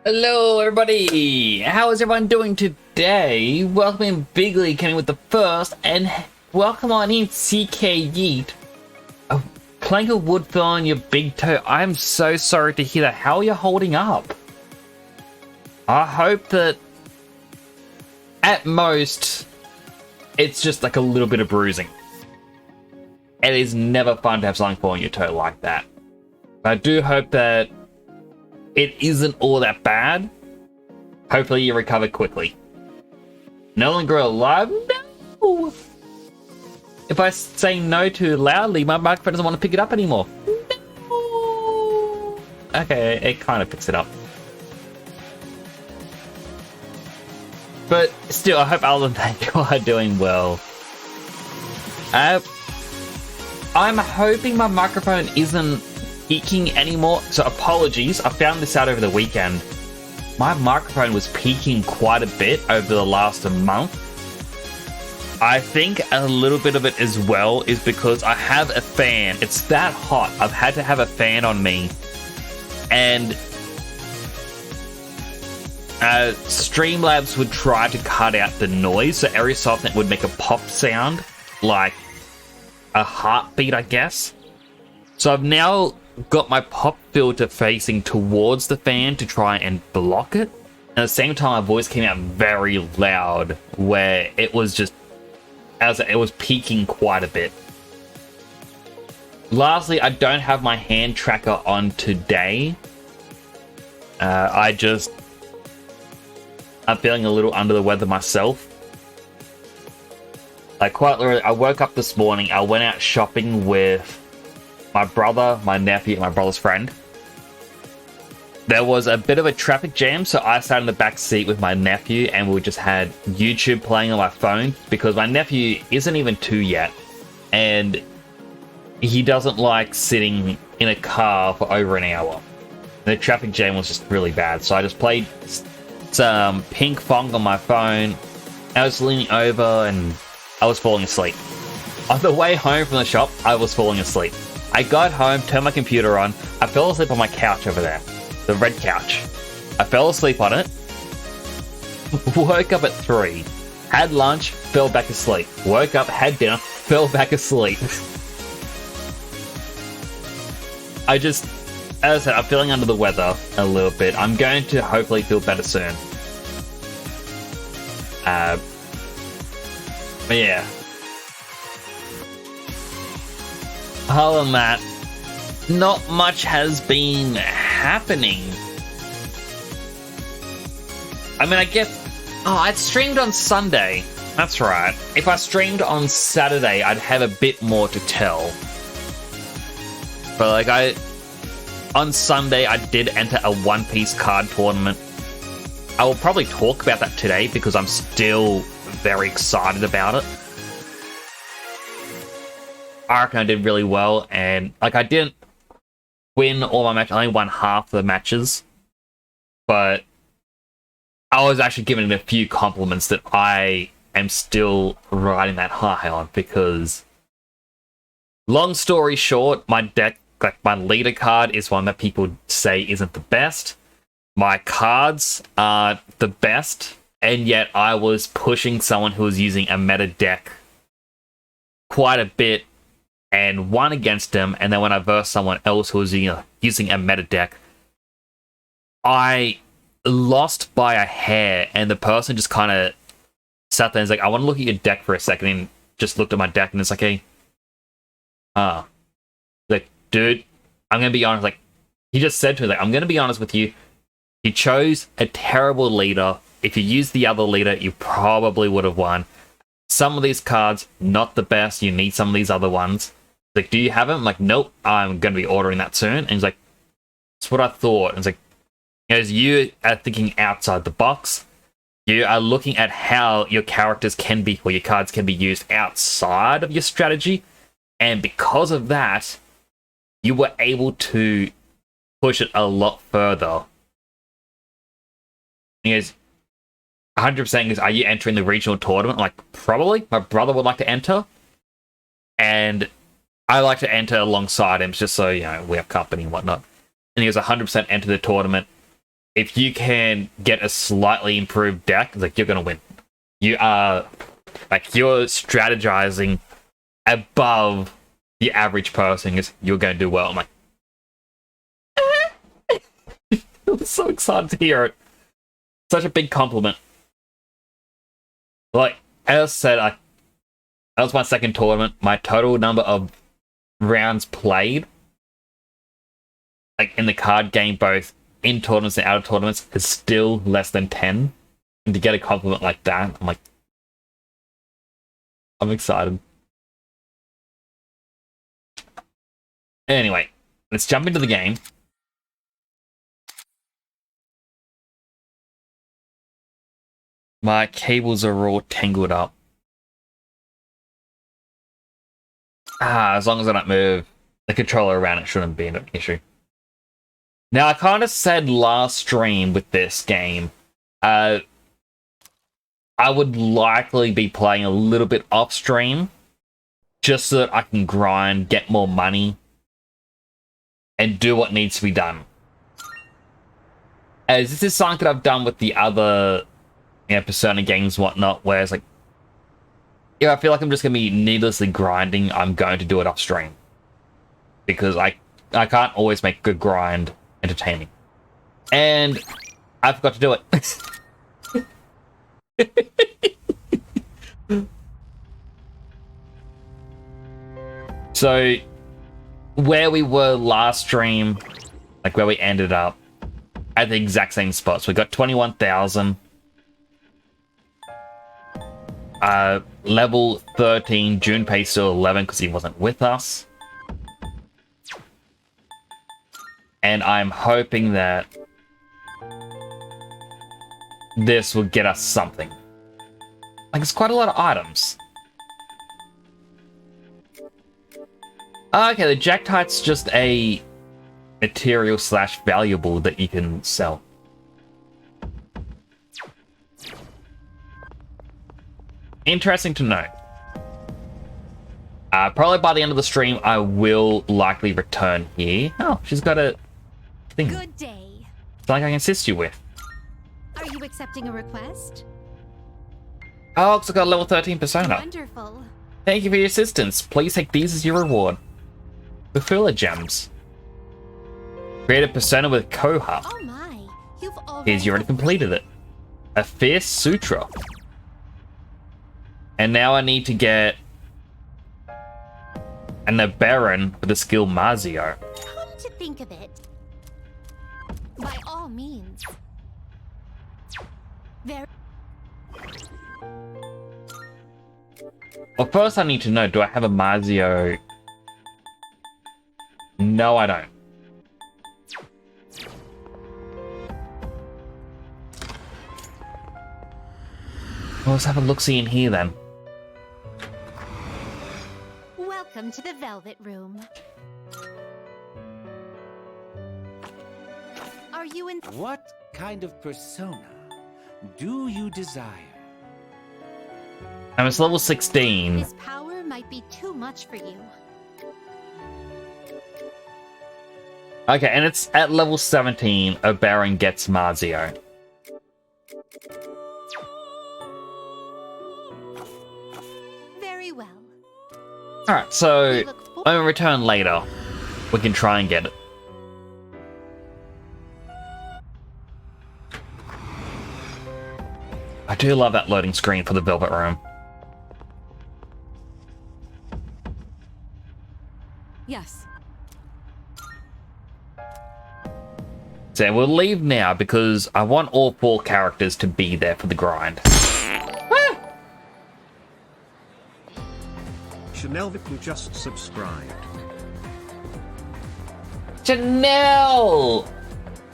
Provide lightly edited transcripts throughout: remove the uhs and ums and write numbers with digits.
Hello, everybody! How is everyone doing today? Welcome in Bigly coming with the first, and welcome on in CK Yeet. A plank of wood fell on your big toe. I'm so sorry to hear that. How are you holding up? I hope that at most it's just like a little bit of bruising. It is never fun to have something fall on your toe like that. I do hope that it isn't all that bad. Hopefully you recover quickly. Nolan grew alive? No! If I say no too loudly, my microphone doesn't want to pick it up anymore. No! Okay, it kind of picks it up. But still, I hope other than that you are doing well. I'm hoping my microphone isn't peaking anymore, so apologies. I found this out over the weekend. My microphone was peaking quite a bit over the last month. I think a little bit of it as well is because I have a fan. It's that hot. I've had to have a fan on me. And Streamlabs would try to cut out the noise, so every so often it would make a pop sound, like a heartbeat, I guess. So I've now got my pop filter facing towards the fan to try and block it. At the same time, my voice came out very loud, where it was just, it was peaking quite a bit. Lastly, I don't have my hand tracker on today. I'm feeling a little under the weather myself. Like, quite literally, I woke up this morning, I went out shopping with my brother, my nephew, and my brother's friend. There was a bit of a traffic jam, so I sat in the back seat with my nephew, and we just had YouTube playing on my phone, because my nephew isn't even 2 yet, and he doesn't like sitting in a car for over an hour. The traffic jam was just really bad, so I just played some Pinkfong on my phone. I was leaning over, and I was falling asleep. On the way home from the shop, I was falling asleep. I got home, turned my computer on, I fell asleep on my couch over there. The red couch. I fell asleep on it, woke up at 3, had lunch, fell back asleep. Woke up, had dinner, fell back asleep. As I said, I'm feeling under the weather a little bit. I'm going to hopefully feel better soon. But yeah. Other than that, not much has been happening. I mean, I guess... Oh, I'd streamed on Sunday. That's right. If I streamed on Saturday, I'd have a bit more to tell. But, like, on Sunday, I did enter a One Piece card tournament. I will probably talk about that today, because I'm still very excited about it. I reckon I did really well, and like I didn't win all my matches, I only won half the matches, but I was actually given a few compliments that I am still riding that high on, because long story short, my deck, like my leader card, is one that people say isn't the best. My cards are the best, and yet I was pushing someone who was using a meta deck quite a bit and won against him, and then when I versed someone else who was using a meta deck, I lost by a hair, and the person just kind of sat there and was like, I want to look at your deck for a second, and just looked at my deck, and it's like, hey, like, dude, I'm going to be honest, like, he just said to me, like, I'm going to be honest with you, you chose a terrible leader. If you used the other leader, you probably would have won. Some of these cards, not the best, you need some of these other ones. Like, do you have them? I'm like, nope, I'm going to be ordering that soon. And he's like, that's what I thought. And it's like, as you are thinking outside the box, you are looking at how your characters can be, or your cards can be used outside of your strategy. And because of that, you were able to push it a lot further. He goes, 100% goes, are you entering the regional tournament? I'm like, probably. My brother would like to enter. And I like to enter alongside him, just so, you know, we have company and whatnot. And he goes, 100% enter the tournament. if you can get a slightly improved deck, like you're gonna win. You are like you're strategizing above the average person. Is you're gonna do well. I'm like, I'm so excited to hear it. Such a big compliment. Like as I said, that was my second tournament. My total number of rounds played, like in the card game, both in tournaments and out of tournaments, is still less than 10. And to get a compliment like that, I'm like, I'm excited. Anyway, let's jump into the game. My cables are all tangled up. As long as I don't move the controller around, it shouldn't be an issue. Now, I kind of said last stream with this game, I would likely be playing a little bit off stream, just so that I can grind, get more money, and do what needs to be done. As this is something that I've done with the other Persona games and whatnot, where it's like, I feel like I'm just going to be needlessly grinding, I'm going to do it off stream. Because I can't always make good grind entertaining. And I forgot to do it. So, where we were last stream, like where we ended up, at the exact same spot. So we got 21,000. Level 13, Junpei's still 11 because he wasn't with us. And I'm hoping that this will get us something. Like, it's quite a lot of items. Okay, the Jacktite's just a material / valuable that you can sell. Interesting to know. Probably by the end of the stream, I will likely return here. Oh, she's got a thing. Good day. Something I can assist you with. Are you accepting a request? Oh, looks like I got a level 13 persona. Wonderful. Thank you for your assistance. Please take these as your reward. Bufula gems. Create a persona with Koha. Oh my, you've already... Here's you already completed it. A Fierce Sutra. And now I need to get an Baron with the skill Mazio. Come to think of it, by all means. Very... Well, first I need to know, do I have a Mazio? No, I don't. Well, let's have a look-see in here then. Welcome to the Velvet Room. Are you in... What kind of persona do you desire? I'm at level 16. His power might be too much for you. Okay, and it's at level 17, a Baron gets Mazio. Very well. Alright, so We look for- when we return later, we can try and get it. I do love that loading screen for the Velvet Room. Yes. So we'll leave now because I want all 4 characters to be there for the grind. Chanel Vipu just subscribed. Janelle!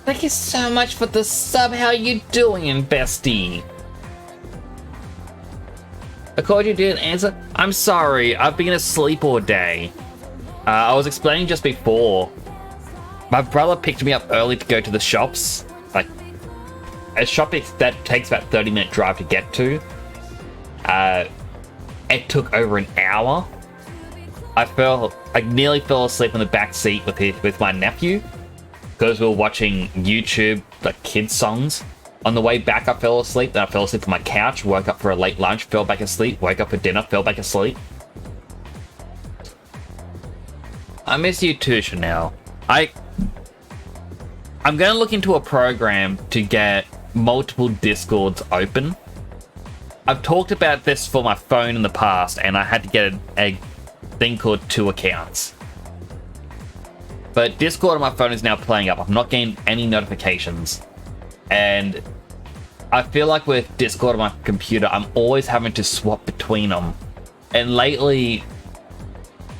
Thank you so much for the sub. How you doing, bestie? I called you, didn't answer. I'm sorry, I've been asleep all day. I was explaining just before. My brother picked me up early to go to the shops. Like, a shop that takes about 30-minute drive to get to. It took over an hour. I nearly fell asleep in the back seat with my nephew. because we were watching YouTube, like kids songs. On the way back, I fell asleep. Then I fell asleep on my couch, woke up for a late lunch, fell back asleep, woke up for dinner, fell back asleep. I miss you too, Chanel. I'm gonna look into a program to get multiple Discords open. I've talked about this for my phone in the past, and I had to get a thing called 2 accounts. But Discord on my phone is now playing up. I'm not getting any notifications. And I feel like with Discord on my computer, I'm always having to swap between them. And lately,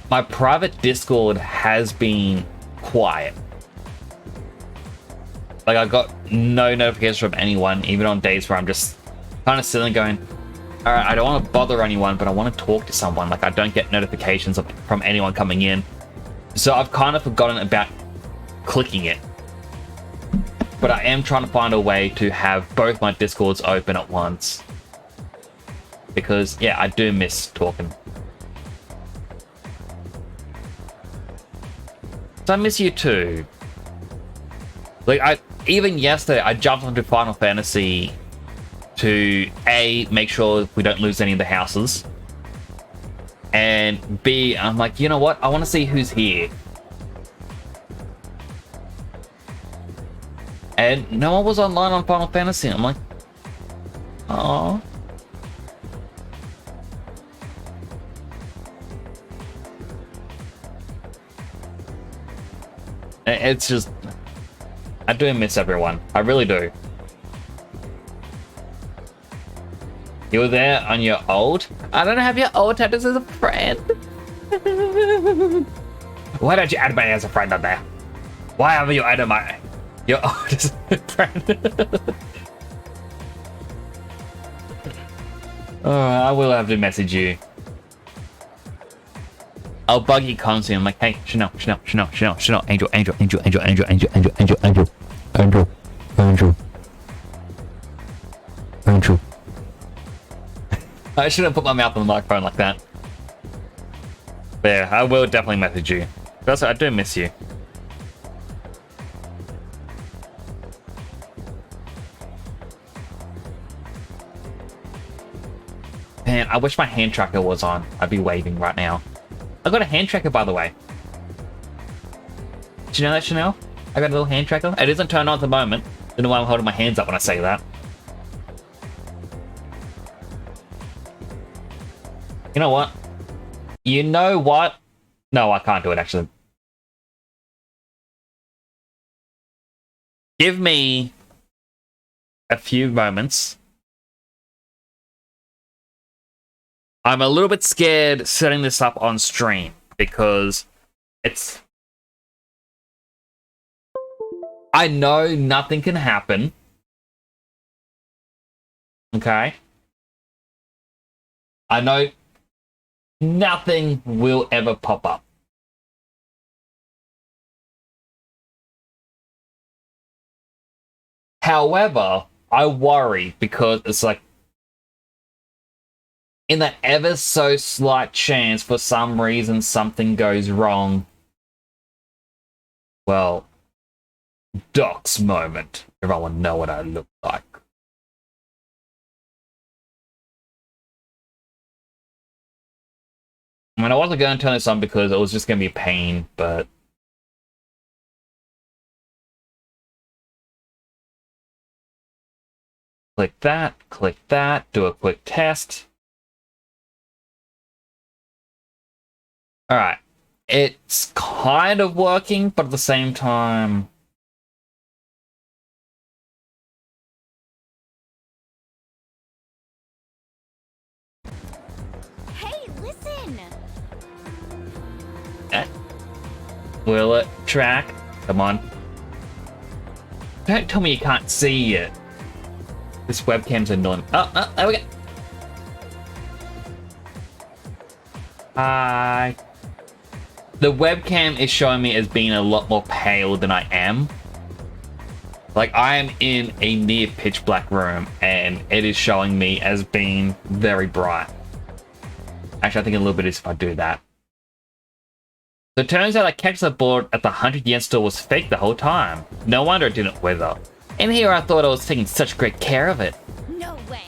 my private Discord has been quiet. Like, I got no notifications from anyone, even on days where I'm just kind of sitting going, alright, I don't want to bother anyone, but I want to talk to someone. Like, I don't get notifications from anyone coming in. So I've kind of forgotten about clicking it. But I am trying to find a way to have both my Discords open at once. Because, yeah, I do miss talking. So I miss you too. Like, even yesterday, I jumped onto Final Fantasy to A, make sure we don't lose any of the houses. And B, I'm like, you know what? I want to see who's here. And no one was online on Final Fantasy. I'm like, oh. It's just, I do miss everyone. I really do. You were there on your old? I don't have your old tattoos as a friend. Why don't you add me as a friend on there? Why haven't you added your old as a friend? Oh, I will have to message you. I'll bug you constantly. I'm like, hey, Chanel, Angel. I shouldn't put my mouth on the microphone like that. But yeah, I will definitely message you. But also, I do miss you. Man, I wish my hand tracker was on. I'd be waving right now. I got a hand tracker, by the way. Did you know that, Chanel? I got a little hand tracker. It isn't turned on at the moment. Don't know why I'm holding my hands up when I say that. You know what? You know what? No, I can't do it, actually. Give me a few moments. I'm a little bit scared setting this up on stream because it's... I know nothing can happen. Okay? I know nothing will ever pop up. However, I worry because it's like, in that ever so slight chance for some reason something goes wrong, well, Doc's moment. Everyone know what I look like. I mean, I wasn't going to turn this on because it was just going to be a pain, but... click that, do a quick test. Alright. It's kind of working, but at the same time... Hey, listen! Will it track? Come on. Don't tell me you can't see it. This webcam's annoying. Oh, there we go. Hi. The webcam is showing me as being a lot more pale than I am. Like, I am in a near pitch black room, and it is showing me as being very bright. Actually, I think a little bit is if I do that. So it turns out that cactus I bought at the 100-yen store was fake the whole time. No wonder it didn't wither. And here I thought I was taking such great care of it. No way.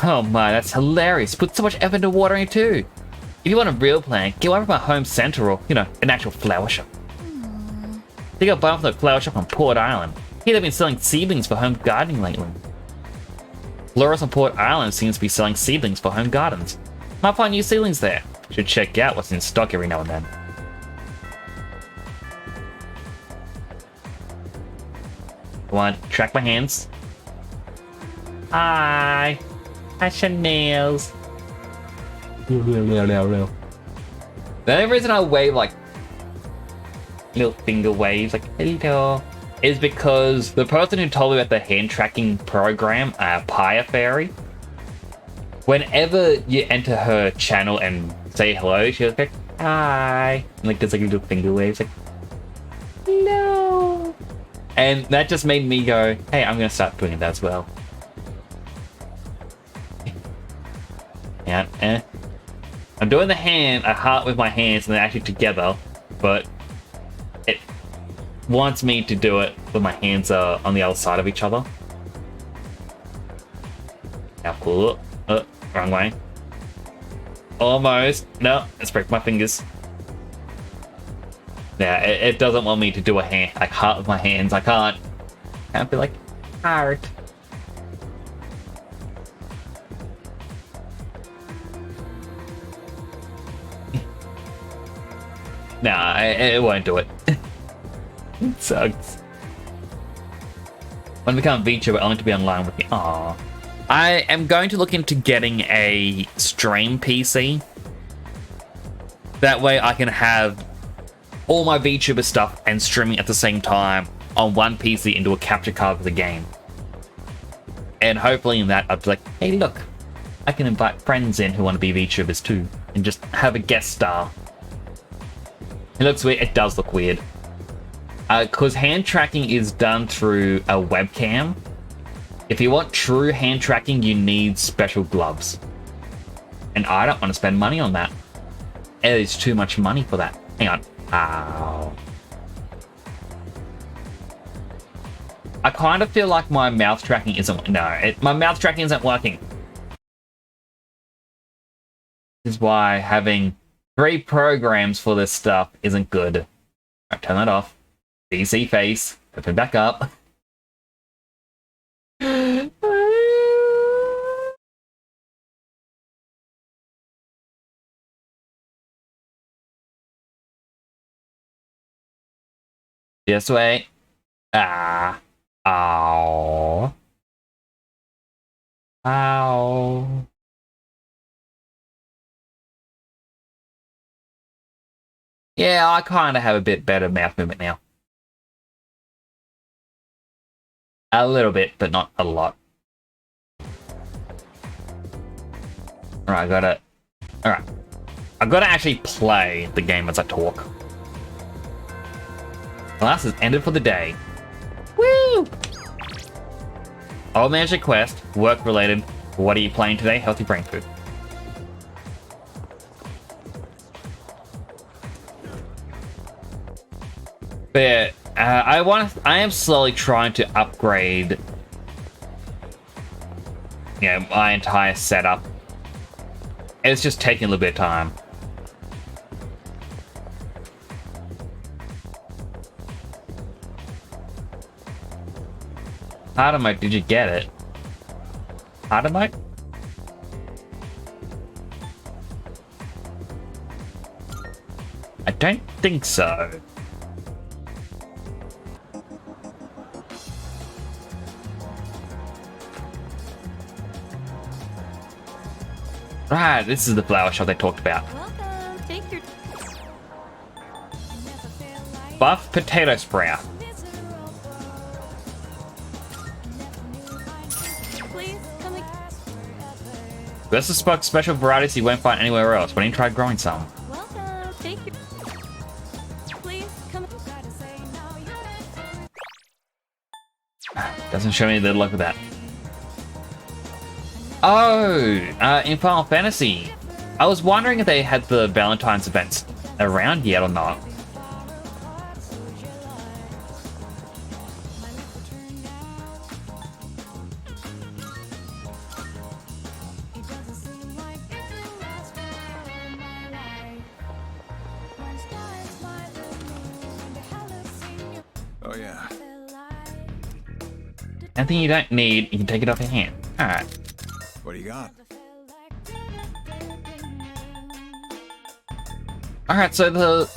Oh my, that's hilarious. Put so much effort into watering it too. If you want a real plant, get one from a home center or, an actual flower shop. I think I'll buy one from the flower shop on Port Island. Here they've been selling seedlings for home gardening lately. Florist on Port Island seems to be selling seedlings for home gardens. Might find new seedlings there. Should check out what's in stock every now and then. Come on, track my hands. Hi. Hi, Chanel's. The only reason I wave like little finger waves, like hello, is because the person who told me about the hand tracking program, Pia Fairy, whenever you enter her channel and say hello, she was like, hi. And like, there's like little finger waves, like, hello. And that just made me go, hey, I'm gonna start doing that as well. Yeah, I'm doing a heart with my hands and they're actually together, but it wants me to do it when my hands are on the other side of each other. Now pull it. Wrong way. Almost. No, let's break my fingers. Yeah, it doesn't want me to do a heart with my hands. I can't be like, heart. Nah, it won't do it. It sucks. When I become a VTuber, I want to be online with me. Aww. I am going to look into getting a stream PC. That way I can have all my VTuber stuff and streaming at the same time on one PC into a capture card for the game. And hopefully in that I'll be like, hey look, I can invite friends in who want to be VTubers too, and just have a guest star. It looks weird. It does look weird. Because hand tracking is done through a webcam. If you want true hand tracking, you need special gloves. And I don't want to spend money on that. It is too much money for that. Hang on. Ow. I kind of feel like my mouth tracking isn't... No, my mouth tracking isn't working. This is why having 3 programs for this stuff isn't good. Alright, turn that off. DC face. Open back up. This way. Ah. Ow. Ow. Yeah, I kind of have a bit better mouth movement now. A little bit, but not a lot. Alright, I gotta... Alright. I've gotta actually play the game as I talk. Class has ended for the day. Woo! Old Manager Quest, work-related. What are you playing today? Healthy brain food. But yeah, I am slowly trying to upgrade, my entire setup. It's just taking a little bit of time. Harder mode, did you get it? Harder mode? I don't think so. Right, this is the flower shop they talked about. Welcome. Take your... Buff potato sprout. Please come again. This is special varieties you won't find anywhere else. Why don't you try growing some? Welcome. Take your... Please come... Doesn't show me the luck with that. Oh, in Final Fantasy. I was wondering if they had the Valentine's events around yet or not. Anything you don't need, you can take it off your hand. Alright. What do you got? Alright, so the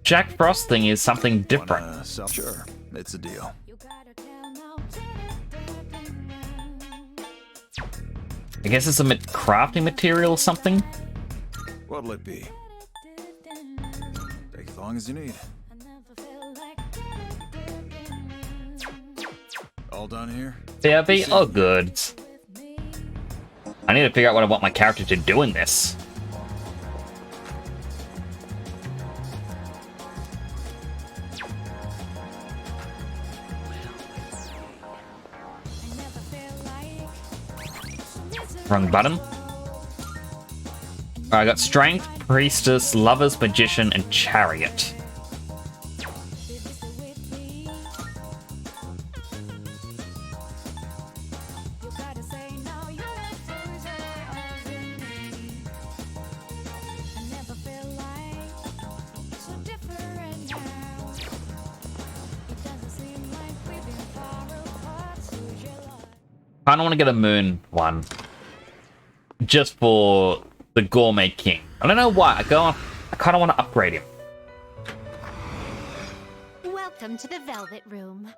Jack Frost thing is something different. Sure, it's a deal. I guess it's a crafting material or something? What'll it be? Take as long as you need. All done here? BRB? Oh, good. I need to figure out what I want my character to do in this. Wrong button. Alright, I got Strength, Priestess, Lovers, Magician, and Chariot. I don't want to get a moon one. Just for the Gourmet King. I don't know why. I kind of want to upgrade him. Welcome to the Velvet Room.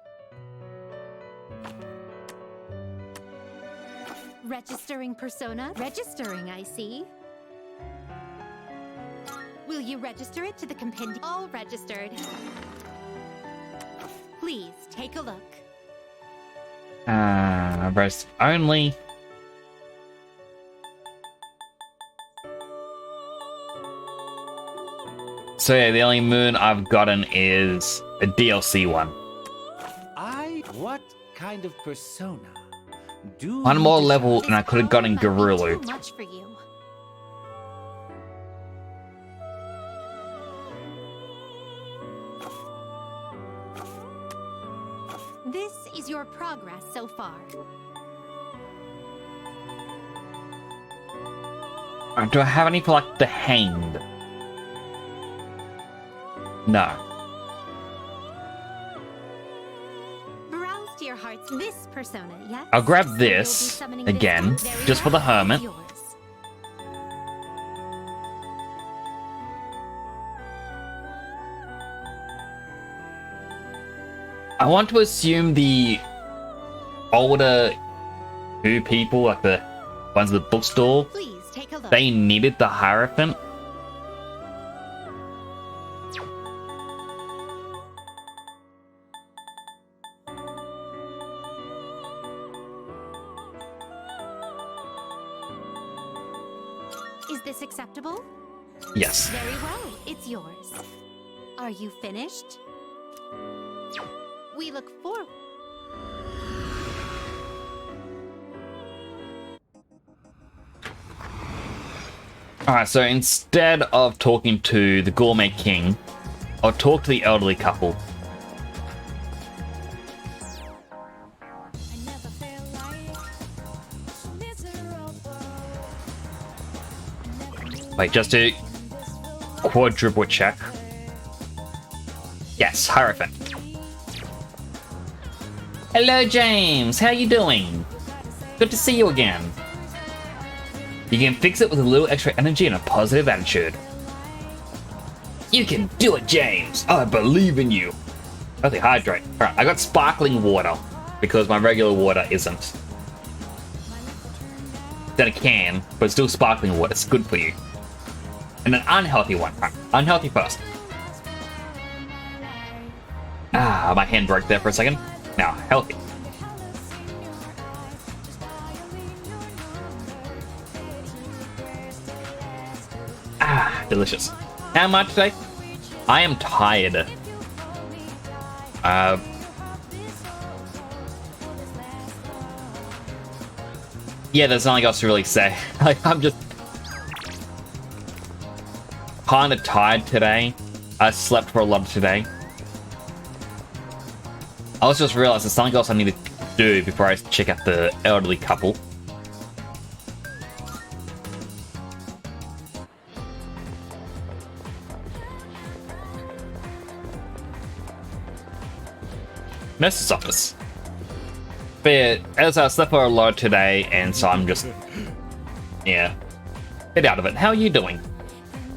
Registering persona? Registering, I see. Will you register it to the compendium? All registered. Please take a look. Rest only. So yeah, the only moon I've gotten is a DLC one. What kind of persona do One you more desire? level and I could have gotten Might be Garulu. too much for you. This is your progress so far. Do I have any for like the Hanged? No. Browse to your heart's this persona, yes? I'll grab You'll be this summoning this again, one. There just you for the are. Hermit. Yours. I want to assume the older two people, like the ones at the bookstore, Please take a look. they needed the Hierophant. Is this acceptable? Yes. Very well, it's yours. Are you finished? We look forward. Alright, so instead of talking to the Gourmet King, I'll talk to the elderly couple. Wait, just to quadruple check. Yes, Hierophant. Hello, James. How you doing? Good to see you again. You can fix it with a little extra energy and a positive attitude. You can do it, James. I believe in you. Healthy hydrate. Alright, I got sparkling water because my regular water isn't. Then a can, but it's still sparkling water. It's good for you. And an unhealthy one. Right, unhealthy first. Ah, my hand broke there for a second. Now, healthy. Ah, delicious. How much today? I am tired. Yeah, there's nothing else to really say. I'm just kind of tired today. I slept for a lot of today. I was just realizing there's something else I need to do before I check out the elderly couple. nurse's office. But as I slept for a lot today, and so I'm just, yeah, get out of it. How are you doing?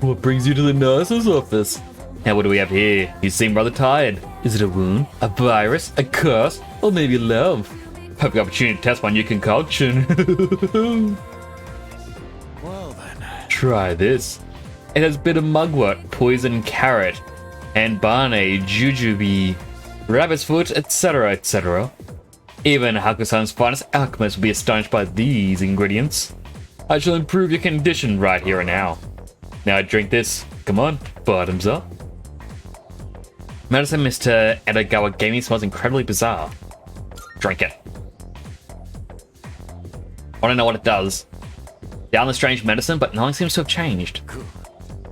What brings you to the nurse's office? Now what do we have here? You seem rather tired. Is it a wound, a virus, a curse, or maybe love? Perfect opportunity to test my new concoction. Well then. Try this. It has bitter mugwort, poison carrot, and bane, jujube, rabbit's foot, etc., etc. Even Hakusan's finest alchemist will be astonished by these ingredients. I shall improve your condition right here and now. Now drink this. Come on, bottoms up. Medicine Mr. Edogawa gave me smells incredibly bizarre. Drink it. Want to know what it does? Down the strange medicine, but nothing seems to have changed.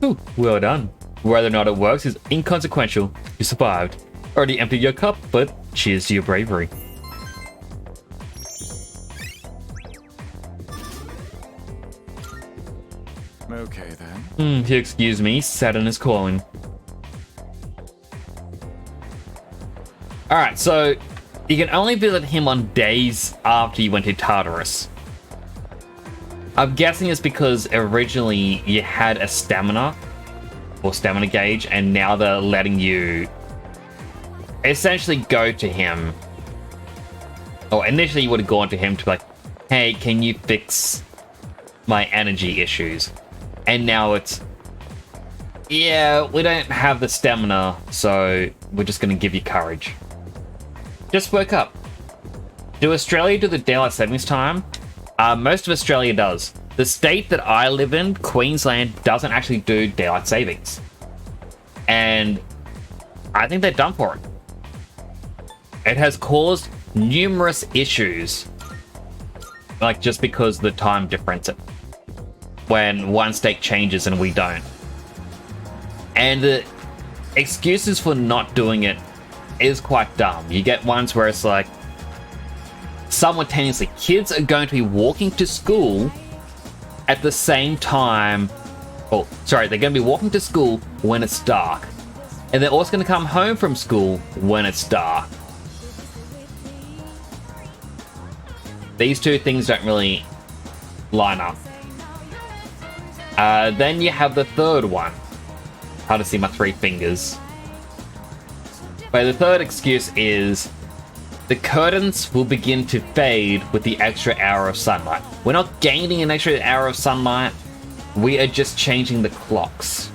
Ooh, well done. Whether or not it works is inconsequential. You survived. Already emptied your cup, but cheers to your bravery. Okay then. If you excuse me, Saturn is calling. Alright, so you can only visit him on days after you went to Tartarus. I'm guessing it's because originally you had a stamina or stamina gauge, and now they're letting you essentially go to him. Or initially you would have gone to him to be like, hey, can you fix my energy issues? And now it's, yeah, we don't have the stamina, so we're just going to give you courage. Just woke up. Do Australia do the daylight savings time? Most of Australia does. The state that I live in, Queensland, doesn't actually do daylight savings. And I think they're done for it. It has caused numerous issues. Like, just because of the time difference. When one state changes and we don't. And the excuses for not doing it is quite dumb. You get ones where it's like, simultaneously, kids are going to be walking to school at the same time. Oh, sorry, they're going to be walking to school when it's dark. And they're also going to come home from school when it's dark. These two things don't really line up. Then you have the third one. Hard to see my 3 fingers. But the third excuse is the curtains will begin to fade with the extra hour of sunlight. We're not gaining an extra hour of sunlight. We are just changing the clocks.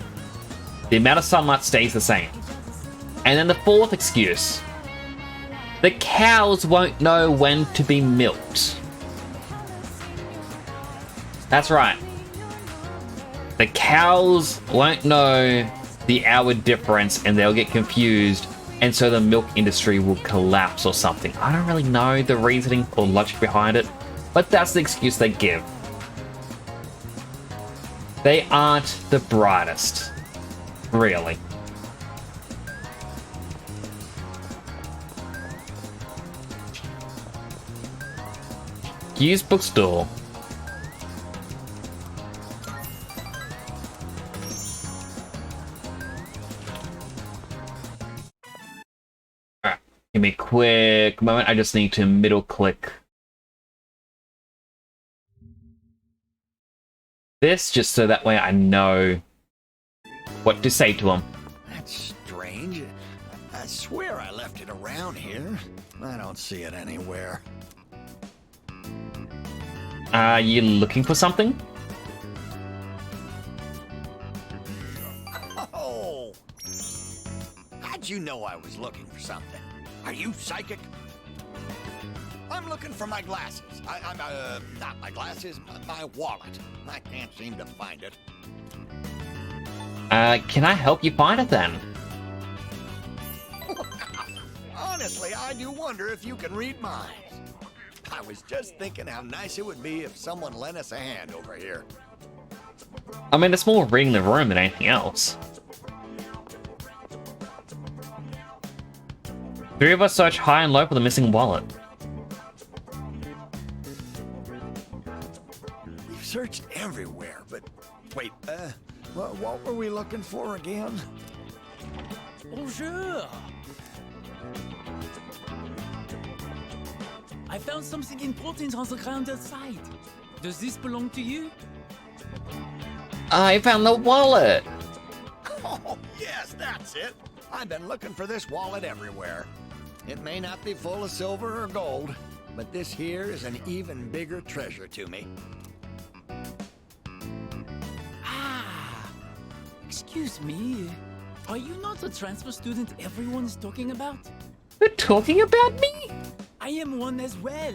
The amount of sunlight stays the same. And then the fourth excuse. The cows won't know when to be milked. That's right. The cows won't know the hour difference and they'll get confused, and so the milk industry will collapse or something. I don't really know the reasoning or logic behind it, but that's the excuse they give. They aren't the brightest. Really. Used bookstore. Give me a quick moment. I just need to middle click this just so that way I know what to say to him. That's strange. I swear I left it around here. I don't see it anywhere. Are you looking for something? Oh! How'd you know I was looking for something? Are you psychic? I'm looking for my glasses. Not my glasses, my wallet. I can't seem to find it. Can I help you find it then? Honestly, I do wonder if you can read minds. I was just thinking how nice it would be if someone lent us a hand over here. I mean, it's more reading the room than anything else. 3 of us search high and low for the missing wallet. We've searched everywhere, but wait, what were we looking for again? Bonjour. found something important on the ground outside. Does this belong to you? I found the wallet. Oh, yes, that's it. I've been looking for this wallet everywhere. It may not be full of silver or gold, but this here is an even bigger treasure to me. Ah, excuse me. Are you not the transfer student everyone is talking about? You're talking about me? I am one as well.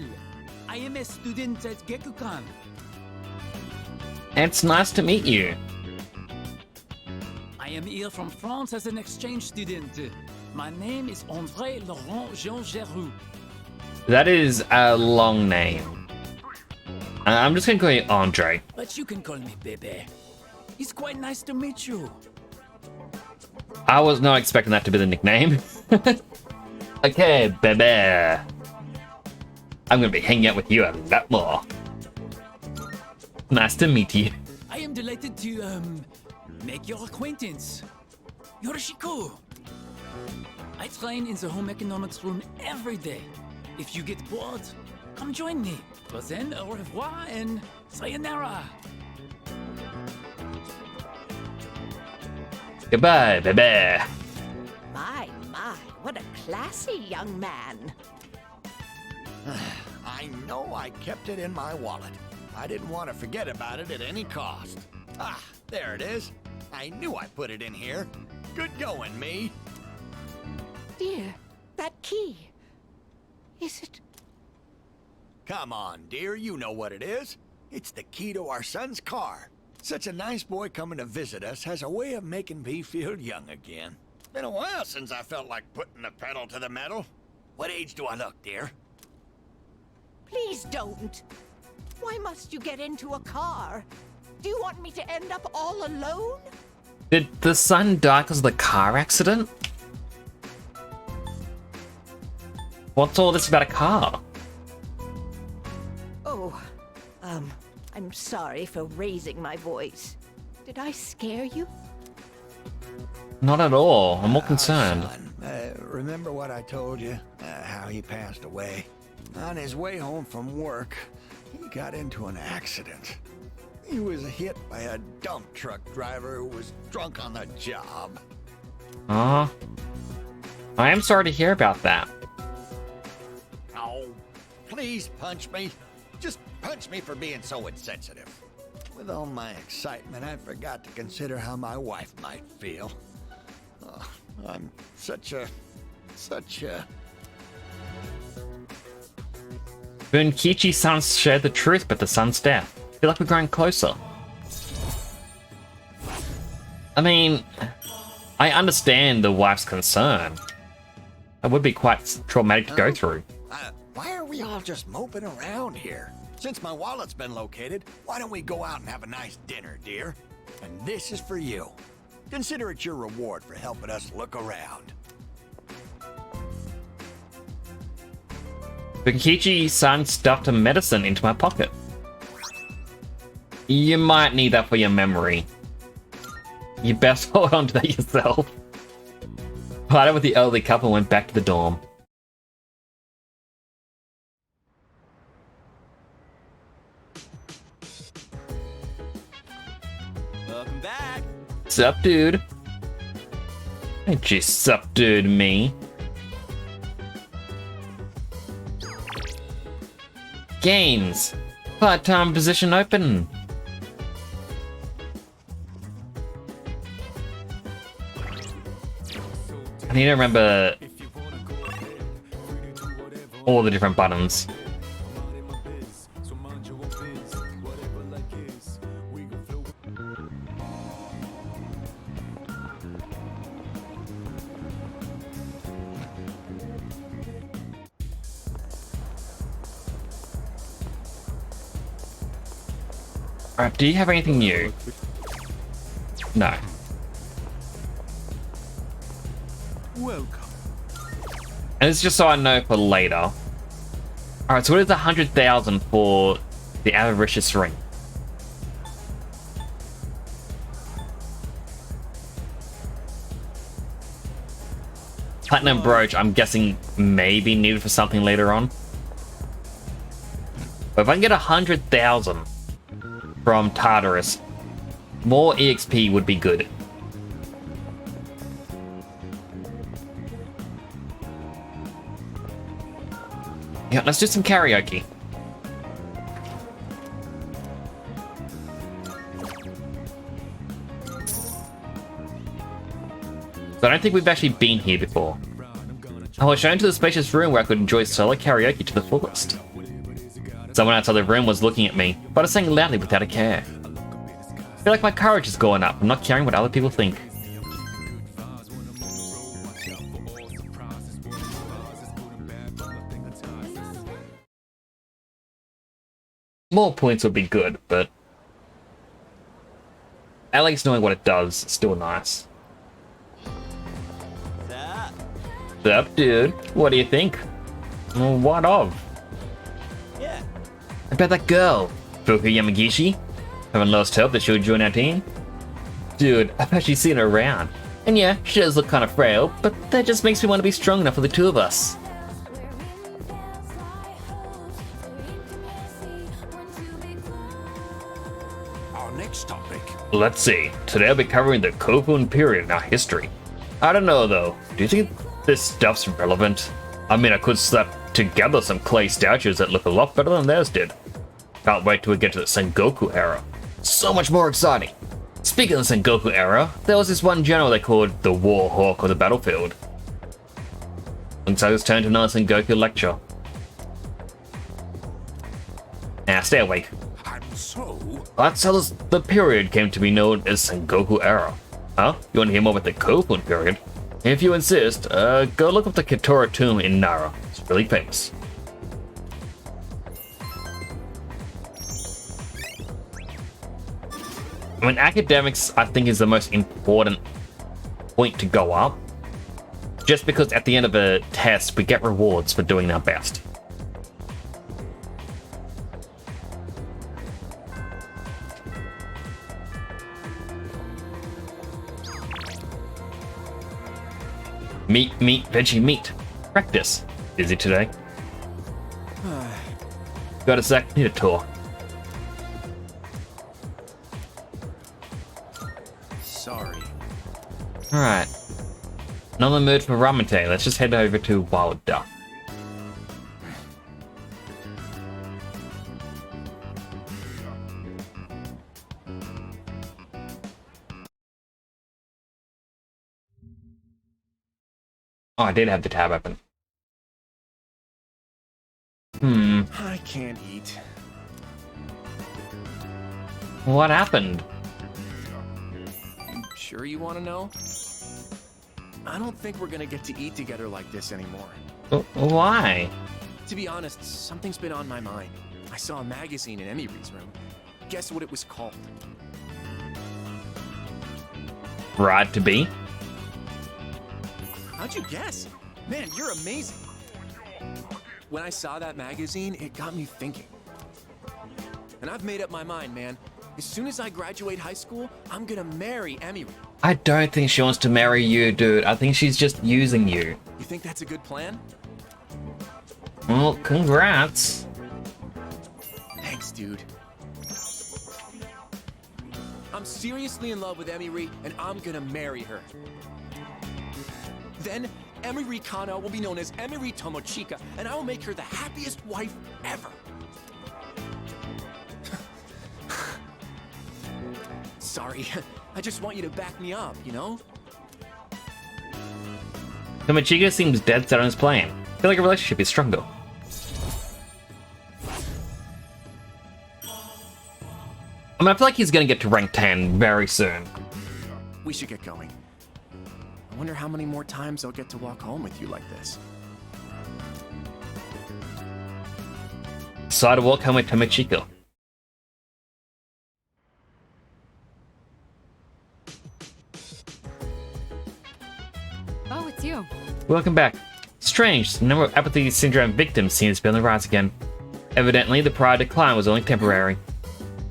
I am a student at Gekukan. It's nice to meet you. I am here from France as an exchange student. My name is André Laurent Jean Geroux. That is a long name. I'm just gonna call you Andre. But you can call me Bebe. It's quite nice to meet you. I was not expecting that to be the nickname. Okay, baby. I'm gonna be hanging out with you a lot more. Nice to meet you. I am delighted to, make your acquaintance. Yorishiko. I train in the home economics room every day. If you get bored, come join me. But then, au revoir and sayonara. Goodbye, baby. My, what a classy young man. I know I kept it in my wallet. I didn't want to forget about it at any cost. Ah, there it is. I knew I put it in here. Good going, me. Dear, that key. Is it? Come on, dear, you know what it is. It's the key to our son's car. Such a nice boy coming to visit us has a way of making me feel young again. Been a while since I felt like putting the pedal to the metal. What age do I look, dear? Please don't. Why must you get into a car? Do you want me to end up all alone? Did the son die because of the car accident? What's all this about a car? Oh, I'm sorry for raising my voice. Did I scare you? Not at all. I'm more concerned. Son, remember what I told you? How he passed away? On his way home from work, he got into an accident. He was hit by a dump truck driver who was drunk on the job. I am sorry to hear about that. Oh, please punch me. Just punch me for being so insensitive. With all my excitement, I forgot to consider how my wife might feel. I'm such a... Bunkichi-san shared the truth, but the son's death. I feel like we're growing closer. I mean, I understand the wife's concern. That would be quite traumatic to go through. Why are we all just moping around here? Since my wallet's been located, why don't we go out and have a nice dinner, dear? And this is for you. Consider it your reward for helping us look around. Bunkichi-san stuffed a medicine into my pocket. You might need that for your memory. You best hold on to that yourself. Parted with the elderly couple went back to the dorm. Welcome back. Sup, dude? Ain't you sup, dude, me? Games. Part-time position open. I need to remember all the different buttons. Alright, do you have anything new? No. Welcome. And it's just so I know for later. Alright, so what is 100,000 for the Avaricious Ring? Platinum Brooch, I'm guessing maybe needed for something later on. But if I can get 100,000 from Tartarus, more EXP would be good. Yeah, let's do some karaoke. So I don't think we've actually been here before. I was shown to the spacious room where I could enjoy solo karaoke to the fullest. Someone outside the room was looking at me, but I sang loudly without a care. I feel like my courage has gone up. I'm not caring what other people think. More points would be good, but at least knowing what it does is still nice. What's up, dude? What do you think? Well, what of? Yeah. About that girl, Fuku Yamagishi? Haven't lost hope that she'll join our team? Dude, I've actually seen her around. And yeah, she does look kind of frail, but that just makes me want to be strong enough for the two of us. Our next topic. Let's see. Today I'll be covering the Kofun period in our history. I don't know though. Do you think this stuff's relevant? I mean, I could slap together some clay statues that look a lot better than theirs did. Can't wait till we get to the Sengoku era. So much more exciting. Speaking of the Sengoku era, there was this one general they called the War Hawk of the battlefield. Looks like it's turn to another Sengoku lecture. Now stay awake. And so, That's how the period came to be known as Sengoku era. Huh? You want to hear more about the Kofun period? If you insist, go look up the Kitora tomb in Nara. It's really famous. I mean, academics, I think, is the most important point to go up. Just because at the end of a test, we get rewards for doing our best. Meat, veggie, meat. Practice. Busy today? Got a sec? Need a tour. sorry. Alright. Not in the mood for Ramate. Let's just head over to Wild Duck. Oh, I did have the tab open. I can't eat. What happened? Sure you want to know? I don't think we're gonna get to eat together like this anymore. Why? To be honest, something's been on my mind. I saw a magazine in Emiry's room. Guess what it was called? Ride to be? How'd you guess? Man, you're amazing. When I saw that magazine, it got me thinking. And I've made up my mind, man. As soon as I graduate high school, I'm gonna marry Emiry. I don't think she wants to marry you, dude. I think she's just using you. You think that's a good plan? Well, congrats. Thanks, dude. I'm seriously in love with Emiry, and I'm gonna marry her. Then, Emiry Kana will be known as Emiry Tomochika, and I will make her the happiest wife ever. Sorry, I just want you to back me up, you know? Tomochika seems dead set on his plan. I feel like a relationship is stronger. I mean, I feel like he's gonna get to rank 10 very soon. We should get going. I wonder how many more times I'll get to walk home with you like this. Decide to walk home with Tomochika. Oh, it's you. Welcome back. Strange, the number of apathy syndrome victims seems to be on the rise again. Evidently, the prior decline was only temporary.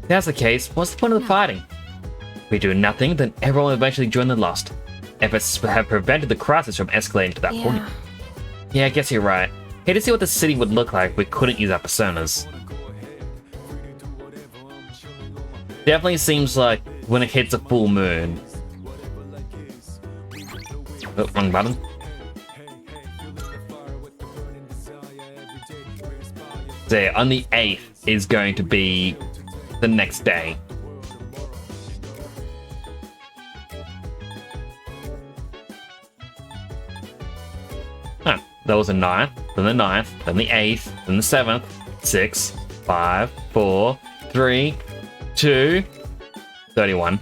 If that's the case, what's the point of the fighting? If we do nothing, then everyone will eventually join the lost. Efforts have prevented the crisis from escalating to that point. Yeah, I guess you're right. Hate to see what the city would look like if we couldn't use our personas. Definitely seems like when it hits a full moon. Oh, wrong button. So yeah, on the 8th is going to be the next day. Huh, that was the 9th, then the 9th, then the 8th, then the 7th, 6, 5, 4, 3, 2, 31.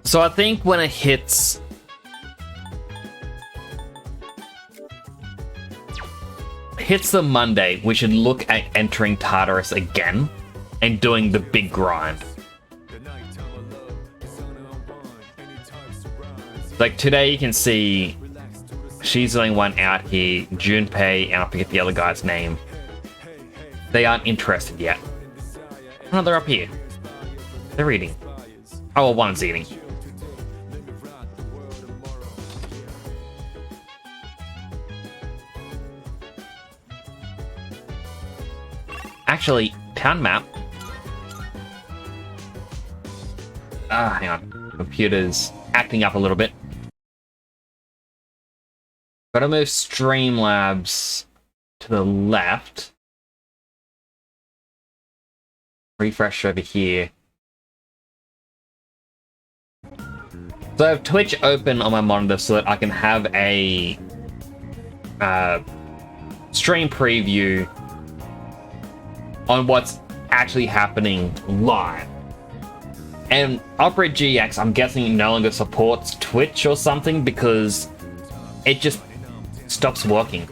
So I think when it hits the Monday, we should look at entering Tartarus again and doing the big grind. Like today you can see she's the only one out here, Junpei, and I forget the other guy's name. They aren't interested yet. Oh, they're up here. They're eating. Oh, well, one's eating. Actually, town map. Hang on. Computer's acting up a little bit. Gotta move Streamlabs to the left. Refresh over here. So I have Twitch open on my monitor so that I can have a stream preview on what's actually happening live. And Operate GX, I'm guessing, no longer supports Twitch or something because it just stops working.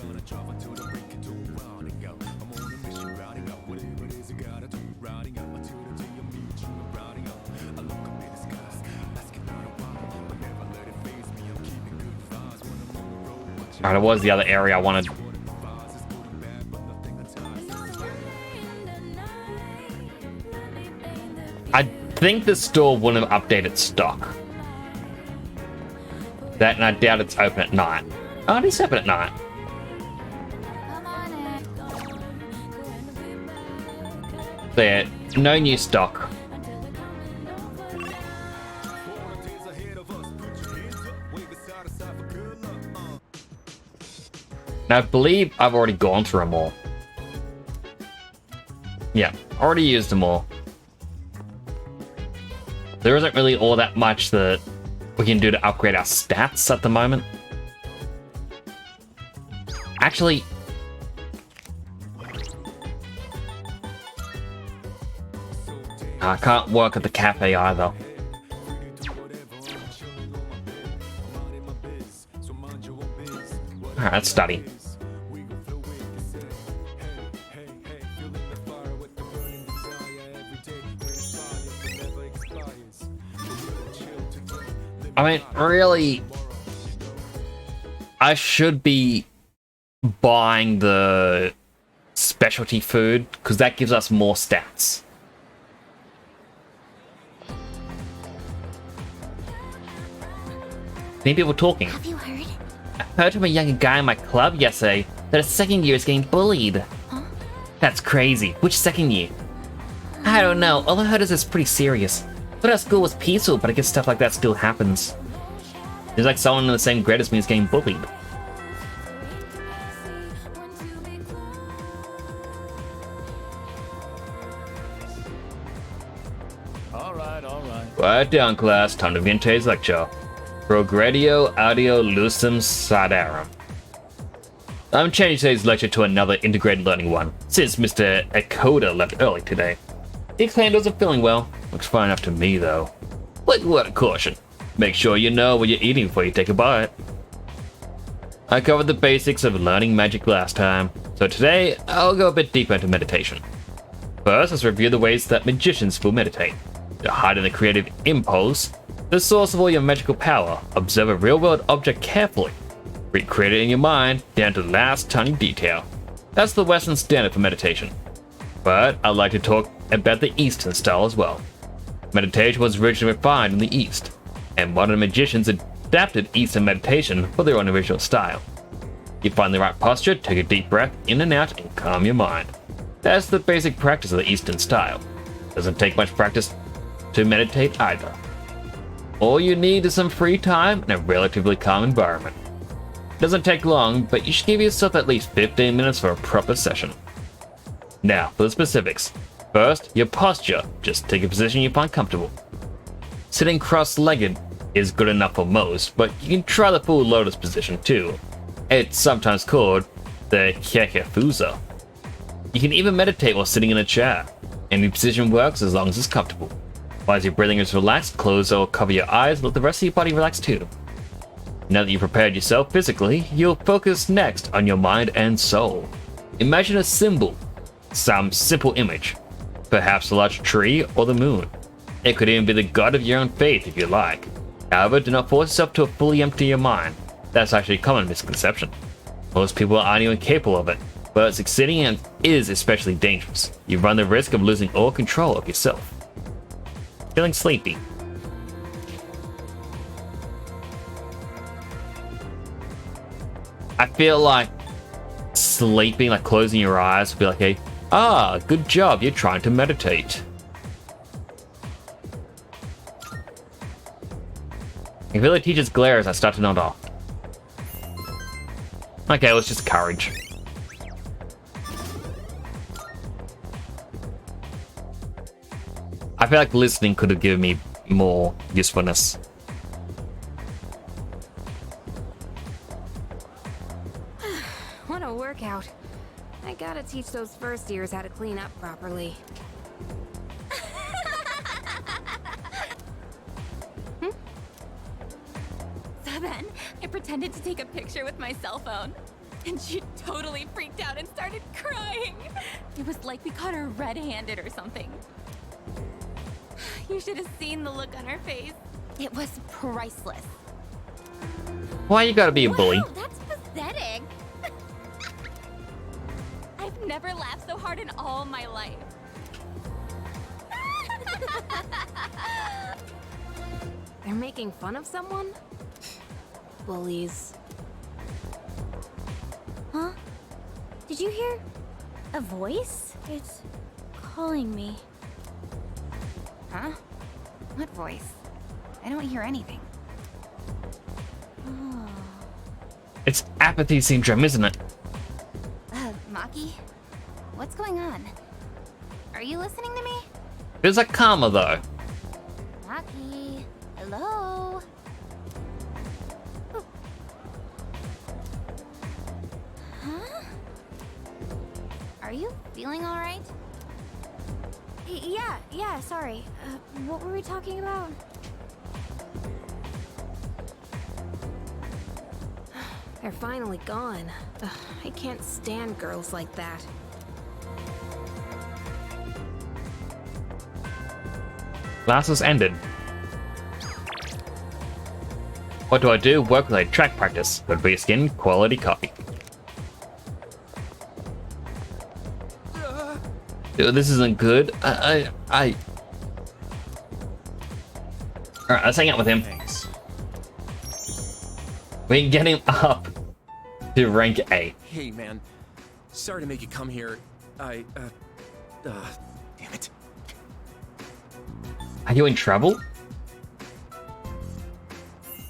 Alright, it was the other area I wanted. I think the store wouldn't have updated stock. That, and I doubt it's open at night. Oh, it is open at night. So yeah, no new stock. Now, I believe I've already gone through them all. Yeah, already used them all. There isn't really all that much that we can do to upgrade our stats at the moment. Actually, I can't work at the cafe either. Alright, let's study. I mean, really, I should be buying the specialty food because that gives us more stats. Many people talking. Have you heard? I heard from a younger guy in my club yesterday that a second year is getting bullied. Huh? That's crazy. Which second year? I don't know. All I heard is it's pretty serious. I thought our school was peaceful, but I guess stuff like that still happens. There's like someone in the same grade as me is getting bullied. Alright. Quiet down, class. Time to begin today's lecture. Progredio audio lucem sadarum. I'm changing today's lecture to another integrated learning one, since Mr. Akoda left early today. He claimed he wasn't feeling well. Looks fine enough to me, though. Quick word of caution. Make sure you know what you're eating before you take a bite. I covered the basics of learning magic last time, so today I'll go a bit deeper into meditation. First, let's review the ways that magicians will meditate. To hide the creative impulse, the source of all your magical power, observe a real-world object carefully. Recreate it in your mind, down to the last tiny detail. That's the Western standard for meditation. But I'd like to talk about the Eastern style as well. Meditation was originally refined in the East, and modern magicians adapted Eastern meditation for their own original style. You find the right posture, take a deep breath in and out, and calm your mind. That's the basic practice of the Eastern style. Doesn't take much practice to meditate either. All you need is some free time and a relatively calm environment. Doesn't take long, but you should give yourself at least 15 minutes for a proper session. Now, for the specifics. First, your posture. Just take a position you find comfortable. Sitting cross-legged is good enough for most, but you can try the full lotus position too. It's sometimes called the Kyakufusa. You can even meditate while sitting in a chair. Any position works as long as it's comfortable. While your breathing is relaxed, close or cover your eyes and let the rest of your body relax too. Now that you've prepared yourself physically, you'll focus next on your mind and soul. Imagine a symbol, some simple image, perhaps a large tree or the moon. It could even be the god of your own faith if you like. However, do not force yourself to fully empty your mind. That's actually a common misconception. Most people aren't even capable of it, but succeeding in it is especially dangerous. You run the risk of losing all control of yourself. Feeling sleepy. I feel like sleeping, like closing your eyes, would be like good job, you're trying to meditate. I feel the teacher's glare as I start to nod off. Okay, let's just courage. I feel like listening could have given me more usefulness. What a workout. I gotta teach those first years how to clean up properly. So then, I pretended to take a picture with my cell phone. And she totally freaked out and started crying. It was like we caught her red-handed or something. You should have seen the look on her face. It was priceless. Why you gotta be a bully? Wow, that's pathetic. I've never laughed so hard in all my life. They're making fun of someone? Bullies. Huh? Did you hear a voice? It's calling me. Huh? What voice? I don't hear anything. Oh. It's apathy syndrome, isn't it? Maki? What's going on? Are you listening to me? Feels like karma though. Maki? Hello? Ooh. Huh? Are you feeling alright? Yeah, sorry. What were we talking about? They're finally gone. Ugh, I can't stand girls like that. Classes ended. What do I do? Work related track practice. Good for your skin, quality copy. Dude, this isn't good. Alright, let's hang out with him. Thanks. We can get him up to rank 8. Hey, man. Sorry to make you come here. Damn it. Are you in trouble?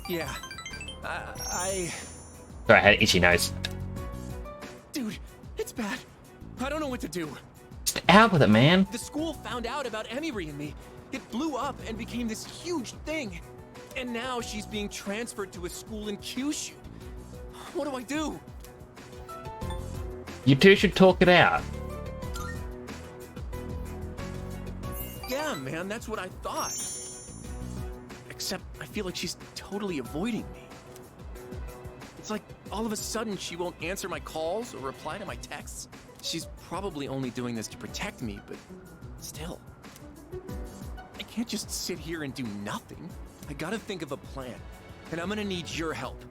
Yeah. I... Sorry, I had itchy nose. Dude, it's bad. I don't know what to do. Just out with it, man. The school found out about Emiri and me. It blew up and became this huge thing. And now she's being transferred to a school in Kyushu. What do I do? You two should talk it out. Yeah, man, that's what I thought. Except I feel like she's totally avoiding me. It's like all of a sudden she won't answer my calls or reply to my texts. She's probably only doing this to protect me, but still. I can't just sit here and do nothing. I gotta think of a plan, and I'm gonna need your help.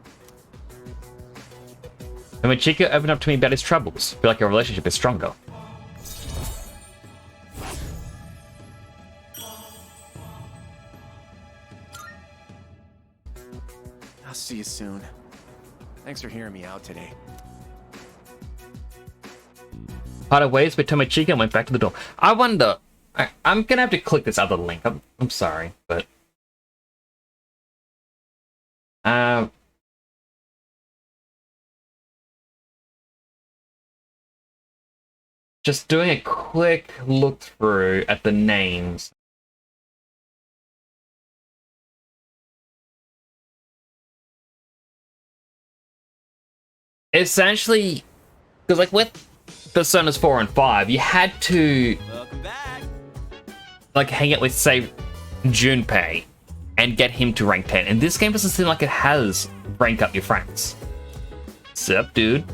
And when Chico opened up to me about his troubles, I feel like our relationship is stronger. I'll see you soon. Thanks for hearing me out today. Parted ways with Tomochika and went back to the door. I wonder. I'm gonna have to click this other link. I'm sorry, but just doing a quick look through at the names. Essentially, because like with Personas 4 and 5, you had to like hang out with, say, Junpei and get him to rank 10. And this game doesn't seem like it has rank up your friends. Sup, dude?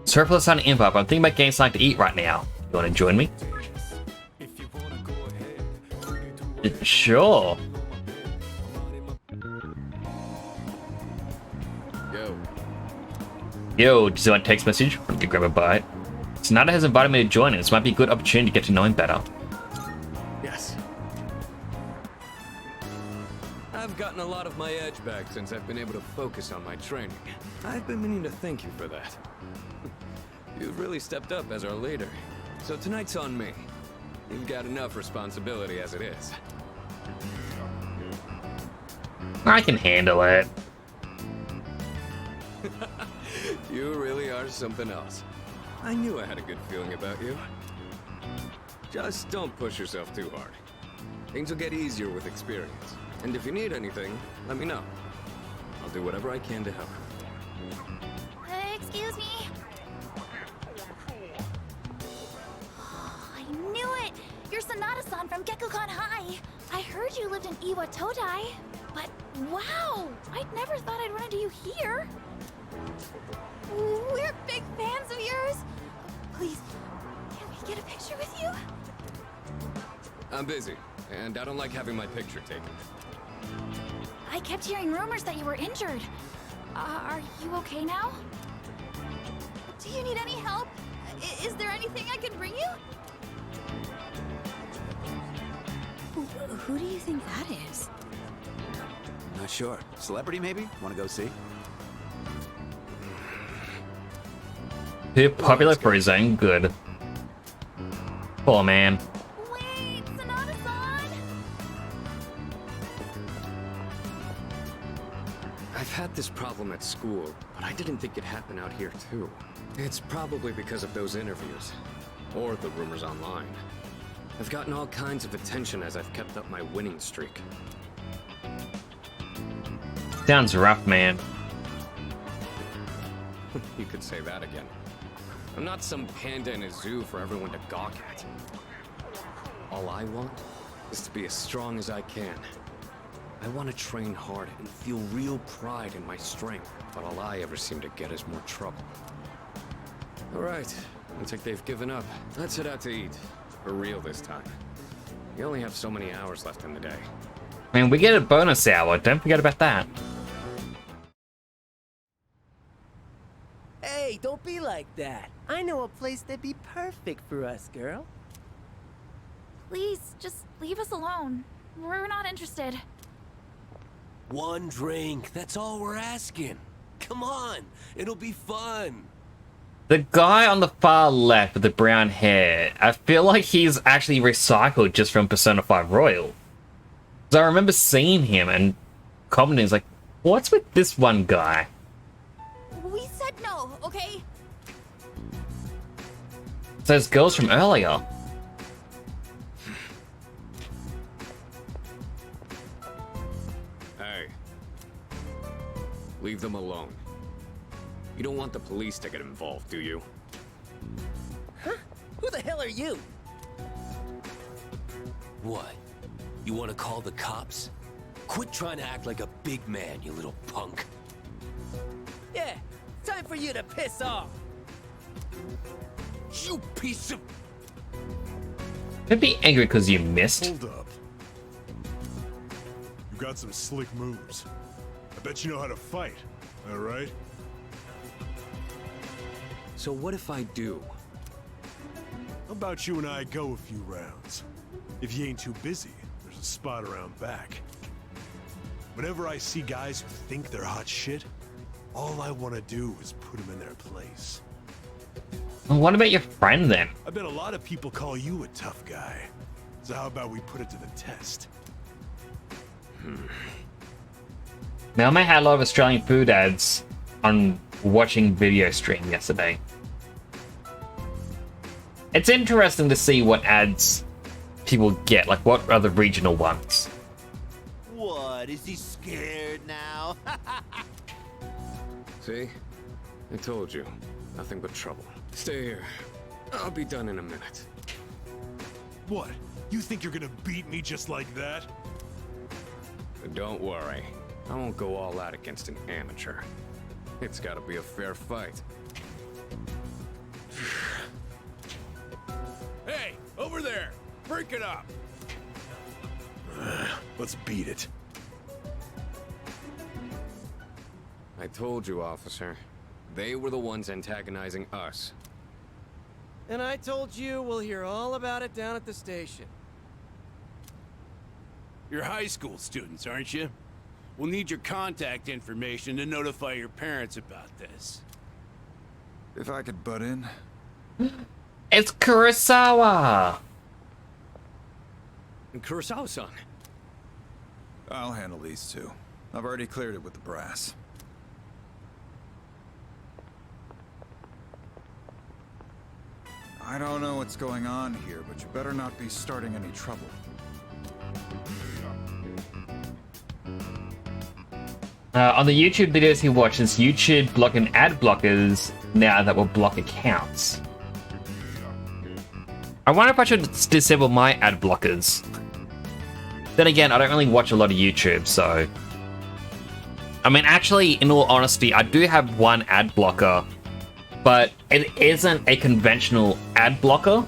Surplus on info. I'm thinking about getting something to eat right now. You want to join me? Sure. Yo, do you want a text message? We can grab a bite. Sonata has invited me to join him. This might be a good opportunity to get to know him better. Yes. I've gotten a lot of my edge back since I've been able to focus on my training. I've been meaning to thank you for that. You've really stepped up as our leader. So tonight's on me. You've got enough responsibility as it is. I can handle it. You really are something else. I knew I had a good feeling about you. Just don't push yourself too hard. Things will get easier with experience. And if you need anything, let me know. I'll do whatever I can to help. Excuse me. I knew it! You're Sonata-san from Gekkoukan High. I heard you lived in Iwa Todai. But wow! I'd never thought I'd run into you here. We're big fans of yours. Please, can we get a picture with you? I'm busy, and I don't like having my picture taken. I kept hearing rumors that you were injured. Are you okay now? Do you need any help? Is there anything I can bring you? Who do you think that is? Not sure. Celebrity, maybe? Want to go see? Too popular for his own good. Poor man. Wait, Sonata-san! I've had this problem at school, but I didn't think it'd happen out here too. It's probably because of those interviews, or the rumors online. I've gotten all kinds of attention as I've kept up my winning streak. Sounds rough, man. You could say that again. I'm not some panda in a zoo for everyone to gawk at. All I want is to be as strong as I can. I want to train hard and feel real pride in my strength, but all I ever seem to get is more trouble. All right, looks like they've given up. Let's head out to eat. For real this time. You only have so many hours left in the day. I mean, we get a bonus hour. Don't forget about that. Hey, don't be like that. I know a place that'd be perfect for us, girl. Please, just leave us alone. We're not interested. One drink, that's all we're asking. Come on, it'll be fun. The guy on the far left with the brown hair, I feel like he's actually recycled just from Persona 5 Royal. Because I remember seeing him and commenting, like, what's with this one guy? We said no, okay? It's those girls from earlier. Hey. Leave them alone. You don't want the police to get involved, do you? Huh? Who the hell are you? What? You want to call the cops? Quit trying to act like a big man, you little punk. Yeah, time for you to piss off. You piece of... Don't be angry because you missed. Hold up. You got some slick moves. I bet you know how to fight, all right? So what if I do? How about you and I go a few rounds? If you ain't too busy, there's a spot around back. Whenever I see guys who think they're hot shit, all I want to do is put them in their place. Well, what about your friend then? I bet a lot of people call you a tough guy. So how about we put it to the test? Melma had a lot of Australian food ads on watching video stream yesterday. It's interesting to see what ads people get, like what are the regional ones. What, is he scared now? See? I told you. Nothing but trouble. Stay here. I'll be done in a minute. What? You think you're gonna beat me just like that? Don't worry. I won't go all out against an amateur. It's gotta be a fair fight. Hey, over there! Break it up! Let's beat it. I told you, officer. They were the ones antagonizing us. And I told you we'll hear all about it down at the station. You're high school students, aren't you? We'll need your contact information to notify your parents about this. If I could butt in. It's Kurosawa! And Kurosawa-san. I'll handle these two. I've already cleared it with the brass. I don't know what's going on here, but you better not be starting any trouble. On the YouTube videos he watches, YouTube blocking ad blockers now that will block accounts. I wonder if I should disable my ad blockers. Then again, I don't really watch a lot of YouTube, so... I mean, actually, in all honesty, I do have one ad blocker, but it isn't a conventional ad blocker.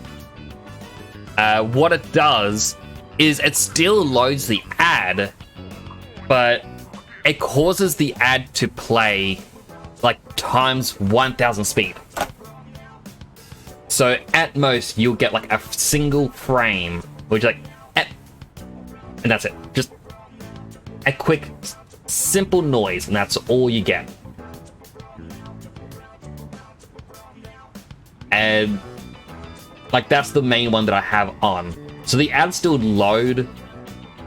What it does is it still loads the ad, but it causes the ad to play like times 1000 speed. So at most you'll get like a single frame, which like, and that's it. Just a quick, simple noise, and that's all you get. And like that's the main one that I have on. So the ads still load,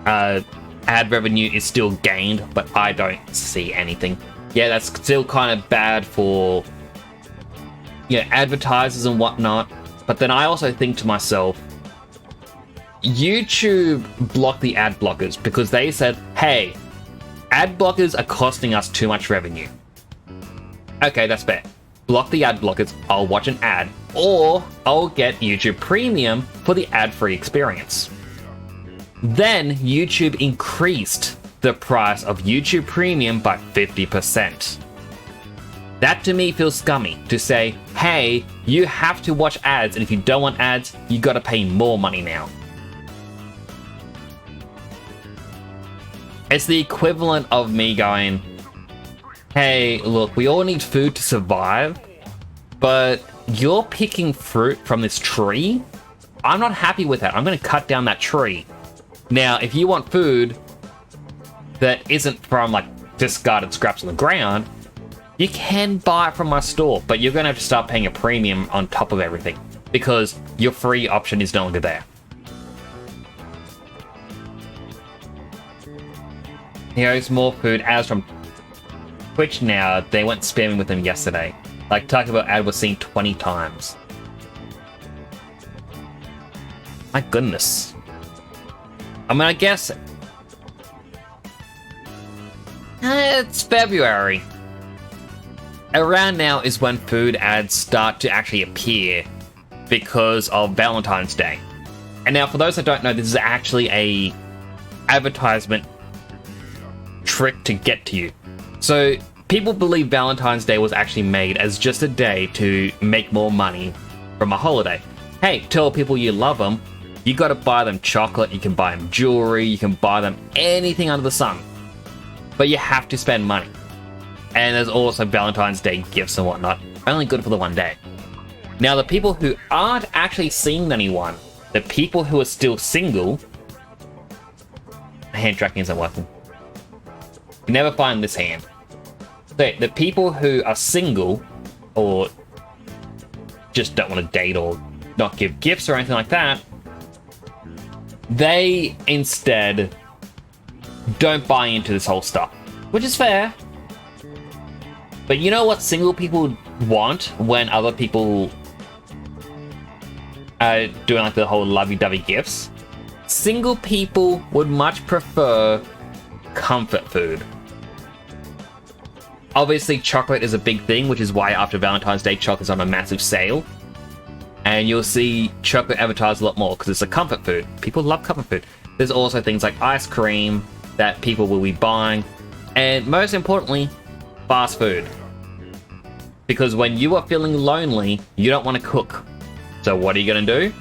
ad revenue is still gained, but I don't see anything. Yeah, that's still kind of bad for, you know, advertisers and whatnot. But then I also think to myself, YouTube blocked the ad blockers because they said, hey, ad blockers are costing us too much revenue. Okay, that's fair. Block the ad blockers, I'll watch an ad, or I'll get YouTube Premium for the ad-free experience. Then YouTube increased the price of YouTube Premium by 50%. That to me feels scummy, to say, hey, you have to watch ads, and if you don't want ads, you gotta pay more money now. It's the equivalent of me going, hey, look, we all need food to survive, but you're picking fruit from this tree? I'm not happy with that. I'm gonna cut down that tree. Now, if you want food that isn't from like discarded scraps on the ground, you can buy it from my store, but you're gonna have to start paying a premium on top of everything because your free option is no longer there. Here's more food ads from Twitch now. They went spamming with them yesterday. Like Taco Bell ad was seen 20 times. My goodness. I mean, I guess it's February. Around now is when food ads start to actually appear because of Valentine's Day. And now, for those that don't know, this is actually a advertisement trick to get to you. So people believe Valentine's Day was actually made as just a day to make more money from a holiday. Hey, tell people you love them. You gotta buy them chocolate, you can buy them jewelry, you can buy them anything under the sun. But you have to spend money. And there's also Valentine's Day gifts and whatnot, only good for the one day. Now the people who aren't actually seeing anyone, the people who are still single, hand tracking isn't working. You never find this hand. So the people who are single or just don't want to date or not give gifts or anything like that, they instead don't buy into this whole stuff, which is fair. But you know what single people want when other people are doing like the whole lovey-dovey gifts? Single people would much prefer comfort food. Obviously, chocolate is a big thing, which is why after Valentine's Day, chocolate's on a massive sale. And you'll see chocolate advertised a lot more because it's a comfort food. People love comfort food. There's also things like ice cream that people will be buying. And most importantly, fast food. Because when you are feeling lonely, you don't want to cook. So what are you going to do?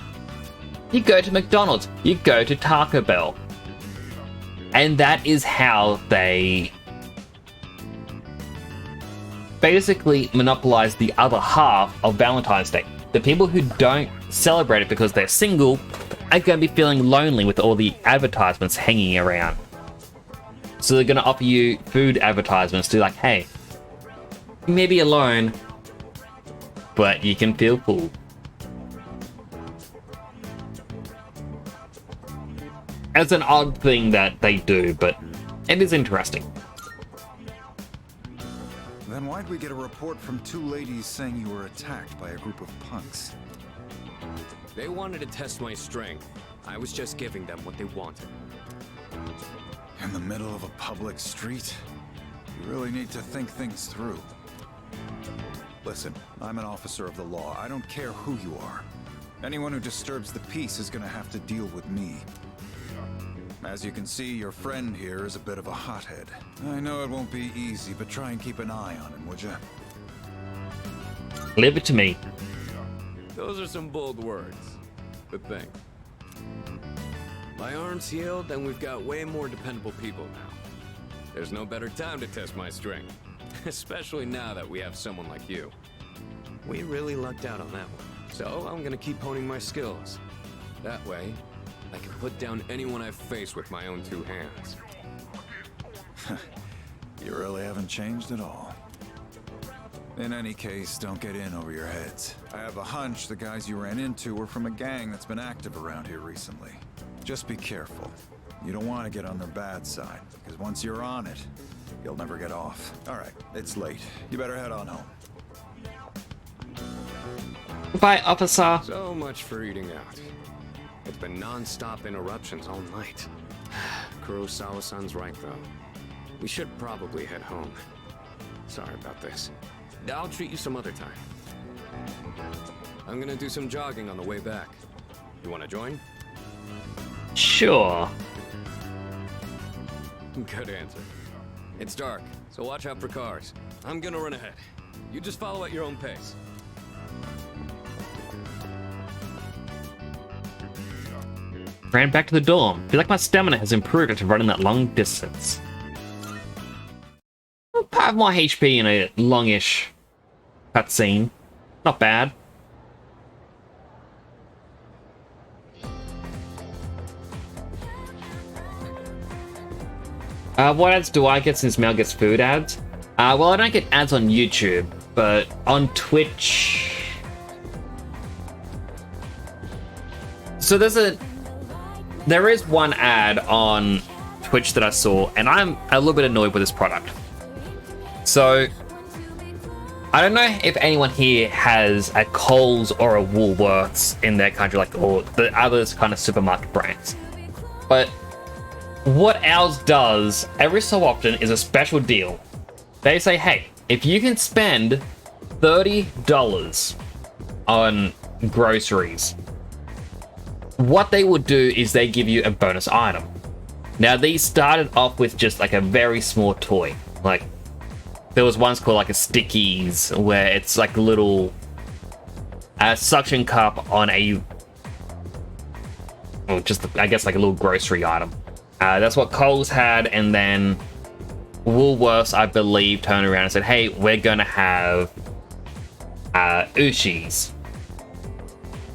You go to McDonald's. You go to Taco Bell. And that is how they basically monopolize the other half of Valentine's Day. The people who don't celebrate it because they're single are going to be feeling lonely with all the advertisements hanging around. So they're going to offer you food advertisements to like, hey, you may be alone, but you can feel full. It's an odd thing that they do, but it is interesting. Then why'd we get a report from two ladies saying you were attacked by a group of punks? They wanted to test my strength. I was just giving them what they wanted. In the middle of a public street? You really need to think things through. Listen, I'm an officer of the law. I don't care who you are. Anyone who disturbs the peace is gonna have to deal with me. As you can see, your friend here is a bit of a hothead. I know it won't be easy, but try and keep an eye on him, would you? Leave it to me. Those are some bold words. But think. My arm's healed, and we've got way more dependable people now. There's no better time to test my strength. Especially now that we have someone like you. We really lucked out on that one. So I'm gonna keep honing my skills. That way, I can put down anyone I face with my own two hands. You really haven't changed at all. In any case, don't get in over your heads. I have a hunch the guys you ran into were from a gang that's been active around here recently. Just be careful. You don't want to get on their bad side, because once you're on it, you'll never get off. All right, it's late. You better head on home. Goodbye, officer. So much for eating out. It's been non-stop interruptions all night. Kurosawa-san's right, though. We should probably head home. Sorry about this. I'll treat you some other time. I'm gonna do some jogging on the way back. You wanna join? Sure. Good answer. It's dark, so watch out for cars. I'm gonna run ahead. You just follow at your own pace. Ran back to the dorm. Feel like my stamina has improved after running that long distance. 5 more HP in a longish cutscene. Not bad. What ads do I get since Mel gets food ads? Well, I don't get ads on YouTube, but on Twitch... So there is one ad on Twitch that I saw, and I'm a little bit annoyed with this product. So, I don't know if anyone here has a Coles or a Woolworths in their country, like, or the others kind of supermarket brands. But what ours does every so often is a special deal. They say, hey, if you can spend $30 on groceries, what they would do is they give you a bonus item. Now, these started off with just like a very small toy. Like, there was one's called like a Stickies, where it's like a little suction cup on a, well, just I guess like a little grocery item. That's what Coles had, and then Woolworths, I believe, turned around and said, hey, we're gonna have Ushis.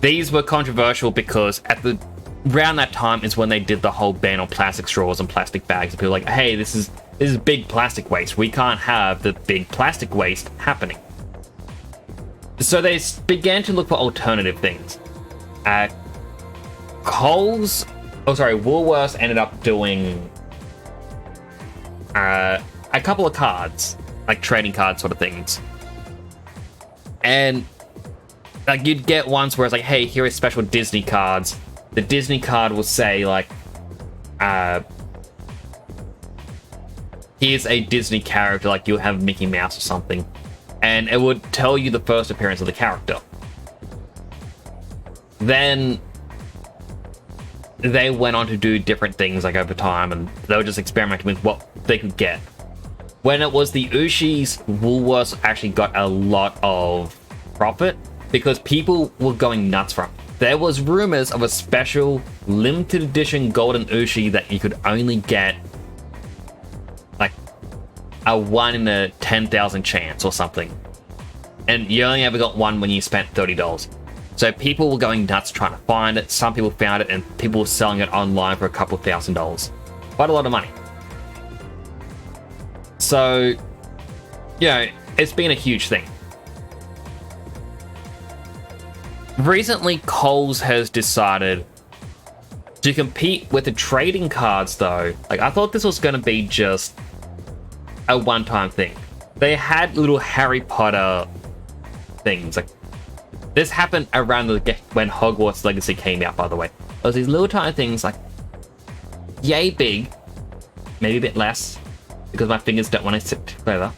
These were controversial because at the around that time is when they did the whole ban on plastic straws and plastic bags. And people were like, hey, this is big plastic waste. We can't have the big plastic waste happening. So they began to look for alternative things. Woolworths ended up doing a couple of cards, like trading card sort of things. And like you'd get ones where it's like, hey, here are special Disney cards. The Disney card will say like, here's a Disney character, like you'll have Mickey Mouse or something. And it would tell you the first appearance of the character. Then they went on to do different things like over time, and they were just experimenting with what they could get. When it was the Ushi's, Woolworths actually got a lot of profit because people were going nuts for it. There was rumors of a special limited edition golden Ushi that you could only get like a 1 in a 10,000 chance or something. And you only ever got one when you spent $30. So people were going nuts trying to find it. Some people found it and people were selling it online for a couple of $1,000s. Quite a lot of money. So, you know, it's been a huge thing. Recently, Kohl's has decided to compete with the trading cards, though. Like, I thought this was going to be just a one-time thing. They had little Harry Potter things. Like, this happened around when Hogwarts Legacy came out, by the way. There was these little tiny things, like, yay big, maybe a bit less, because my fingers don't want to sit together.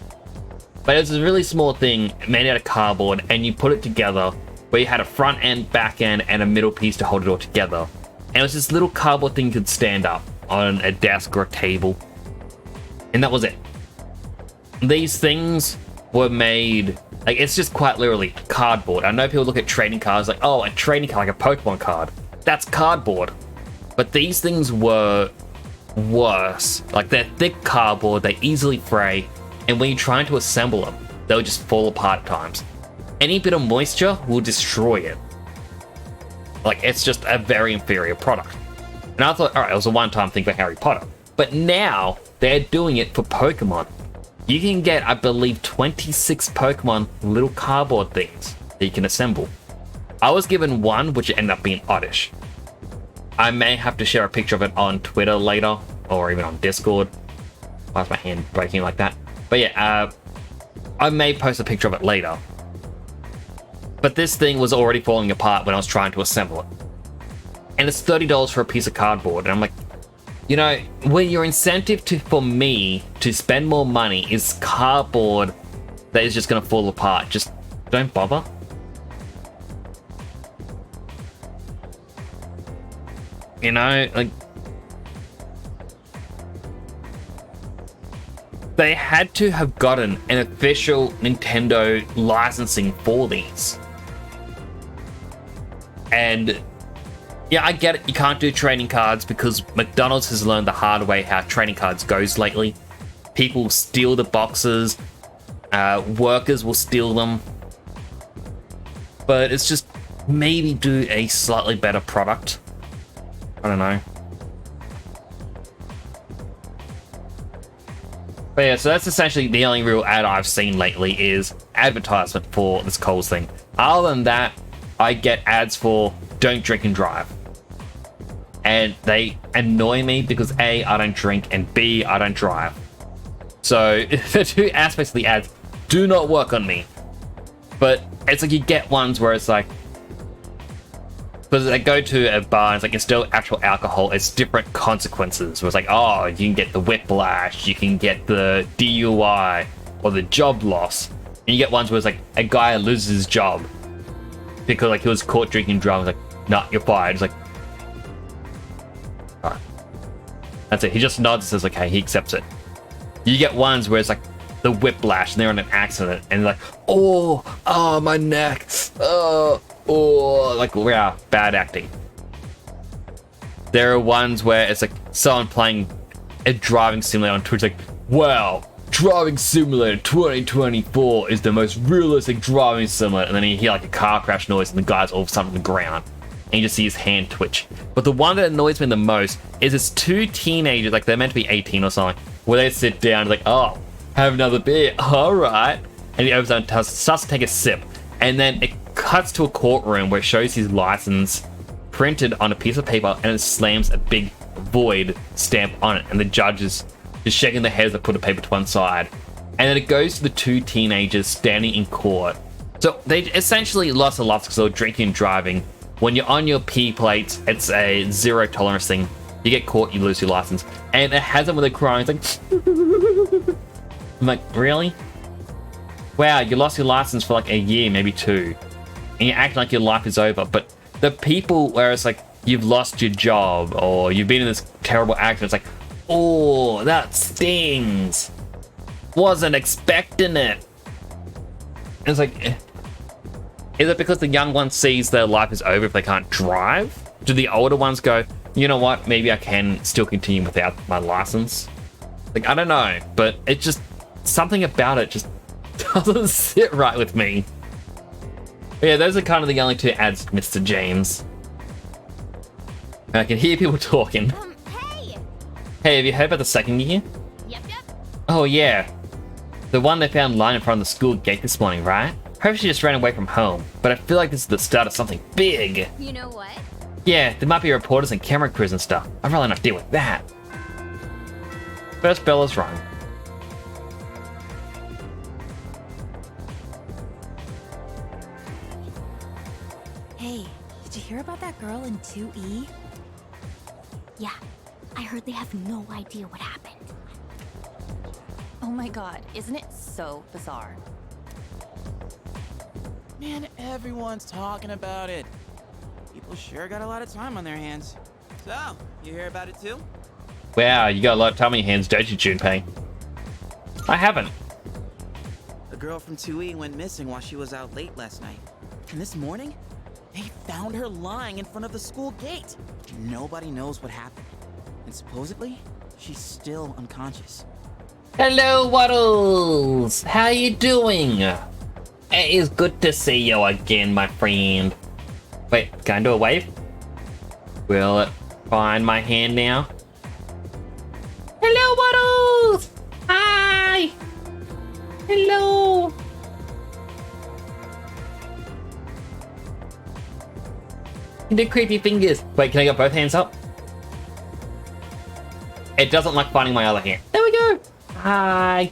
But it was a really small thing made out of cardboard, and you put it together where you had a front end, back end, and a middle piece to hold it all together. And it was this little cardboard thing you could stand up on a desk or a table. And that was it. These things were made, like, it's just quite literally cardboard. I know people look at trading cards like, oh, a trading card, like a Pokemon card. That's cardboard. But these things were worse. Like, they're thick cardboard, they easily fray, and when you're trying to assemble them, they'll just fall apart at times. Any bit of moisture will destroy it. Like, it's just a very inferior product. And I thought, alright, it was a one-time thing for Harry Potter. But now, they're doing it for Pokemon. You can get, I believe, 26 Pokemon little cardboard things that you can assemble. I was given one, which ended up being oddish. I may have to share a picture of it on Twitter later, or even on Discord. Why is my hand breaking like that? But yeah, I may post a picture of it later. But this thing was already falling apart when I was trying to assemble it. And it's $30 for a piece of cardboard, and I'm like, you know, when your incentive for me to spend more money is cardboard that is just going to fall apart, just don't bother. You know, like, they had to have gotten an official Nintendo licensing for these. And yeah, I get it, you can't do trading cards because McDonald's has learned the hard way how trading cards goes lately. People steal the boxes, workers will steal them. But it's just, maybe do a slightly better product. I don't know. But yeah, so that's essentially the only real ad I've seen lately is advertisement for this Kohl's thing. Other than that, I get ads for don't drink and drive. And they annoy me because A, I don't drink, and B, I don't drive. So the two aspects of the ads do not work on me. But it's like you get ones where it's like, because they go to a bar and it's like it's still actual alcohol, it's different consequences. Where it's like, oh, you can get the whiplash, you can get the DUI, or the job loss. And you get ones where it's like a guy loses his job because like he was caught drinking drugs. Like, nah, you're fired. It's like, alright. That's it. He just nods and says, okay, he accepts it. You get ones where it's like the whiplash and they're in an accident and like, oh, my neck, oh, like, wow, bad acting. There are ones where it's like someone playing a driving simulator on Twitch, like, wow, Driving Simulator 2024 is the most realistic driving simulator, and then you hear like a car crash noise and the guy's all of a sudden on the ground. and you just see his hand twitch. But the one that annoys me the most is it's two teenagers, like they're meant to be 18 or something, where they sit down like, oh, have another beer, all right. And he opens up and starts to take a sip. And then it cuts to a courtroom where it shows his license printed on a piece of paper, and it slams a big void stamp on it. And the judge is just shaking their heads and put the paper to one side. And then it goes to the two teenagers standing in court. So they essentially lost their lives because they were drinking and driving. When you're on your P plates, it's a zero tolerance thing. You get caught, you lose your license. And it has them when they're crying. It's like, I'm like, really? Wow, you lost your license for like a year, maybe 2. And you act like your life is over. But the people where it's like, you've lost your job or you've been in this terrible accident, it's like, oh, that stings. Wasn't expecting it. And it's like, is it because the young one sees their life is over if they can't drive? Do the older ones go, you know what, maybe I can still continue without my license? Like, I don't know, but it just, something about it just doesn't sit right with me. But yeah, those are kind of the only 2 ads, Mr. James. I can hear people talking. Hey! Hey, have you heard about the second year? Yep. Oh yeah. The one they found lying in front of the school gate this morning, right? Hope she just ran away from home, but I feel like this is the start of something big. You know what? Yeah, there might be reporters and camera crews and stuff. I'd rather not deal with that. First bell is rung. Hey, did you hear about that girl in 2E? Yeah, I heard they have no idea what happened. Oh my god, isn't it so bizarre? Man, everyone's talking about it. People sure got a lot of time on their hands. So, you hear about it too? Wow, you got a lot of time on your hands, don't you, Junpei? I haven't. The girl from 2E went missing while she was out late last night. And this morning, they found her lying in front of the school gate. Nobody knows what happened. And supposedly, she's still unconscious. Hello, Waddles! How you doing? It is good to see you again, my friend. Wait, can I do a wave? Will it find my hand now? Hello, Waddles! Hi! Hello! You do creepy fingers. Wait, can I get both hands up? It doesn't like finding my other hand. There we go! Hi!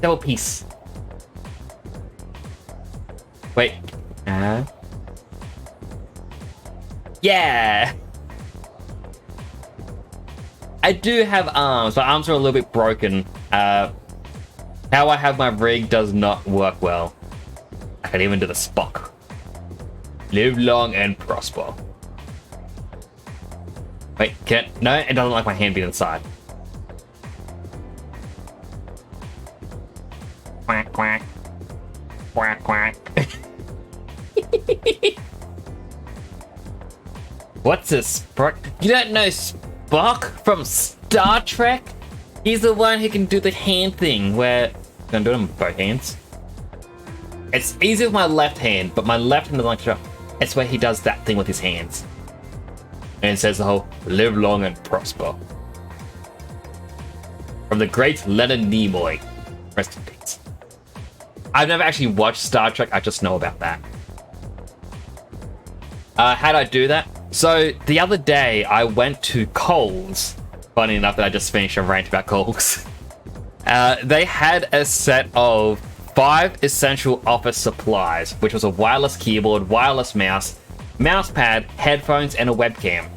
Double piece. Wait. Yeah! I do have arms. My arms are a little bit broken. How I have my rig does not work well. I can even do the Spock. Live long and prosper. Wait, no, it doesn't like my hand being inside. Quack, quack. Quack, quack. What's this, Spock? You don't know Spock from Star Trek? He's the one who can do the hand thing where... Can I do it with both hands? It's easy with my left hand, but my left hand doesn't like to show. It's where he does that thing with his hands. And it says the whole, live long and prosper. From the great Leonard Nimoy. Rest in peace. I've never actually watched Star Trek, I just know about that. How'd I do that? So, the other day, I went to Kohl's. Funny enough that I just finished a rant about Kohl's. They had a set of 5 essential office supplies, which was a wireless keyboard, wireless mouse, mouse pad, headphones, and a webcam.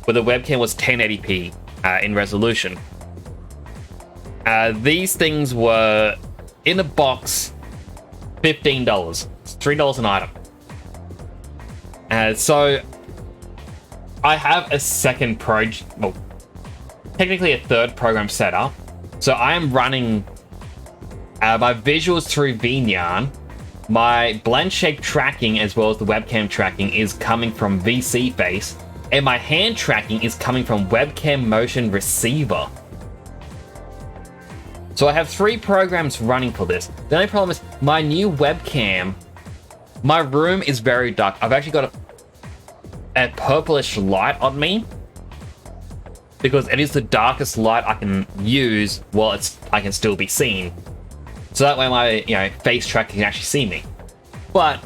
Where the webcam was 1080p in resolution. These things were in a box, $15. It's $3 an item. So I have a second project, well, technically a third program set up. So I am running my visuals through VNyan. My blend shape tracking as well as the webcam tracking is coming from VC Face. And my hand tracking is coming from Webcam Motion Receiver. So I have 3 programs running for this. The only problem is my new webcam, my room is very dark. I've actually got a purplish light on me, because it is the darkest light I can use while I can still be seen. So that way my face tracker can actually see me. But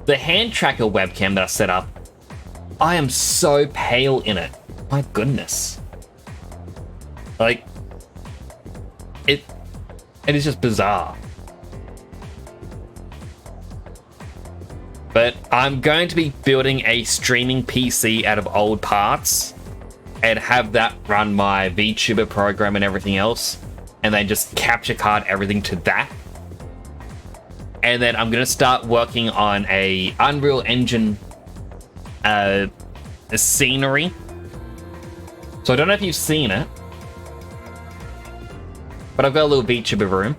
the hand tracker webcam that I set up, I am so pale in it. My goodness. Like, it is just bizarre. But I'm going to be building a streaming PC out of old parts and have that run my VTuber program and everything else, and then just capture card everything to that. And then I'm going to start working on a Unreal Engine a scenery. So I don't know if you've seen it, but I've got a little VTuber room.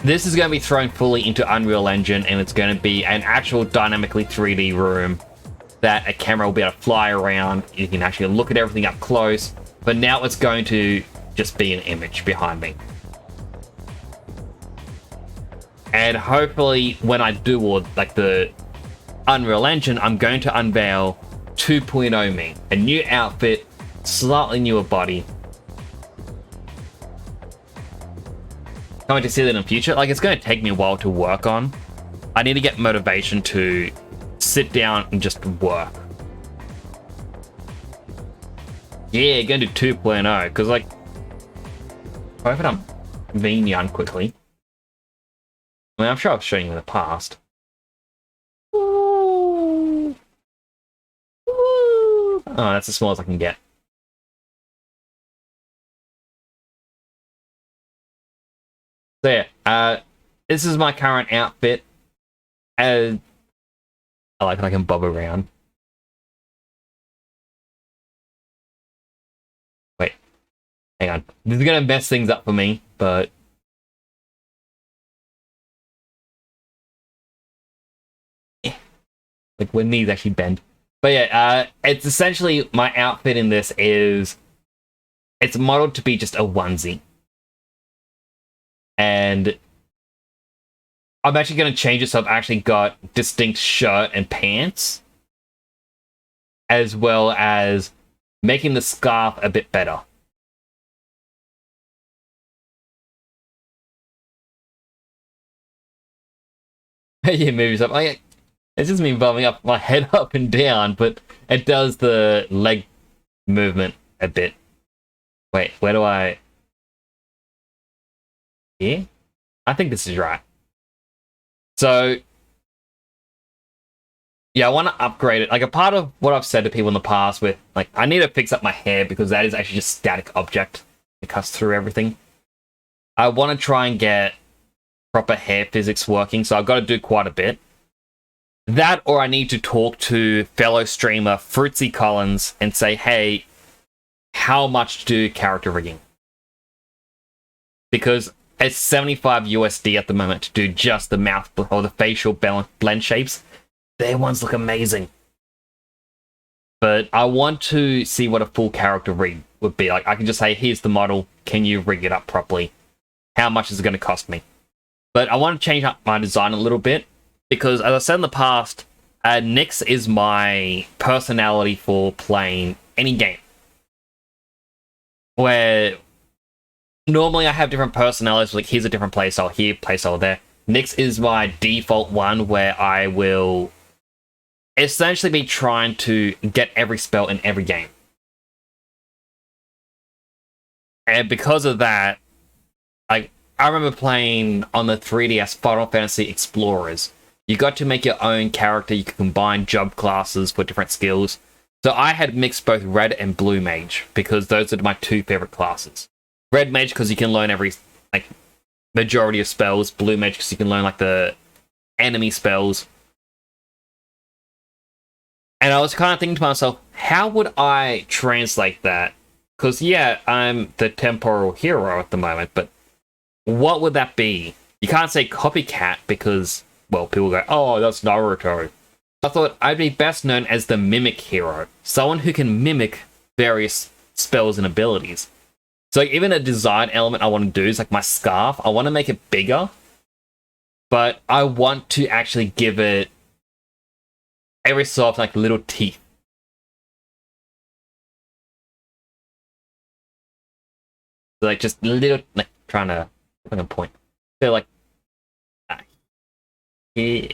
This is going to be thrown fully into Unreal Engine, and it's going to be an actual dynamically 3D room that a camera will be able to fly around. You can actually look at everything up close, but now it's going to just be an image behind me. And hopefully when I do like the Unreal Engine, I'm going to unveil 2.0 me, a new outfit, slightly newer body. Can't wait to see that in the future. Like, it's going to take me a while to work on. I need to get motivation to sit down and just work. Yeah, going to do 2.0, because, like, if I open up VNyan quickly. I mean, I'm sure I've shown you in the past. Ooh. Ooh. Oh, that's as small as I can get. So yeah, this is my current outfit. I like that I can bob around. Wait, hang on. This is gonna mess things up for me, but like when knees actually bend. But yeah, it's essentially my outfit in this is it's modeled to be just a onesie. And I'm actually going to change it so I've actually got distinct shirt and pants, as well as making the scarf a bit better. Yeah, movies up. It's just me bobbing up my head up and down, but it does the leg movement a bit. Wait, where do I... Here? I think this is right. So, yeah, I want to upgrade it. Like, a part of what I've said to people in the past with, like, I need to fix up my hair because that is actually just a static object. It cuts through everything. I want to try and get proper hair physics working, so I've got to do quite a bit. That, or I need to talk to fellow streamer Fruitsy Collins and say, hey, how much to do character rigging? Because it's 75 USD at the moment to do just the mouth or the facial blend shapes. Their ones look amazing. But I want to see what a full character rig would be like. I can just say, here's the model. Can you rig it up properly? How much is it going to cost me? But I want to change up my design a little bit. Because as I said in the past, Nyx is my personality for playing any game. Where... normally I have different personalities, like here's a different playstyle here, playstyle there. Nyx is my default one where I will essentially be trying to get every spell in every game. And because of that, I remember playing on the 3DS Final Fantasy Explorers. You got to make your own character, you could combine job classes for different skills. So I had mixed both Red and Blue Mage, because those are my two favorite classes. Red Mage because you can learn every, like, majority of spells. Blue Mage because you can learn, like, the enemy spells. And I was kind of thinking to myself, how would I translate that? Because, yeah, I'm the temporal hero at the moment, but what would that be? You can't say copycat because, well, people go, oh, that's Naruto. I thought I'd be best known as the mimic hero. Someone who can mimic various spells and abilities. So like, even a design element I want to do is like my scarf. I want to make it bigger, but I want to actually give it every so often, like little teeth. Like just little, like trying to, if I can point. So like here,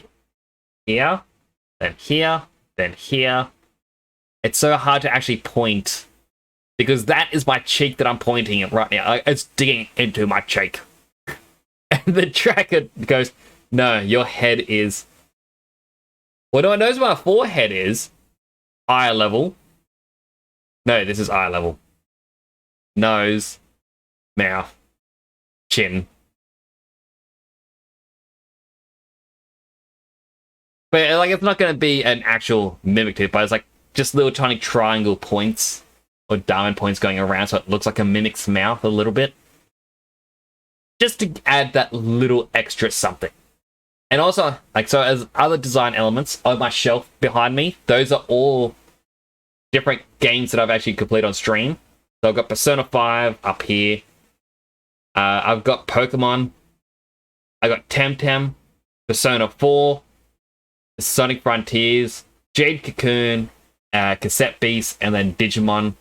then here, then here. It's so hard to actually point because that is my cheek that I'm pointing at right now. It's digging into my cheek. And the tracker goes, no, your head is... Well, no one knows where my forehead is. Eye level. No, this is eye level. Nose. Mouth. Chin. But, like, it's not going to be an actual mimic tooth, but it's, like, just little tiny triangle points or diamond points going around so it looks like a mimic's mouth a little bit. Just to add that little extra something. And also, like, so as other design elements on my shelf behind me, those are all different games that I've actually completed on stream. So I've got Persona 5 up here. I've got Pokemon. I got Temtem, Persona 4, Sonic Frontiers, Jade Cocoon, Cassette Beast, and then Digimon.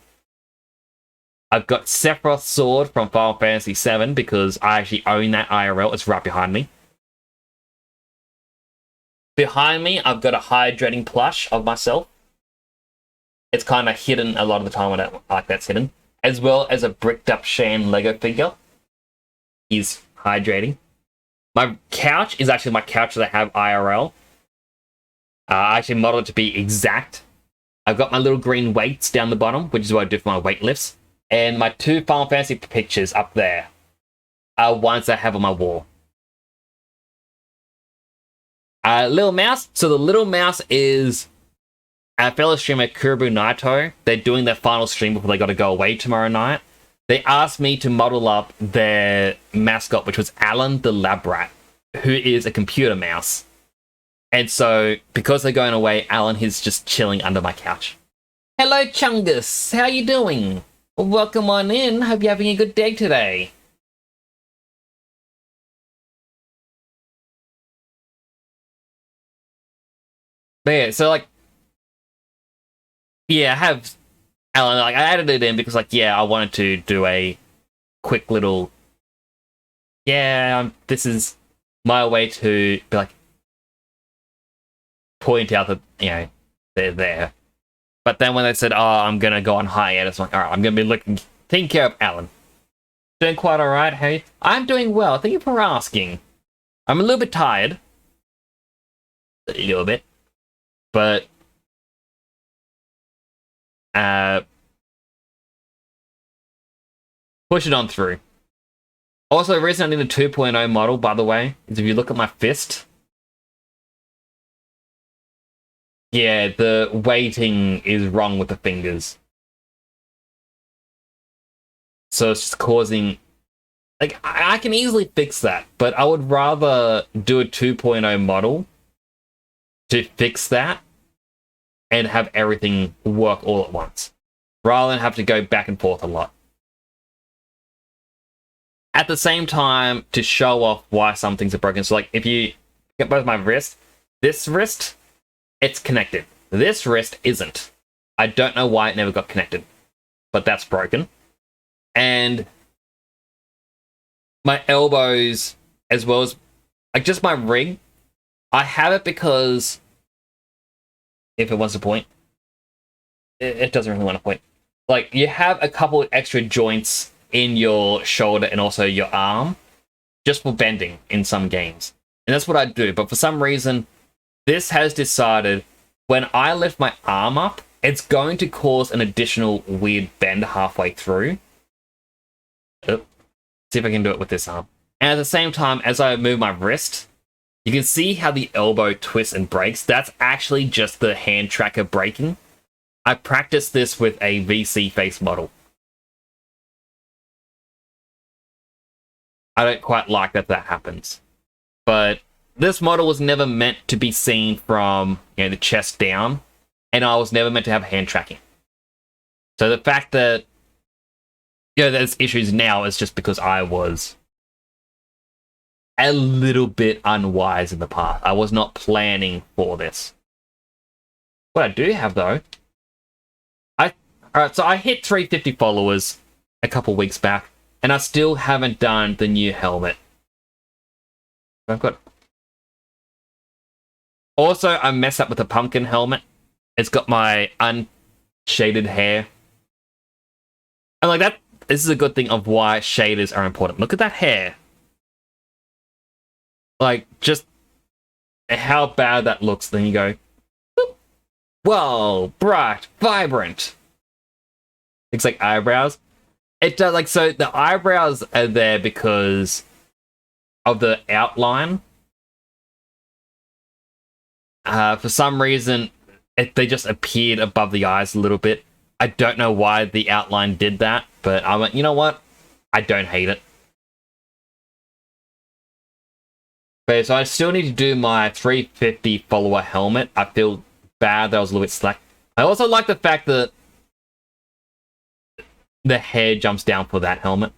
I've got Sephiroth's Sword from Final Fantasy VII because I actually own that IRL. It's right behind me. Behind me, I've got a hydrating plush of myself. It's kind of hidden a lot of the time when that's hidden. As well as a bricked up Shan Lego figure. He's hydrating. My couch is actually my couch that I have IRL. I actually modeled it to be exact. I've got my little green weights down the bottom, which is what I do for my weight lifts. And my 2 Final Fantasy pictures up there are ones I have on my wall. Little Mouse. So the Little Mouse is our fellow streamer Kuribu Naito. They're doing their final stream before they got to go away tomorrow night. They asked me to model up their mascot, which was Alan the Lab Rat, who is a computer mouse. And so, because they're going away, Alan is just chilling under my couch. Hello, Chungus. How you doing? Welcome on in. Hope you're having a good day today. But yeah, so like, yeah, I have Alan. Like, I added it in because, like, yeah, I wanted to do a quick little, yeah, this is my way to be like, point out that, you know, they're there. But then when they said, oh, I'm going to go on hiatus, I'm like, alright, I'm going to be taking care of Alan. Doing quite alright, hey? I'm doing well, thank you for asking. I'm a little bit tired. A little bit. But, push it on through. Also, the reason I need a 2.0 model, by the way, is if you look at my fist, yeah, the weighting is wrong with the fingers. So it's just causing... Like, I can easily fix that, but I would rather do a 2.0 model to fix that and have everything work all at once, rather than have to go back and forth a lot. At the same time, to show off why some things are broken. So, like, if you get both my wrist, this wrist, it's connected. This wrist isn't. I don't know why it never got connected, but that's broken. And my elbows, as well as, like, just my ring, I have it because, if it wants to point, it doesn't really want to point. Like, you have a couple of extra joints in your shoulder and also your arm, just for bending in some games. And that's what I do, but for some reason, this has decided when I lift my arm up, it's going to cause an additional weird bend halfway through. See if I can do it with this arm. And at the same time, as I move my wrist, you can see how the elbow twists and breaks. That's actually just the hand tracker breaking. I practiced this with a VC face model. I don't quite like that happens. But this model was never meant to be seen from, you know, the chest down, and I was never meant to have hand tracking. So the fact that, you know, there's issues now is just because I was a little bit unwise in the past. I was not planning for this. What I do have though, alright, so I hit 350 followers a couple weeks back, and I still haven't done the new helmet. I've got. Also, I messed up with the pumpkin helmet. It's got my unshaded hair. And like that, this is a good thing of why shaders are important. Look at that hair. Like, just how bad that looks. Then you go, boop. Whoa, bright, vibrant. Looks like eyebrows. It does, like, so the eyebrows are there because of the outline. For some reason, they just appeared above the eyes a little bit. I don't know why the outline did that, but I went, you know what? I don't hate it. Okay, so I still need to do my 350 follower helmet. I feel bad that I was a little bit slack. I also like the fact that the hair jumps down for that helmet.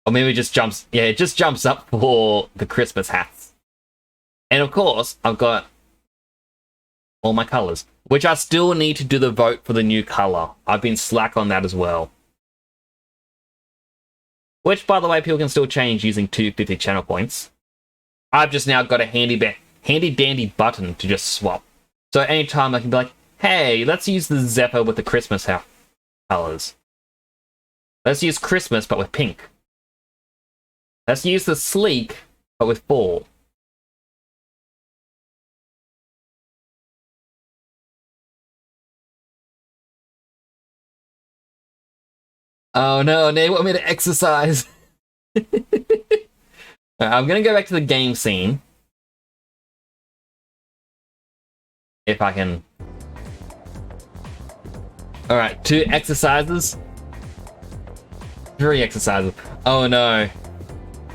Or maybe it just jumps, yeah, it just jumps up for the Christmas hats. And of course, I've got all my colors, which I still need to do the vote for the new color. I've been slack on that as well. Which, by the way, people can still change using 250 channel points. I've just now got a handy dandy button to just swap. So anytime I can be like, hey, let's use the Zephyr with the Christmas colors. Let's use Christmas, but with pink. Let's use the Sleek, but with fall. Oh no, they want me to exercise. I'm gonna go back to the game scene. If I can. Alright, 2 exercises. 3 exercises. Oh no.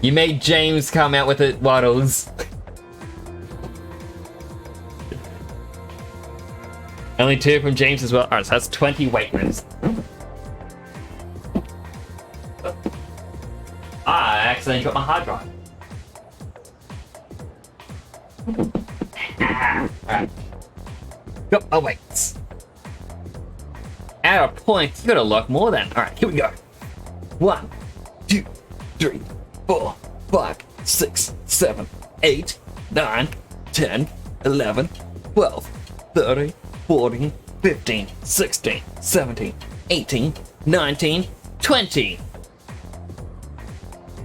You made James come out with it, Waddles. Only 2 from James as well. Alright, so that's 20 weight lifts. I accidentally got my hard drive. Alright. Got my weights. At a point, you got a lot more than. Alright, here we go. 1, 2, 3, 4, 5, 6, 7, 8, 9, 10, 11, 12, 13, 14, 15, 16, 17, 18, 19, 20.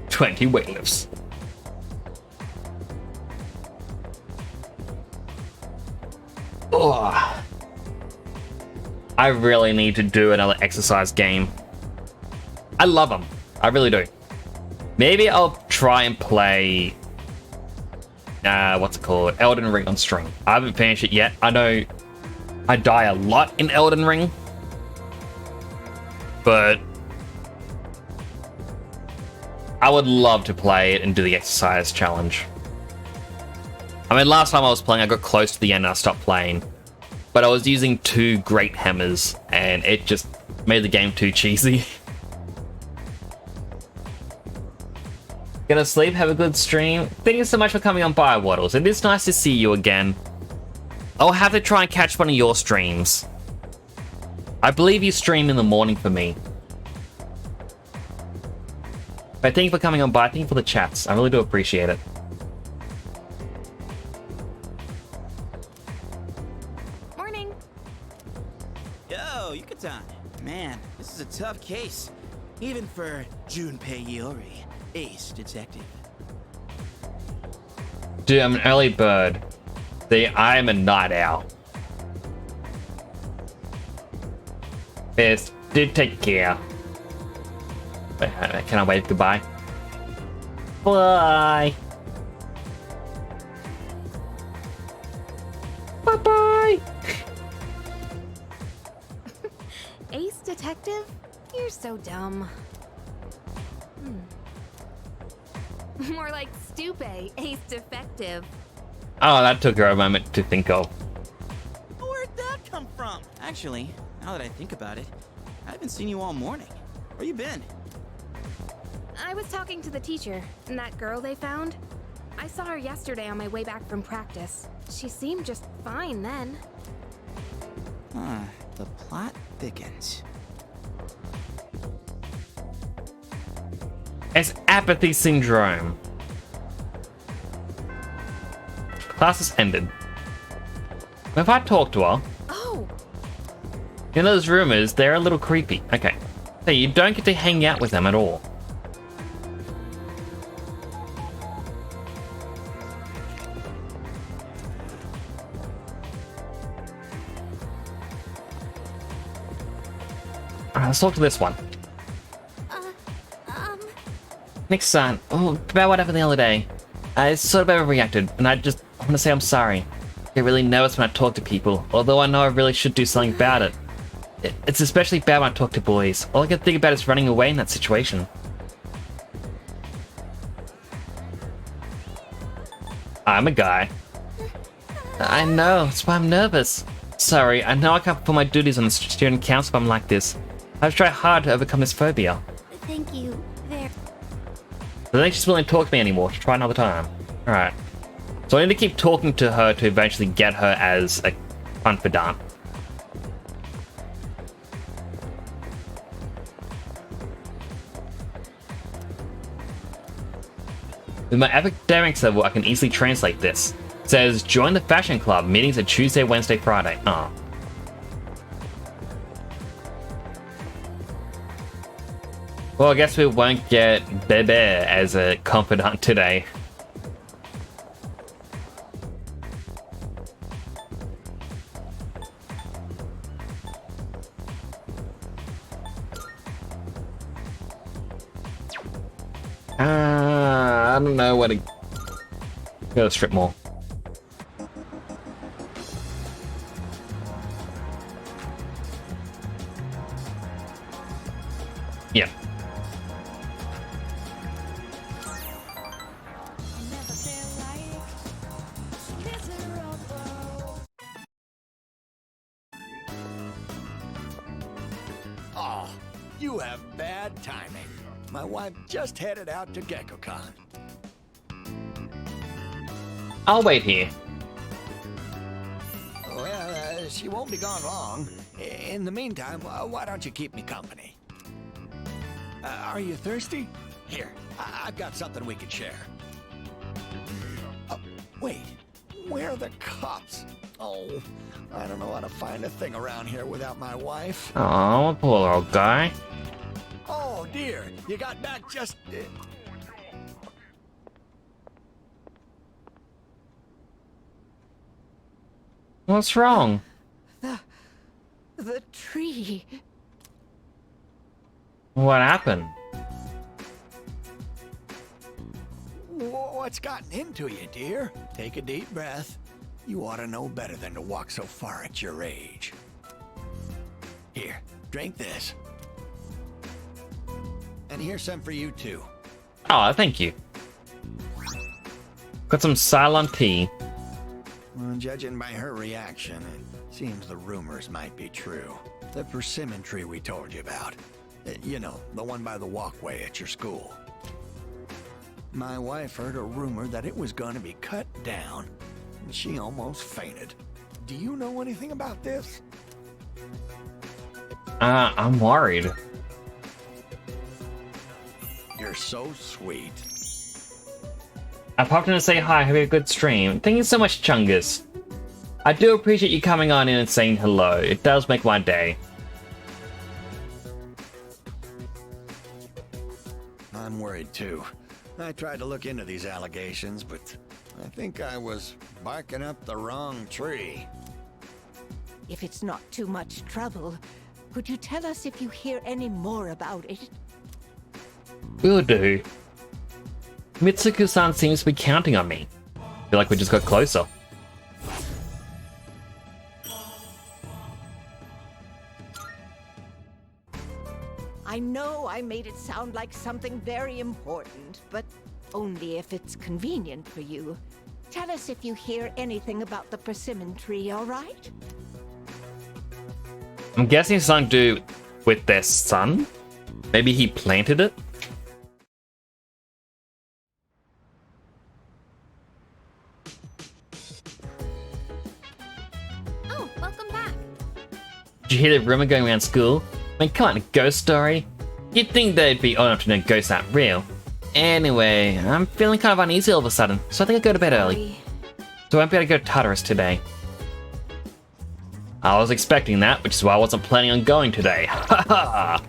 20 weightlifts. Oh, I really need to do another exercise game. I love them. I really do. Maybe I'll try and play... what's it called? Elden Ring on stream. I haven't finished it yet. I know I die a lot in Elden Ring. But I would love to play it and do the exercise challenge. I mean, last time I was playing, I got close to the end and I stopped playing. But I was using 2 great hammers, and it just made the game too cheesy. Gonna sleep, have a good stream. Thank you so much for coming on by, Waddles. It is nice to see you again. I'll have to try and catch one of your streams. I believe you stream in the morning for me. But thank you for coming on by. Thank you for the chats. I really do appreciate it. Morning. Yo, Yucatan. Man, this is a tough case. Even for Junpei Iori, ace detective. Dude, I'm an early bird. See, I'm a night owl. Yes, do take care. Can I wave goodbye? Bye. Bye-bye. Ace detective? You're so dumb. More like Stupe, ace defective. Oh, that took her a moment to think of. Where'd that come from? Actually, now that I think about it, I haven't seen you all morning. Where you been? I was talking to the teacher, and that girl they found. I saw her yesterday on my way back from practice. She seemed just fine then. Huh, the plot thickens. It's apathy syndrome. Class has ended. If I talk to her... Oh! You know those rumors, they're a little creepy. Okay. So you don't get to hang out with them at all. Alright, let's talk to this one. Next son, about what happened the other day. I sort of overreacted, and I want to say I'm sorry. I get really nervous when I talk to people, although I know I really should do something about it. It's especially bad when I talk to boys. All I can think about is running away in that situation. I'm a guy. I know, that's why I'm nervous. Sorry, I know I can't perform my duties on the student council if I'm like this. I've tried hard to overcome this phobia. Thank you. There. I don't think she's willing to talk to me anymore. She'll try another time. Alright. So I need to keep talking to her to eventually get her as a confidant. With my academics level, I can easily translate this. It says, join the fashion club. Meetings are Tuesday, Wednesday, Friday. Oh. Well, I guess we won't get Bebe as a confidant today. I don't know where to go to strip mall. Yeah. Oh, you have bad timing. My wife just headed out to GeckoCon. I'll wait here. Well, she won't be gone long. In the meantime, why don't you keep me company? Are you thirsty? Here, I've got something we can share. Wait, where are the cops? Oh, I don't know how to find a thing around here without my wife. Oh, poor old guy. Oh dear, you got back just... What's wrong? The tree. What happened? What's gotten into you, dear? Take a deep breath. You ought to know better than to walk so far at your age. Here, drink this. And here's some for you, too. Oh, thank you. Got some Ceylon tea. Well, judging by her reaction, it seems the rumors might be true. The persimmon tree we told you about. You know, the one by the walkway at your school. My wife heard a rumor that it was going to be cut down, and she almost fainted. Do you know anything about this? I'm worried. You're so sweet. I popped in to say hi, having a good stream. Thank you so much, Chungus. I do appreciate you coming on in and saying hello. It does make my day. I'm worried too. I tried to look into these allegations, but I think I was barking up the wrong tree. If it's not too much trouble, could you tell us if you hear any more about it? Will do. Mitsuku-san seems to be counting on me. Feel like we just got closer. I know I made it sound like something very important, but only if it's convenient for you. Tell us if you hear anything about the persimmon tree, all right? I'm guessing it's something to do with their son? Maybe he planted it? Welcome back. Did you hear the rumor going around school? I mean, come on, a ghost story? You'd think they'd be old enough to know ghosts aren't real. Anyway, I'm feeling kind of uneasy all of a sudden, so I think I'll go to bed early. So I won't be able to go to Tartarus today. I was expecting that, which is why I wasn't planning on going today. Ha ha!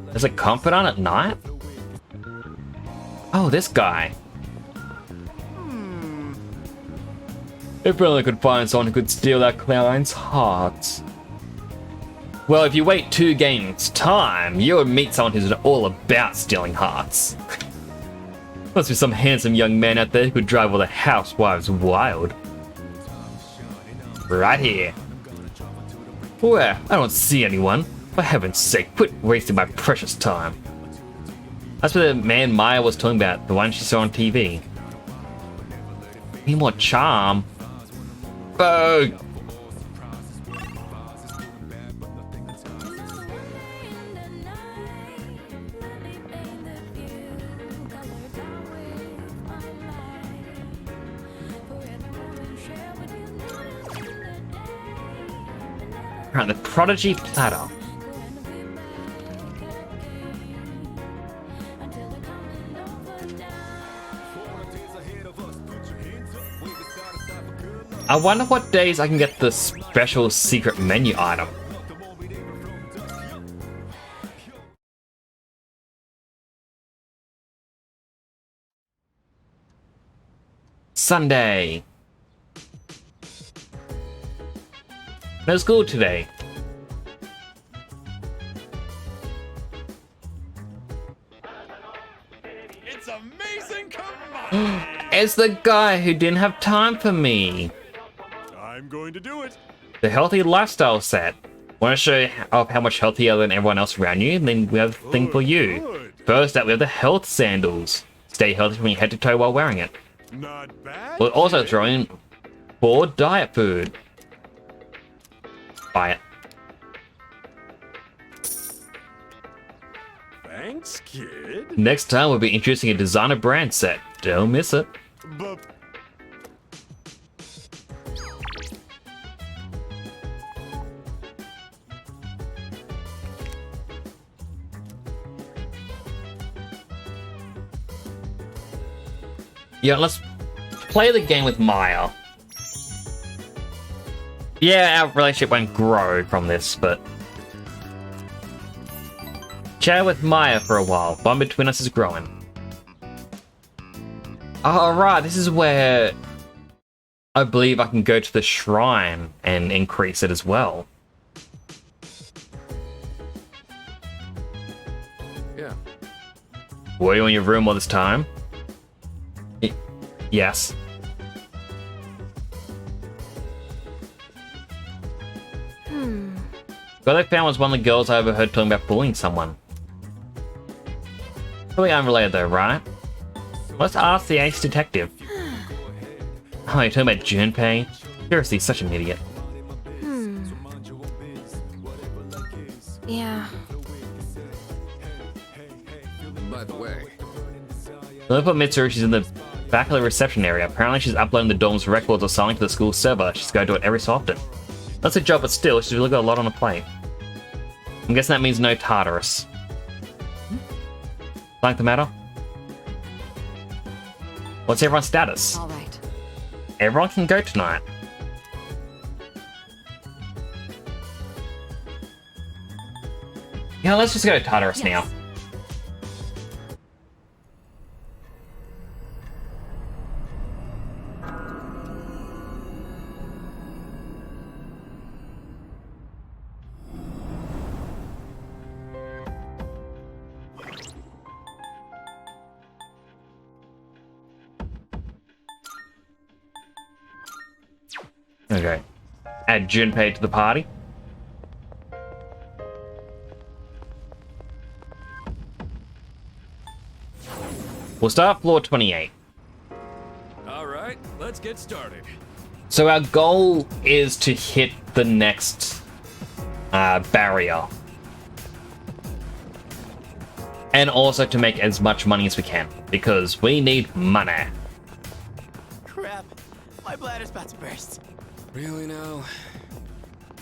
There's a confidant at night? Oh, this guy. If only I could find someone who could steal that clown's hearts. Well, if you wait 2 games time, you'll meet someone who's all about stealing hearts. Must be some handsome young man out there who could drive all the housewives wild. Right here. Where? I don't see anyone. For heaven's sake, quit wasting my precious time. That's what the man Maya was talking about, the one she saw on TV. Need more charm. Boo! Right, the Prodigy Platter. I wonder what days I can get the special secret menu item. Sunday. No school today. It's amazing, come on! It's the guy who didn't have time for me. I'm going to do it. The healthy lifestyle set. Want to show you off how much healthier than everyone else around you? And then we have the thing for you. First up, we have the health sandals. Stay healthy from your head to toe while wearing it. Not bad. We'll also throw in 4 diet food. Buy it. Thanks, kid. Next time, we'll be introducing a designer brand set. Don't miss it. But yeah, let's play the game with Maya. Yeah, our relationship won't grow from this, but chat with Maya for a while. Bond between us is growing. Alright, this is where I believe I can go to the shrine and increase it as well. Yeah. Were you in your room all this time? Yes. What I found was one of the girls I overheard talking about bullying someone. Probably unrelated though, right? Let's ask the ace detective. Oh, you're talking about Junpei? Seriously, such an idiot. Yeah. By the way, Let me put Mitsuru, she's in the back of the reception area. Apparently she's uploading the dorm's records or something to the school server. She's going to do it every so often. That's a job, but still, she's really got a lot on her plate. I'm guessing that means no Tartarus. Something the matter? What's everyone's status? All right. Everyone can go tonight. Yeah, let's just go to Tartarus now. Okay. Add Junpei to the party. We'll start floor 28. All right, let's get started. So our goal is to hit the next barrier. And also to make as much money as we can, because we need money. Crap. My bladder's about to burst. Really now?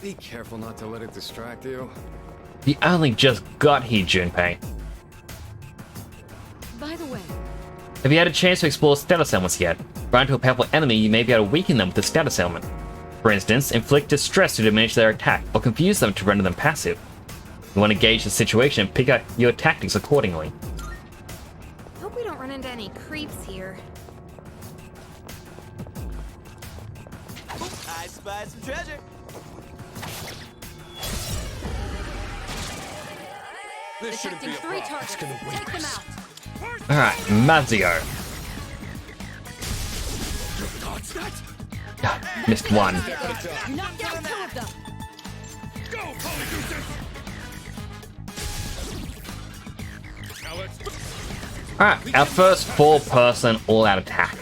Be careful not to let it distract you. You only just got here, Junpei. By the way, Have you had a chance to explore status ailments yet? Run into a powerful enemy, you may be able to weaken them with a status ailment. For instance, inflict distress to diminish their attack, or confuse them to render them passive. You want to gauge the situation and pick out your tactics accordingly. Hope we don't run into any creeps here. I spied some treasure. This shouldn't be a three problem. targets. Take them out. Alright, Mazio. Missed one. You knocked down 2 of them. Alright, our first 4-person all-out attack.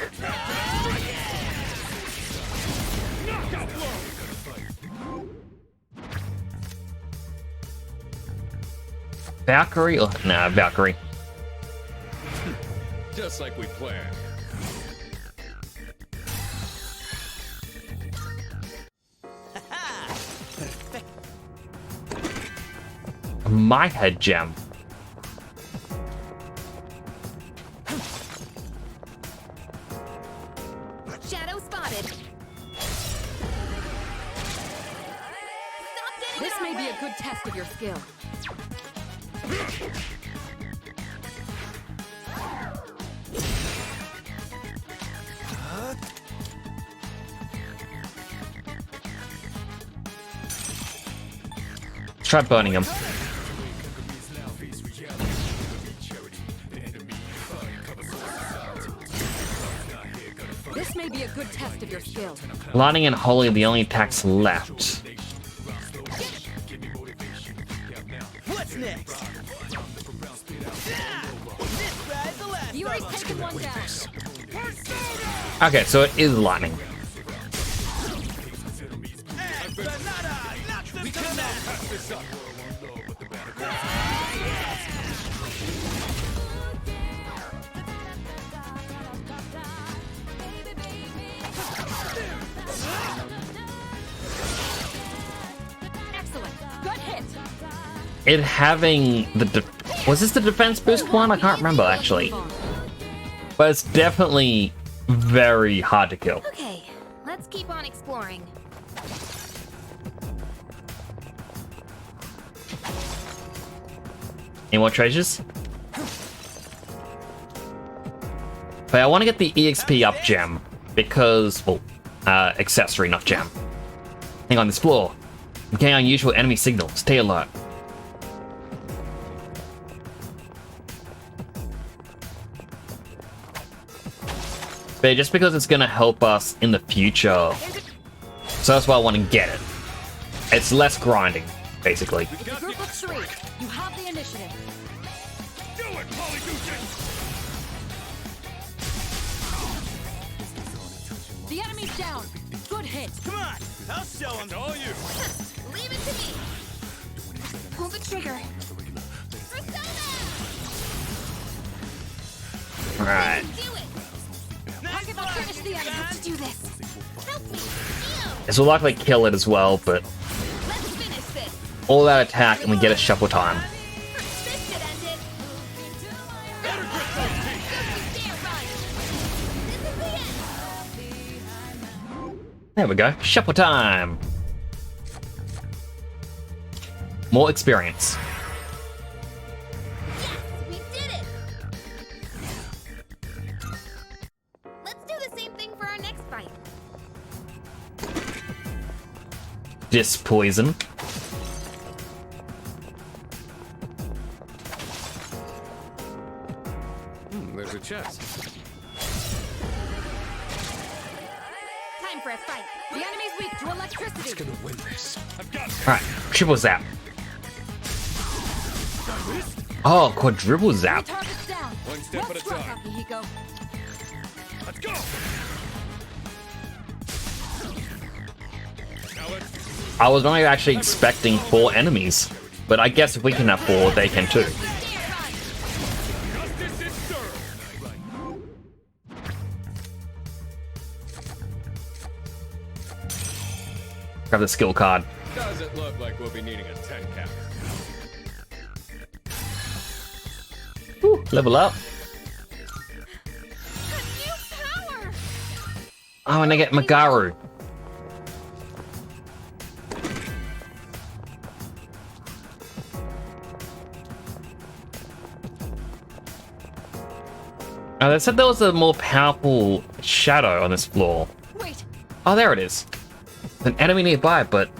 Valkyrie? Nah, Valkyrie. Just like we planned. My head gem. Shadow spotted. This may be a good test of your skill. Let's try burning him. This may be a good test of your skill. Lightning and Holy are the only attacks left. What's next? Yuri's taken one down. Okay, so it is lightning. Excellent. Good hit. It having the was this the defense boost one? I can't remember actually. But it's definitely very hard to kill. Okay, let's keep on exploring. Any more treasures? But I want to get the EXP up gem because, well, accessory, not gem. Hang on, explore. I'm getting unusual enemy signals. Stay alert. But just because it's going to help us in the future, so that's why I want to get it. It's less grinding, basically. It's a group of 3. You have the initiative. Do it, The enemy's down. Good hit. Come on, I'll show him. All you. Leave it to me. Pull the trigger. Alright. Do it. Talk about finish the enemy. Let's do this. Help me. This will likely kill it as well, but Let's finish this. all that attack and we get a shuffle time. This should end it. There we go. Shuffle time. More experience. We did it. Let's do the same thing for our next fight. Dispoison. There's a chest. Time for a fight. The enemy's weak to electricity. Win this. I've got this. Alright, triple zap. Oh, quadruple zap. Targets down. One step at a Well struck, time. Akihiko. Let's go. Now let's. I was only actually expecting 4 enemies, but I guess if we can have 4, they can too. Grab the skill card. Doesn't look like we'll be needing a 10 count. Woo, level up. Oh, and I get Magaru. They said there was a more powerful shadow on this floor. Wait. Oh, there it is. An enemy nearby, but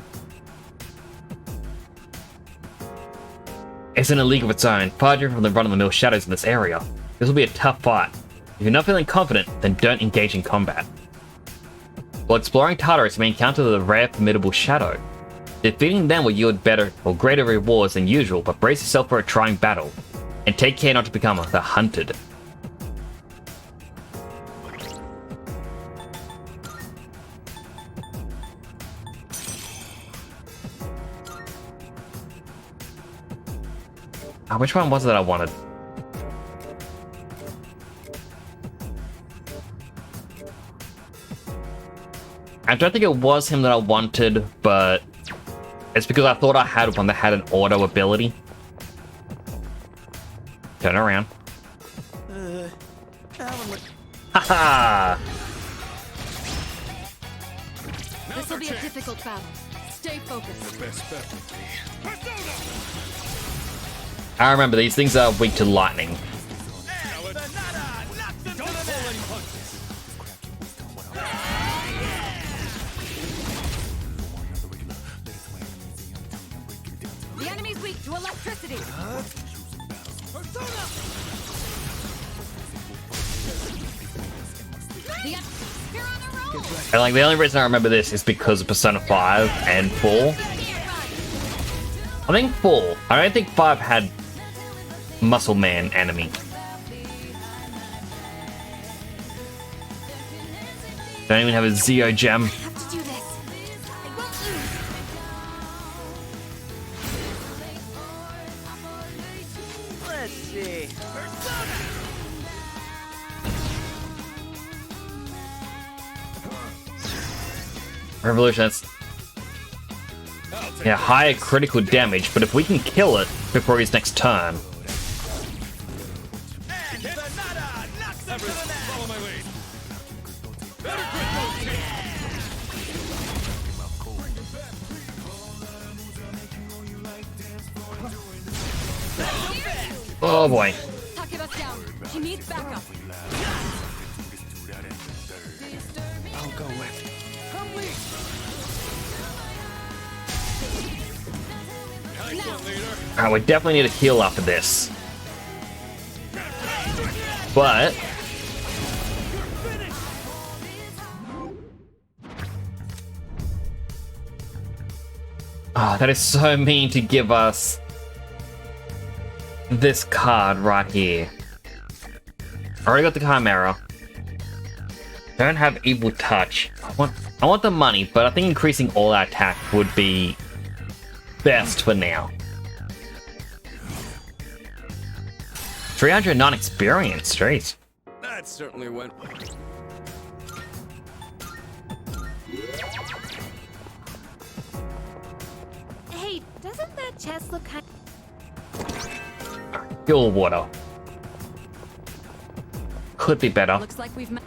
it's in a league of its own, far different from the run-of-the-mill shadows in this area. This will be a tough fight. If you're not feeling confident, then don't engage in combat. While exploring Tartarus, you may encounter the rare formidable shadow. Defeating them will yield better or greater rewards than usual, but brace yourself for a trying battle, and take care not to become the hunted. Which one was it that I wanted? I don't think it was him that I wanted, but it's because I thought I had one that had an auto ability. Turn around. Haha! This will be a difficult battle. Stay focused. The best bet would be I remember these things are weak to lightning. The enemy's weak to electricity. You're on a roll. And like the only reason I remember this is because of Persona 5 and 4. I think 4. I don't think 5 had Muscle Man enemy. Don't even have a Zeo gem. Let's see. Revolution, that's... Yeah, higher critical damage, but if we can kill it before his next turn... Oh boy. Takeba's down. He needs backup. I'll go with. Alright, we definitely need a heal after this. But... Oh, that is so mean to give us this card right here. I already got the Chimera. Don't have Evil Touch. I want the money, but I think increasing all our attack would be best for now. 309 experience, jeez. That certainly went. Hey, doesn't that chest look kind Pure water. Could be better. Looks like we've met.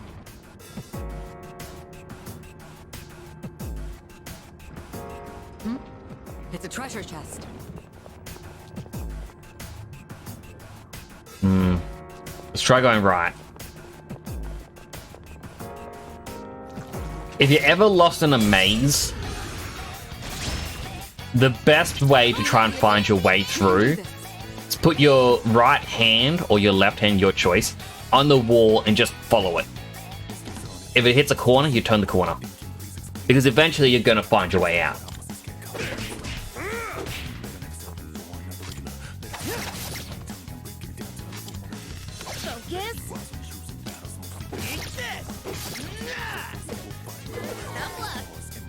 It's a treasure chest. Let's try going right. If you're ever lost in a maze, the best way to try and find your way through is put your right hand or your left hand, your choice, on the wall and just follow it. If it hits a corner, you turn the corner. Because eventually you're going to find your way out.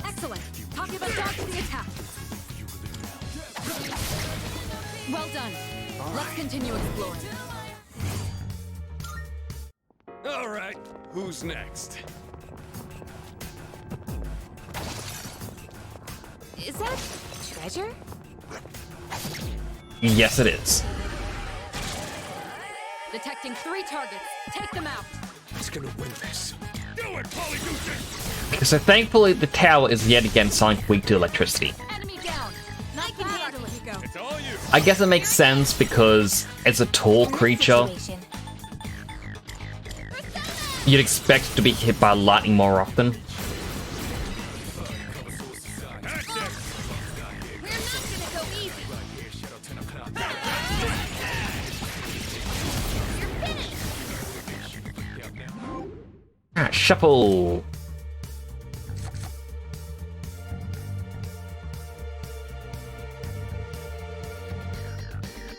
Excellent. Takeba dodged the attack. Well done. Let's continue exploring. All right, who's next? Is that treasure? Yes, it is. Detecting 3 targets. Take them out. He's gonna win this. Do it, Polygoose! So thankfully, the tower is yet again Sonic weak to electricity. Enemy down. Not can handle it, Hiko. It's all you. I guess it makes sense because it's a tall creature. You'd expect it to be hit by lightning more often. Ah, shuffle.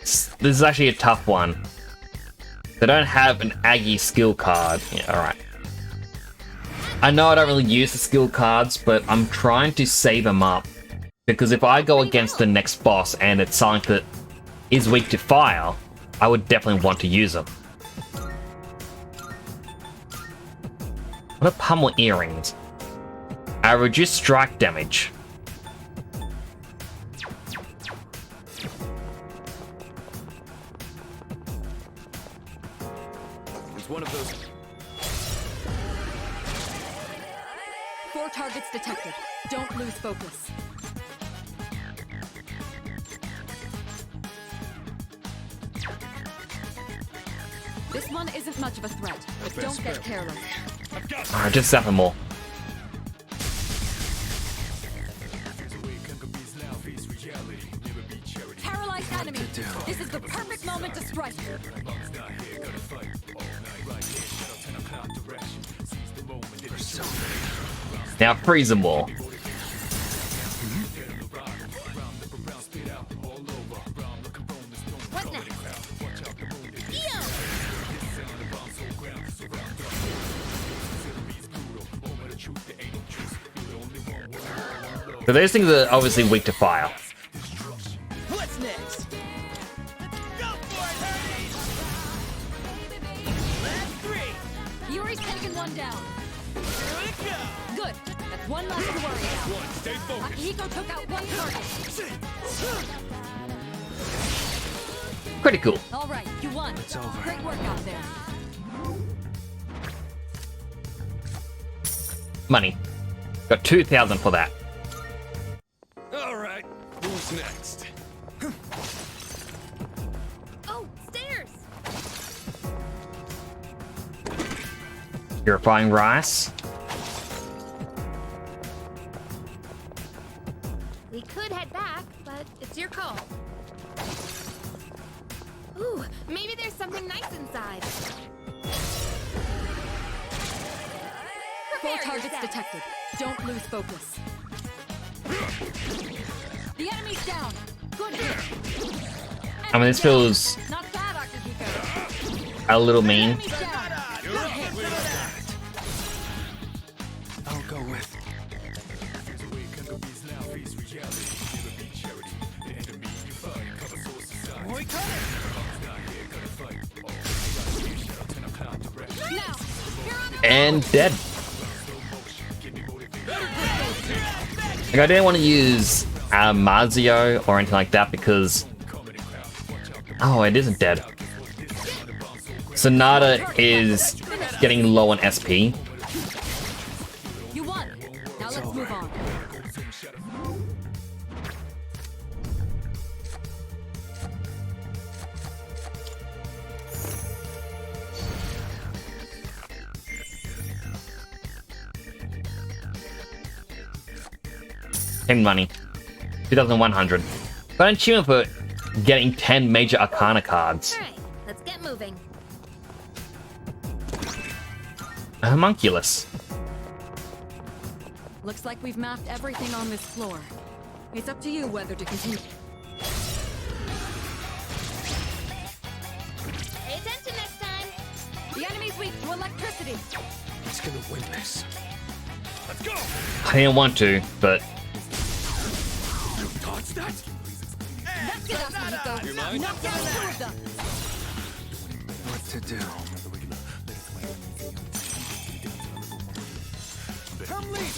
This is actually a tough one. They don't have an Aggie skill card. Yeah, alright. I know I don't really use the skill cards, but I'm trying to save them up. Because if I go against the next boss and it's Sonic that is weak to fire, I would definitely want to use them. What are pummel earrings? Reduce strike damage. It's one of those. 4 targets detected. Don't lose focus. This one isn't much of a threat, but don't get careless. Alright, just zap them all. Paralyzed enemy. This is the perfect moment to strike. Now freeze them all. What next? So those things are obviously weak to fire. What's next? Yuri's taken one down. Good. That's one less to worry about. Stay focused. Hiko took out 1 target. Pretty cool. All right, you won. It's over. Great work out there. Money. Got 2,000 for that. All right, who's next? Oh, stairs. Purifying rice. We could head back, but it's your call. Ooh, maybe there's something nice inside. 4 targets detected. Don't lose focus. The enemy's down. Good hit. I mean, this feels Not bad, Dr. Hiko. a little mean. Enemy's down. Good hit. I'll go with. Now, here on And dead. Like, I didn't want to use Mazio or anything like that because... Oh, it isn't dead. Sonata is getting low on SP. You won. Now let's move on. Same money. 2,100. Got an achievement for getting 10 major Arcana cards. Alright, let's get moving. A homunculus. Looks like we've mapped everything on this floor. It's up to you whether to continue. Pay attention next time. The enemy's weak to electricity. He's gonna win this. Let's go. I didn't want to, but Dodge that. That's it, Hiko. Knock down 2 of them. What to do? Come lead.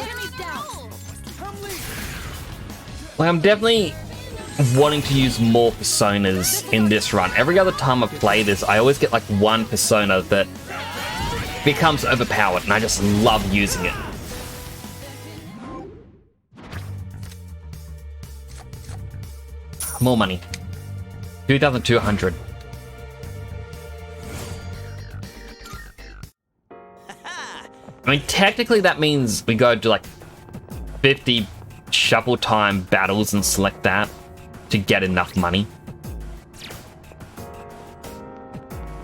enemy's down. Like, I'm definitely wanting to use more personas in this run. Every other time I play this, I always get like one persona that becomes overpowered, and I just love using it. More money. 2,200. I mean, technically that means we go to like 50 shuffle time battles and select that to get enough money.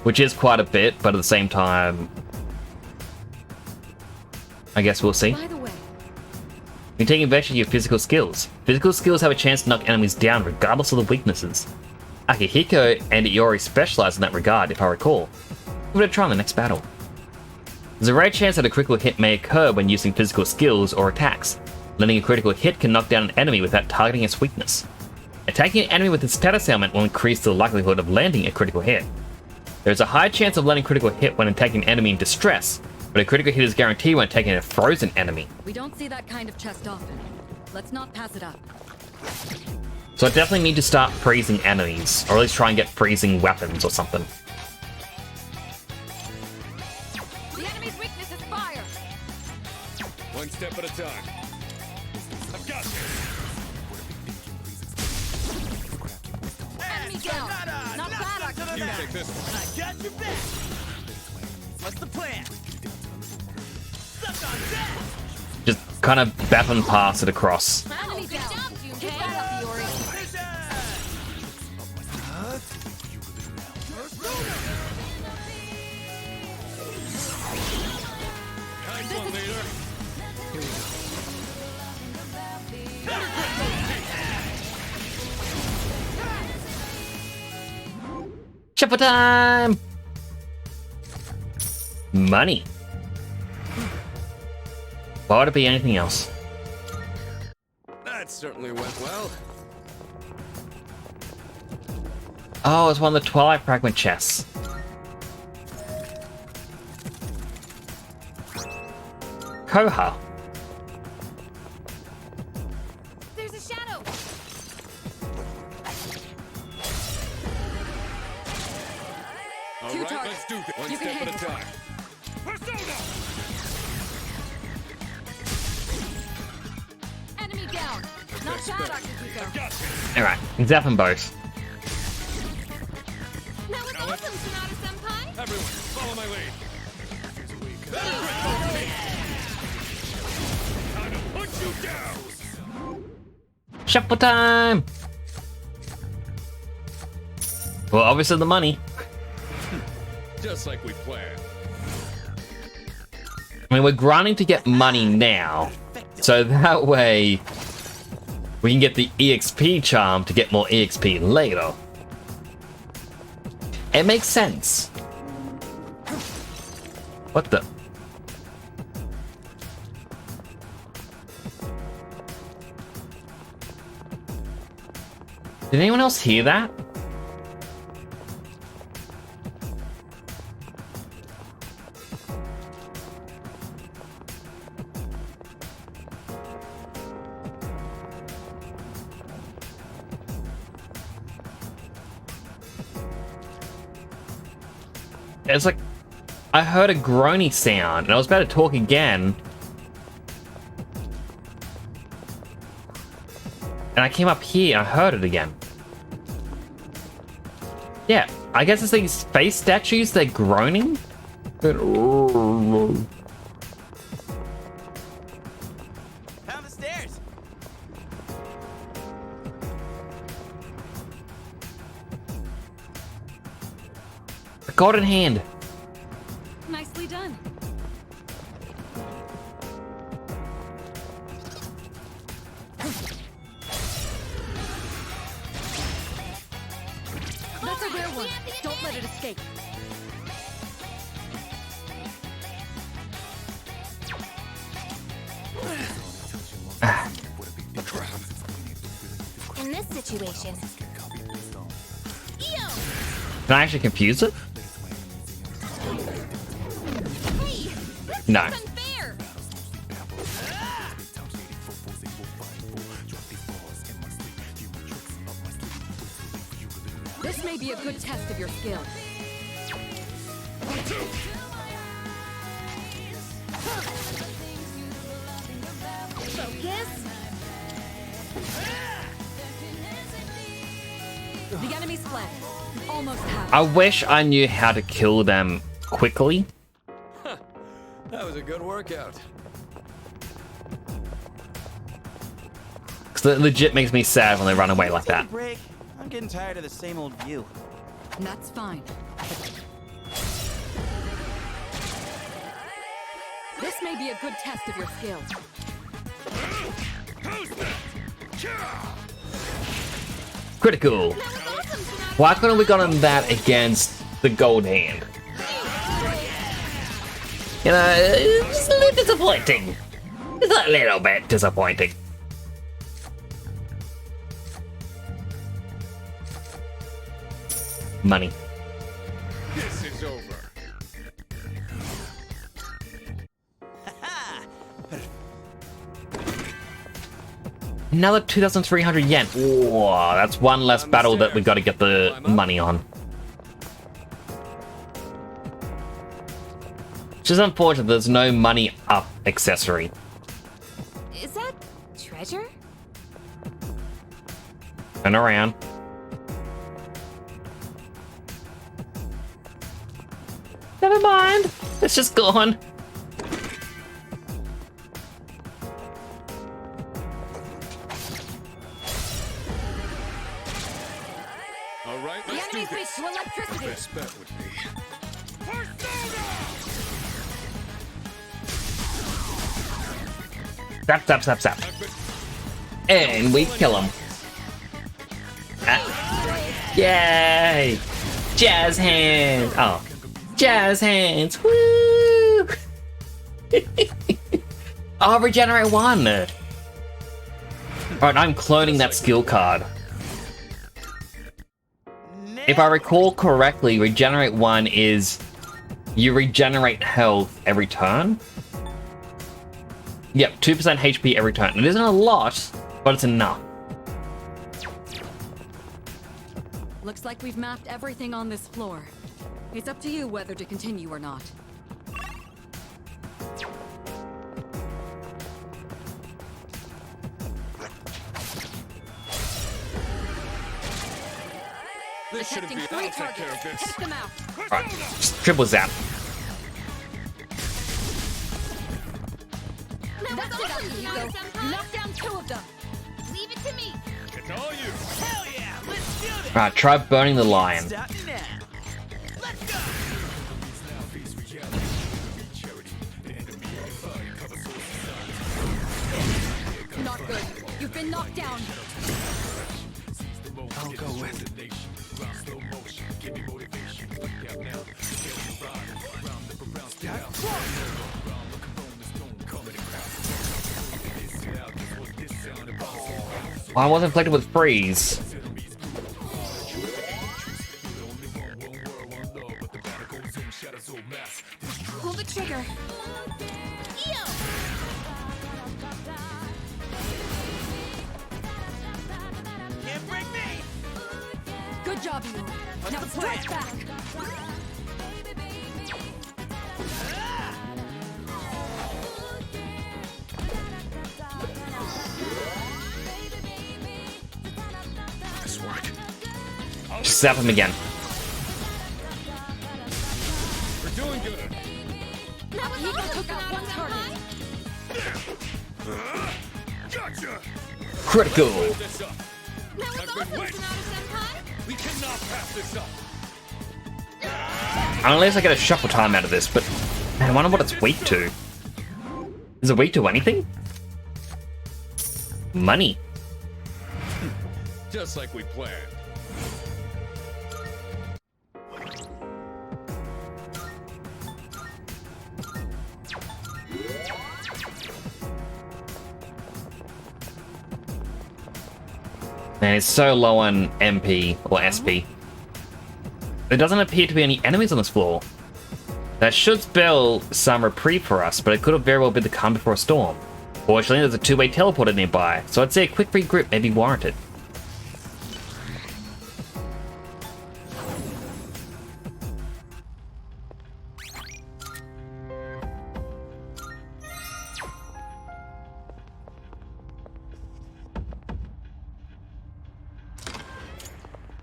Which is quite a bit, but at the same time, I guess we'll see. By the way, You take advantage of your physical skills. Physical skills have a chance to knock enemies down regardless of the weaknesses. Akihiko and Iori specialize in that regard, if I recall. Give it a try in the next battle. There's a rare chance that a critical hit may occur when using physical skills or attacks. Landing a critical hit can knock down an enemy without targeting its weakness. Attacking an enemy with its status ailment will increase the likelihood of landing a critical hit. There is a high chance of landing a critical hit when attacking an enemy in distress, but a critical hit is guaranteed when attacking a frozen enemy. we don't see that kind of chest often. Let's not pass it up. So I definitely need to start freezing enemies, or at least try and get freezing weapons or something. The enemy's weakness is fire. One step at a time. I've got this. Enemy down. Not bad, You take this one. I got your back. What's the plan? Suck on that. Just kind of baton pass it across. Enemy down. Keep that up, Iori. Nice one, leader. Shuffle time! Money. Why would it be anything else? That certainly went well. Oh, it's one of the Twilight Fragment chests. Koha. There's a shadow. All Two right, targets. let's do this. One You can step at a handle time. Persona! Enemy down. Not bad, Akihiko. Alright, zap them both. That was awesome, Sonata-senpai. Everyone, follow my lead. Time to put you down! Shuffle time! Well, obviously the money. Just like we planned. I mean, we're grinding to get money now, so that way we can get the EXP charm to get more EXP later. It makes sense. What the? Did anyone else hear that? It's like I heard a groany sound and I was about to talk again. And I came up here and I heard it again. Yeah, I guess it's these face statues, they're groaning. Found the stairs. A golden hand. Nicely done. That's a rare one. Don't let it escape. In this situation, Can I actually confuse it? No. Unfair. This may be a good test of your skill. Focus. The enemy's fled. Almost have. I wish I knew how to kill them quickly. That was a good workout. Because it legit makes me sad when they run away like that. Break. I'm getting tired of the same old view. That's fine. This may be a good test of your skill. Critical. Why couldn't we gotten that against the gold hand? You know, it's a little disappointing. It's a little bit disappointing. Money. This is over. Another 2,300 yen. Whoa, that's one less battle that we got to get the money on. Which is unfortunate, there's no money up accessory. Is that treasure? Turn around. Never mind. It's just gone. All right, The let's do enemy's weak this. to electricity. Best bet would be. Zap, zap, zap, zap. And we kill him. Ah. Yay! Jazz hands! Oh. Jazz hands! Woo! Oh, regenerate 1! Alright, I'm cloning that skill card. If I recall correctly, regenerate 1 is you regenerate health every turn. Yep, 2% HP every turn. It isn't a lot, but it's enough. Looks like we've mapped everything on this floor. It's up to you whether to continue or not. This shouldn't be. I'll take care of this. Take them out. Alright, just triple zap. That's it, Akihiko. You knocked down 2 of them. Leave it to me. It's all you. Hell yeah, let's do this. Alright, try burning the lion. Stop now. Let's go. Not good. You've been knocked down. I'll go with it. I was inflicted with freeze. Pull the trigger. Can't break me. Good job, you. Now strike back. Nice work. Just zap him again. We're doing good. Akihiko took out 1 target. Gotcha. Critical. This up. I've been waiting. We cannot pass this up. Unless I get a shuffle time out of this, but man, I wonder what it's weak to. Is it weak to anything? Money. Just like we planned. Man, it's so low on MP or SP. There doesn't appear to be any enemies on this floor. That should spell some reprieve for us, but it could have very well been the calm before a storm. Fortunately, there's a 2-way teleporter nearby, so I'd say a quick regroup may be warranted.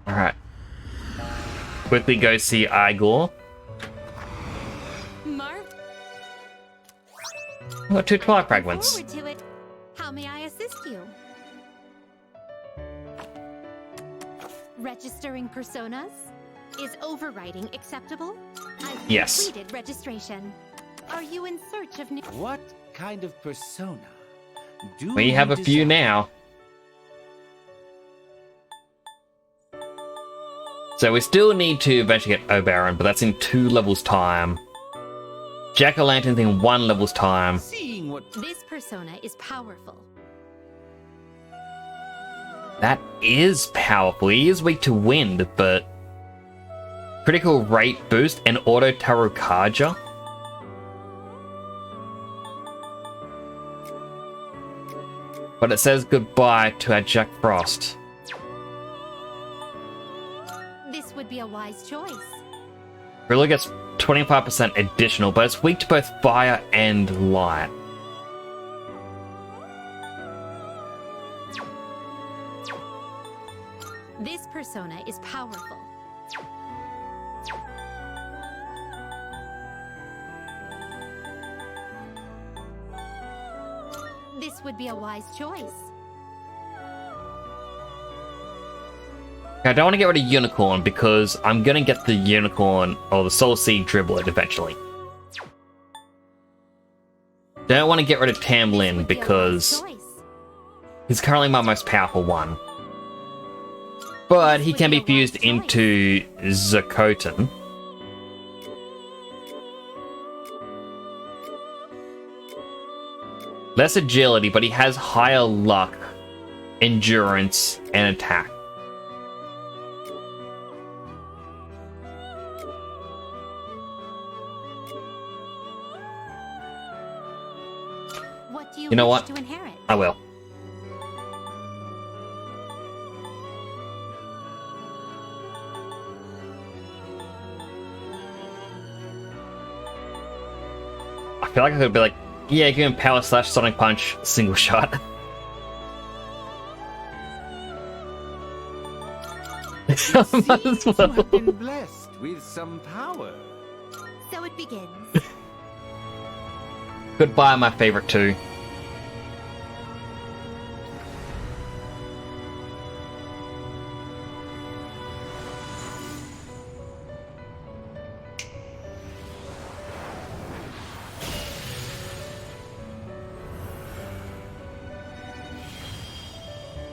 Alright. Quickly go see Igor. Marv, I've got 2 Twilight fragments. forward to it. How may I assist you? Registering personas? Is overwriting acceptable? I've Yes. completed registration. Are you in search of new... What kind of persona do We have a you few desire? now. So we still need to eventually get Oberon, but that's in 2 levels time. Jack-o'-lantern's in 1 level's time. Seeing what This persona is powerful. That is powerful. He is weak to wind, but critical rate boost and auto Tarukaja. But it says goodbye to our Jack Frost. This would be a wise choice. Really gets 25% additional, but it's weak to both fire and light. This persona is powerful. This would be a wise choice. I don't want to get rid of Unicorn because I'm going to get the Unicorn or the Soul Seed Dribblet eventually. Don't want to get rid of Tamlin because he's currently my most powerful one. But he can be fused into Zakotan. Less agility, but he has higher luck, endurance, and attack. What do you, You know wish what? to inherit? I will. I feel like I could be like, yeah, give him Power Slash, Sonic Punch, single shot. Might as You well. have been blessed with some power. So it begins. Goodbye, my favorite two.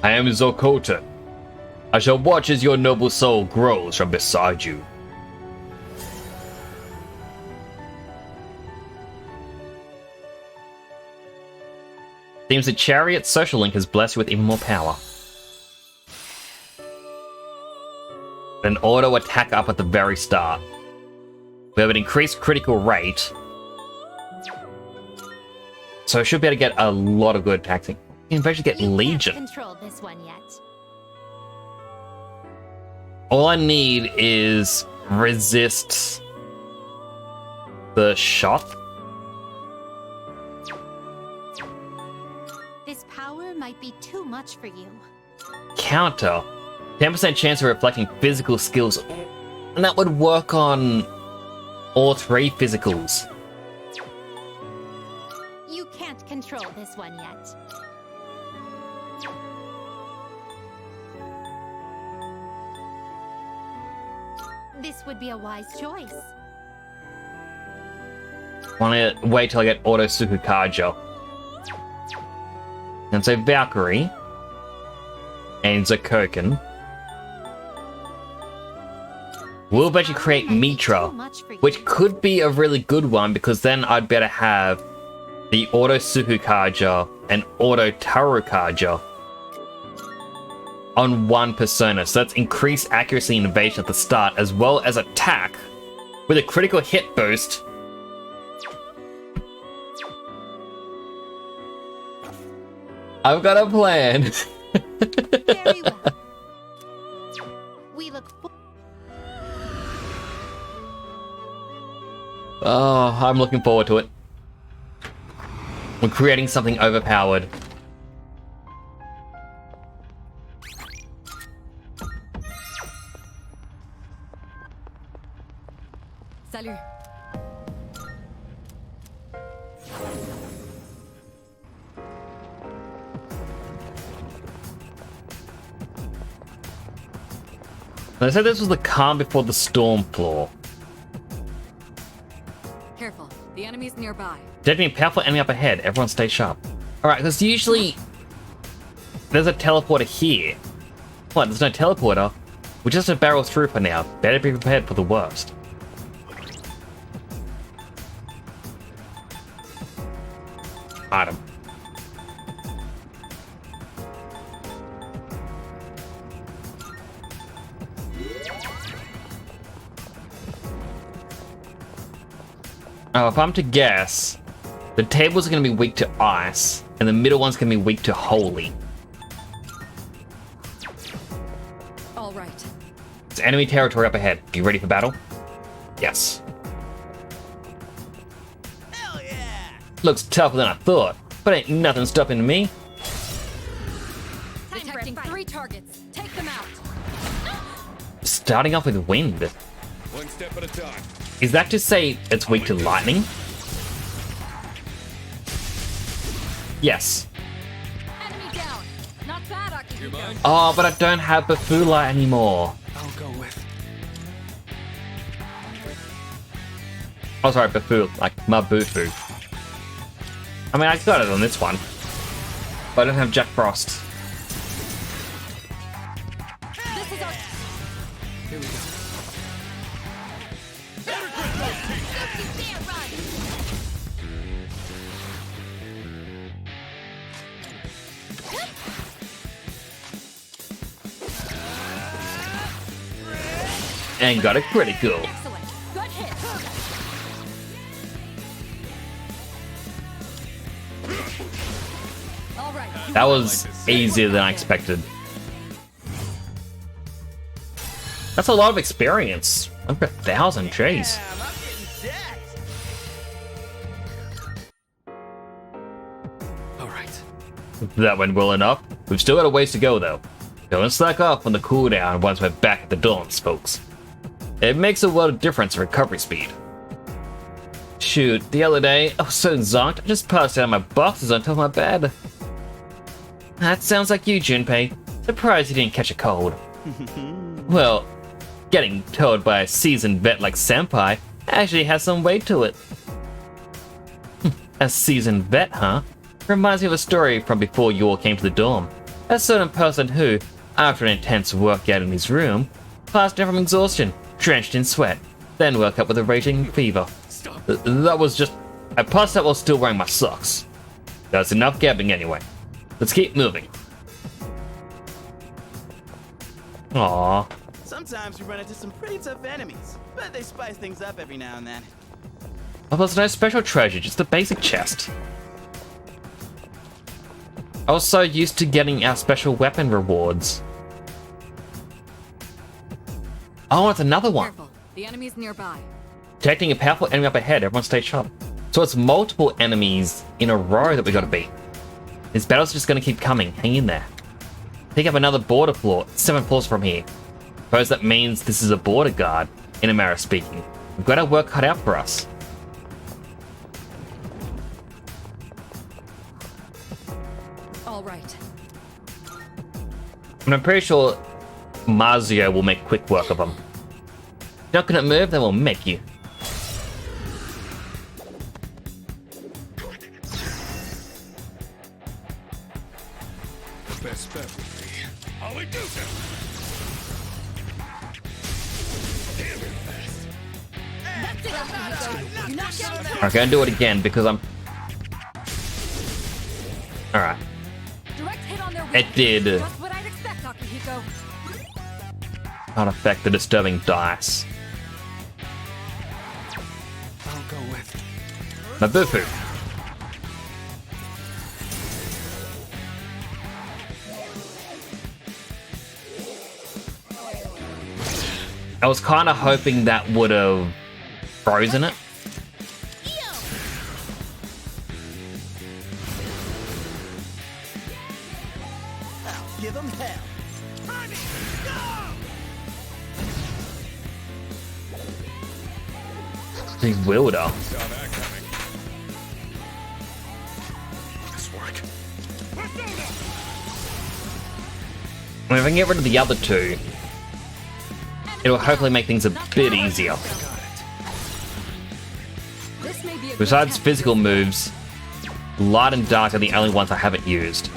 I am Zokota. I shall watch as your noble soul grows from beside you. Seems the Chariot social link has blessed you with even more power. An auto attack up at the very start. We have an increased critical rate. So I should be able to get a lot of good attacks. You can eventually get Legion. Control this one yet. All I need is resist the shot. This power might be too much for you. Counter. 10% chance of reflecting physical skills. And that would work on all 3 physicals. You can't control this one yet. This would be a wise choice. Want to wait till I get Auto Sukukaja. And so Valkyrie and Zakoken will eventually create Mitra, which could be a really good one because then I'd better have the Auto Sukukaja and Auto Tarukaja on one persona. So that's increased accuracy and evasion at the start as well as attack with a critical hit boost. I've got a plan. Very well. We look for Oh, I'm looking forward to it. We're creating something overpowered. Salut. They said this was the calm before the storm floor. Careful. The enemy's nearby. Detecting a powerful enemy up ahead. Everyone stay sharp. Alright, because usually there's a teleporter here. What, there's no teleporter? We just have to barrel through for now. Better be prepared for the worst. Item. Now, if I'm to guess, the tables are going to be weak to ice, and the middle one's going to be weak to holy. All right. It's enemy territory up ahead. You ready for battle? Yes. Hell yeah! Looks tougher than I thought, but ain't nothing stopping me. Detecting 3 targets. Take them out. Starting off with wind. One step at a time. Is that to say it's weak to lightning? Yes. Enemy down. Not bad, Akihiko. Oh, but I don't have Bafula anymore. I'll go with. Oh, sorry, Bafu, like Mabufu. I mean, I got it on this one, but I don't have Jack Frost. This is our. Here we go. And got a critical. Excellent. Good hit. All right. That was easier than I expected. That's a lot of experience. Over 1,000, jeez. All right. That went well enough. We've still got a ways to go, though. Don't slack off on the cooldown once we're back at the dorms, folks. It makes a world of difference in recovery speed. Shoot, the other day, I was so zonked, I just passed out my boxes on top of my bed. That sounds like you, Junpei. Surprised you didn't catch a cold. Well, getting told by a seasoned vet like Senpai actually has some weight to it. A seasoned vet, huh? Reminds me of a story from before you all came to the dorm. A certain person who, after an intense workout in his room, passed out from exhaustion, drenched in sweat, then woke up with a raging fever. That was just... I passed out while still wearing my socks. That's enough gabbing anyway. Let's keep moving. Aww. Sometimes we run into some pretty tough enemies, but they spice things up every now and then. Well, there's no special treasure, just a basic chest. I was so used to getting our special weapon rewards. Oh, it's another one. Careful. The enemy's nearby. Detecting a powerful enemy up ahead, everyone stay sharp. So it's multiple enemies in a row that we gotta beat. This battle's just gonna keep coming, hang in there. Pick up another border floor, 7 floors from here. Suppose that means this is a border guard, in a manner of speaking. We've got our work cut out for us. All right. And I'm pretty sure Mazio will make quick work of them. Not gonna move, they will make you. The best bet would be Holly Dugan. Damn it fast. That's it, Akihiko. You knocked out I'm gonna do it again because I'm... Alright. direct hit on their It did. Just what I'd expect, Akihiko. Can't affect the disturbing dice. I'll go with. Mabufu. I was kind of hoping that would have frozen it. I'll give them hell. Bewilder. Saw that coming. This work. I mean, if I can get rid of the other two, it'll hopefully make things a bit easier. This may be a Besides physical moves, light and dark are the only ones I haven't used.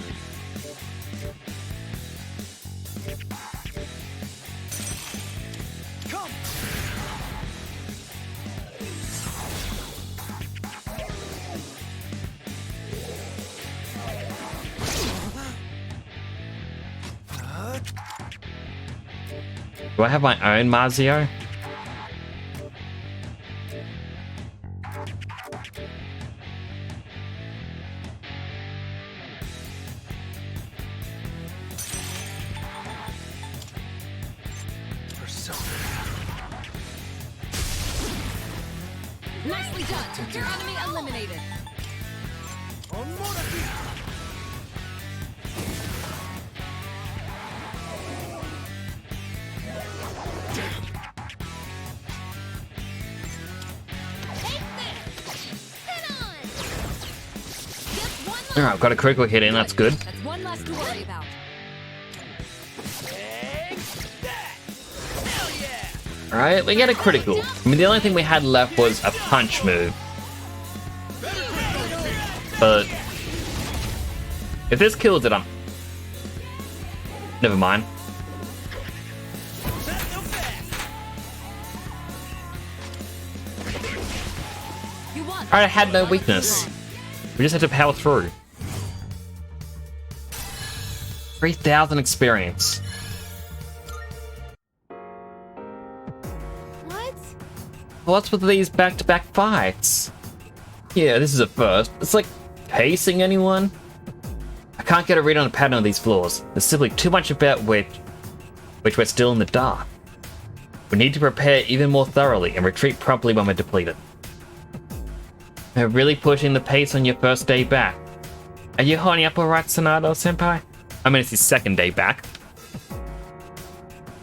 Do I have my own Mazio? Nicely done. Your enemy eliminated. Alright, I've got a critical hit in, that's good. That's one less to worry about. Alright, we get a critical. I mean, the only thing we had left was a punch move. But if this kills it, never mind. Alright, I had no weakness. We just had to power through. 3,000 experience. What? What's with these back-to-back fights? Yeah, this is a first. It's like pacing anyone. I can't get a read on a pattern on these floors. There's simply too much about which we're still in the dark. We need to prepare even more thoroughly and retreat promptly when we're depleted. They're really pushing the pace on your first day back. Are you holding up alright, Sanada-senpai? I mean, it's his second day back.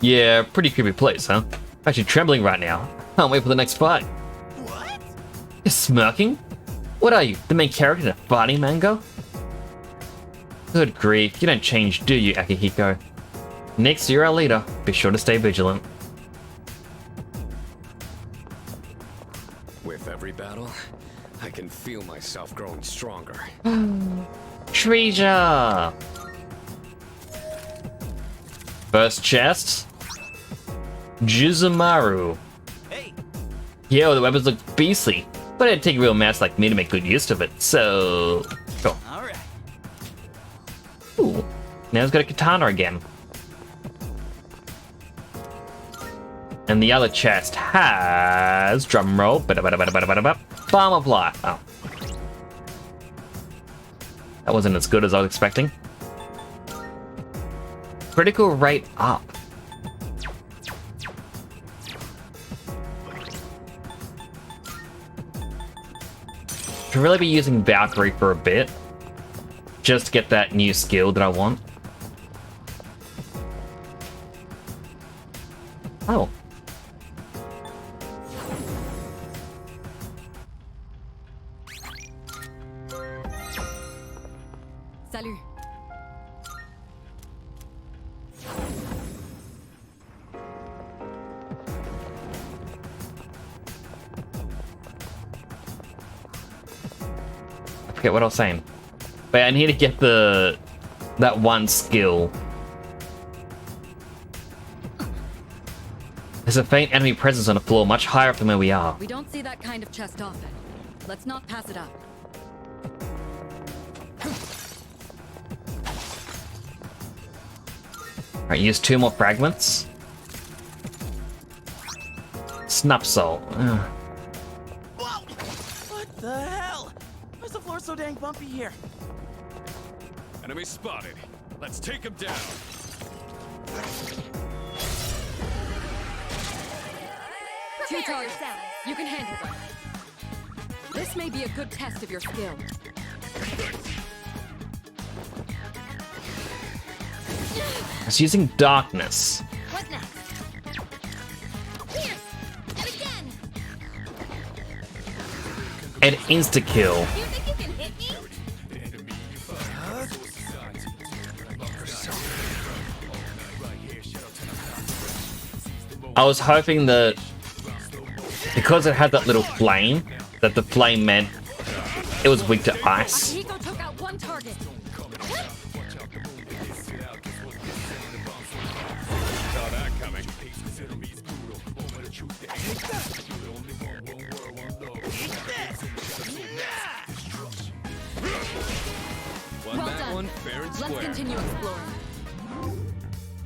Yeah, pretty creepy place, huh? I'm actually trembling right now. Can't wait for the next fight. What? You're smirking? What are you, the main character in a fighting manga? Good grief, you don't change, do you, Akihiko? Next, you're our leader. Be sure to stay vigilant. With every battle, I can feel myself growing stronger. Treasure! First chest. Jizumaru. Yo, the weapons look beastly, but it'd take a real master like me to make good use of it, so... Sure. Alright. Ooh, now he's got a katana again. And the other chest has... drumroll. Balm of Life. Oh. That wasn't as good as I was expecting. Critical rate up. Should really be using Valkyrie for a bit. Just to get that new skill that I want. Oh. Salut. I forget what I was saying. But I need to get that one skill. There's a faint enemy presence on the floor much higher up than where we are. We don't see that kind of chest often. Let's not pass it up. Alright, use 2 more fragments. Snapsol. What the hell? Why's the floor so dang bumpy here? Enemy spotted. Let's take him down. Two-tone, you can handle them. This may be a good test of your skill. It's using darkness. What next? Here! And again! An insta-kill. You think you can hit me? I was hoping that because it had that little flame, that the flame meant it was weak to ice. Akihiko took out one target. Saw that coming. Won Well that done. one fair and Let's square. continue exploring.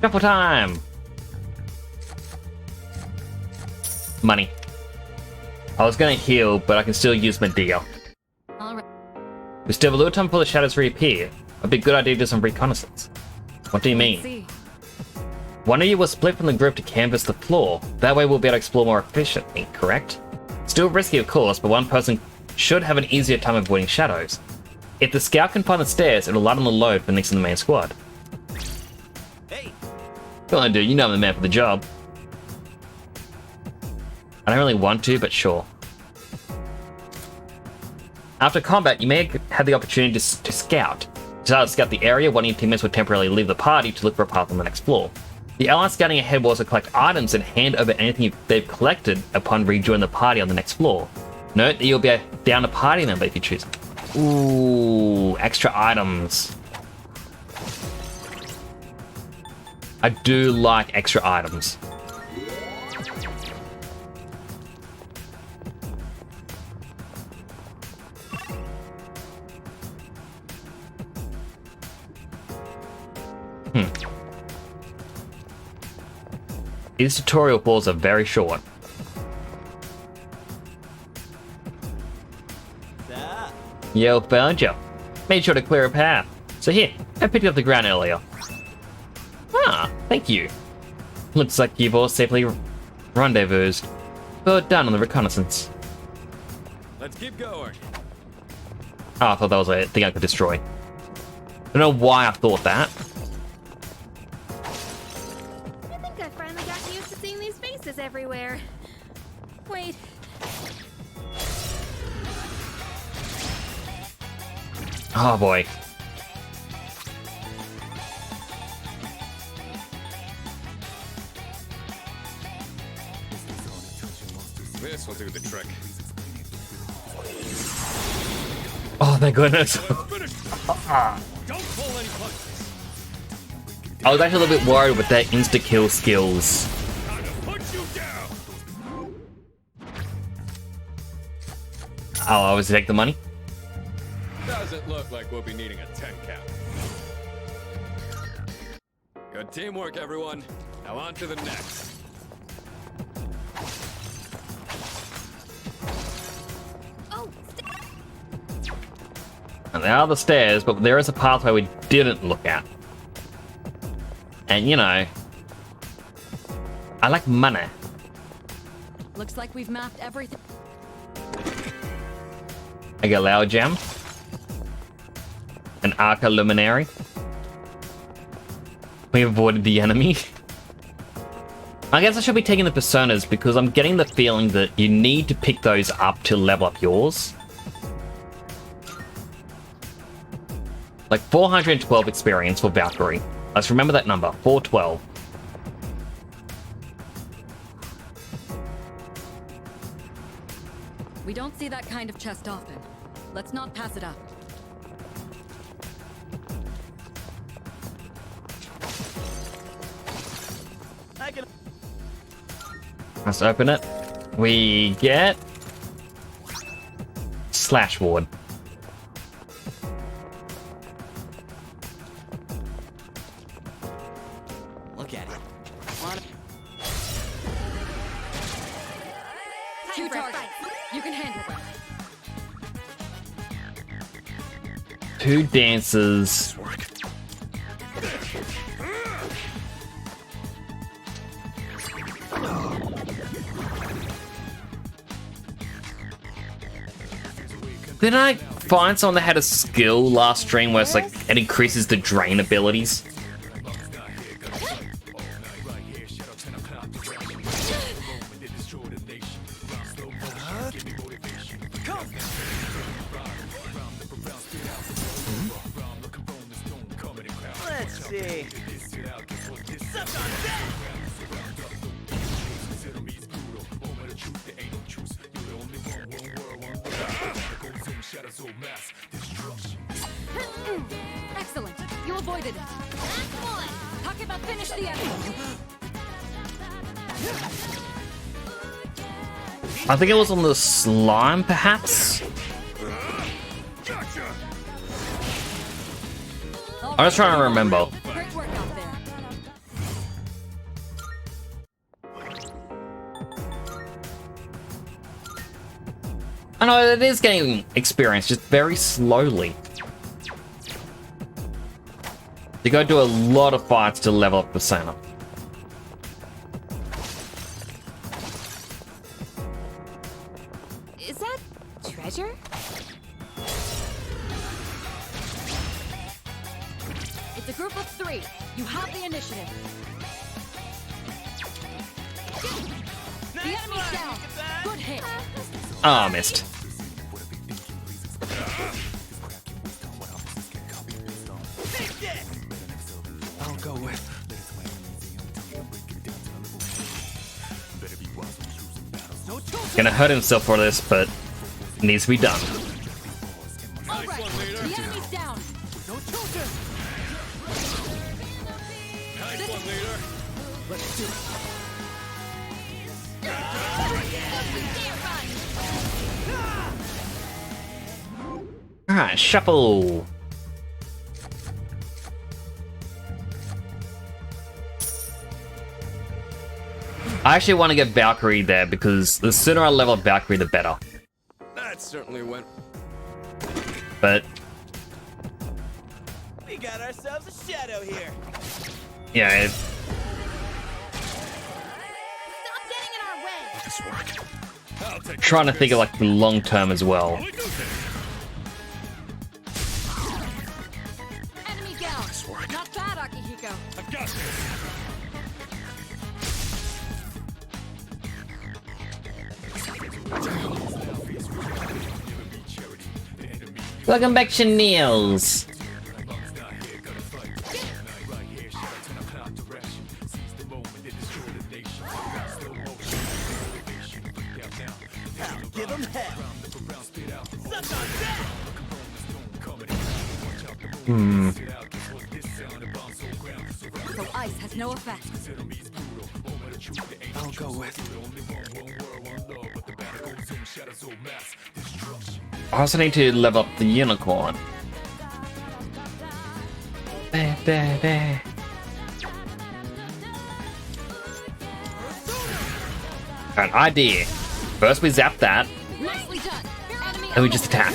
Shuffle time! Money. I was gonna heal, but I can still use Medea. Alright. We still have a little time before the shadows reappear. It'd be a good idea to do some reconnaissance. What do you mean? See. One of you will split from the group to canvass the floor. That way we'll be able to explore more efficiently, correct? Still risky, of course, but one person should have an easier time avoiding shadows. If the scout can find the stairs, it'll lighten the load for next in the main squad. Hey! Go on, dude, you know I'm the man for the job. I don't really want to, but sure. After combat, you may have the opportunity to scout. To scout the area, one of your teammates will temporarily leave the party to look for a path on the next floor. The allies scouting ahead will also collect items and hand over anything they've collected upon rejoining the party on the next floor. Note that you'll be down a party member if you choose. Ooh, extra items. I do like extra items. These tutorial balls are very short. Yo, found you. Made sure to clear a path. So here, I picked up the ground earlier. Ah, thank you. Looks like you've all safely rendezvoused. Well done on the reconnaissance. Let's keep going. Oh, I thought that was a thing I could destroy. I don't know why I thought that. I think I finally got used to seeing these faces everywhere. Wait. Oh boy. This will do the trick. Oh, thank goodness. Don't pull any punches. I was actually a little bit worried with their insta-kill skills. Time to put you down. I'll obviously take the money. Doesn't look like we'll be needing a 10 count. Good teamwork, everyone. Now on to the next. And there are the stairs, but there is a pathway we didn't look at. And you know, I like money. Looks like we've mapped everything. I get Lao Gem. An Arca Luminary. We avoided the enemy. I guess I should be taking the personas because I'm getting the feeling that you need to pick those up to level up yours. Like 412 experience for Valkyrie. Let's remember that number, 412. We don't see that kind of chest often. Let's not pass it up. Let's open it. We get Slash Ward. Look at it. Two targets. You can handle them. 2 dancers. Did I find someone that had a skill last stream where it's like it increases the drain abilities? Excellent. You avoided it. Last one. Takeba, finish the enemy. I think it was on the slime, perhaps? I'm just trying to remember. Great work out there. I know it is getting experience, just very slowly. You gotta do a lot of fights to level up Persona. Is that treasure? It's a group of 3. You have the initiative. The enemy's down. Good hit. Ah, missed. I'll go with. Gonna hurt himself for this, but it needs to be done. All right. The enemy's down. Nice one, leader. Let's do it. Alright, shuffle. I actually want to get Valkyrie there because the sooner I level up Valkyrie, the better. That certainly went. But We got ourselves a shadow here. yeah, Stop getting in our way. This work. I'll take trying to think of like the long term as well. Enemy down. Not bad, Akihiko. I've got this. Welcome back, Chenils. Give him hell. So ice has no effect. I'll go with. I also need to level up the unicorn. There, there, there. An idea. First we zap that, Nicely done. Enemy and we just attack.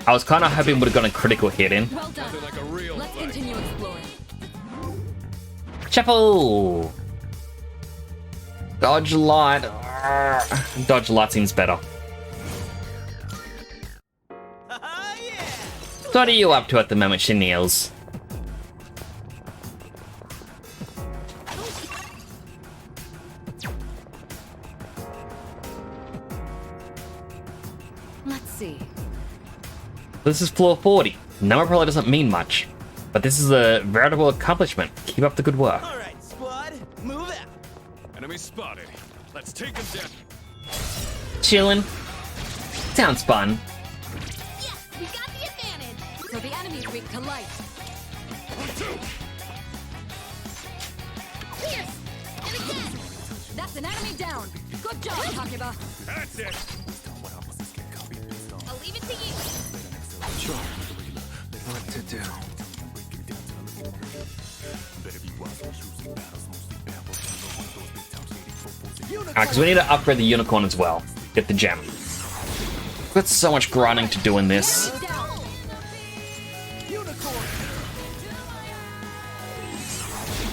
I was kind of hoping would have got a critical hit in. well done. Like a real Let's fight. continue exploring. Shuffle! Dodge light. Dodge light seems better. So what are you up to at the moment, Chenils? Let's see. This is floor 40. Number probably doesn't mean much, but this is a veritable accomplishment. Keep up the good work. All right, squad, move out. Enemy spotted. Let's take him down. Chillin'. Sounds fun. Yes, we got the advantage. So the enemy's weak to light. Pierce. And again. That's an enemy down. Good job, Takeba. That's it. I'll leave it to you. Sure. What to do? Because we need to upgrade the unicorn as well. Get the gem. Got so much grinding to do in this.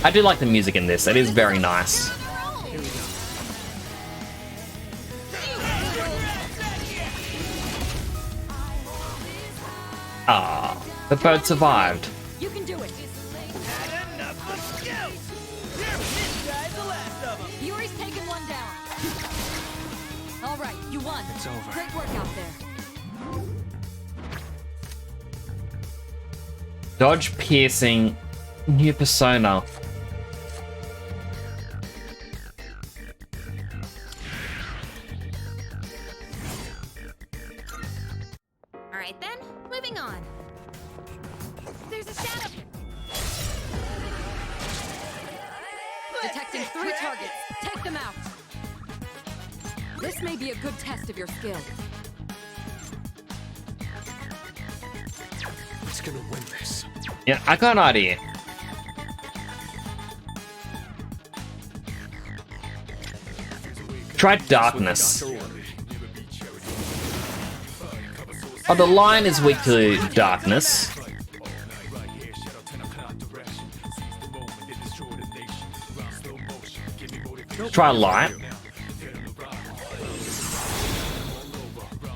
I do like the music in this. It is very nice. Ah, the boat survived. You can do it. Yuri's taken one down. All right, you won. It's over. Great work out there. Dodge piercing. New persona. Alright then, moving on. Detecting 3 targets. Take them out. This may be a good test of your skill. Who's gonna win this? Yeah, I got an idea. Try darkness. Oh, the lion is weak to darkness. Try light.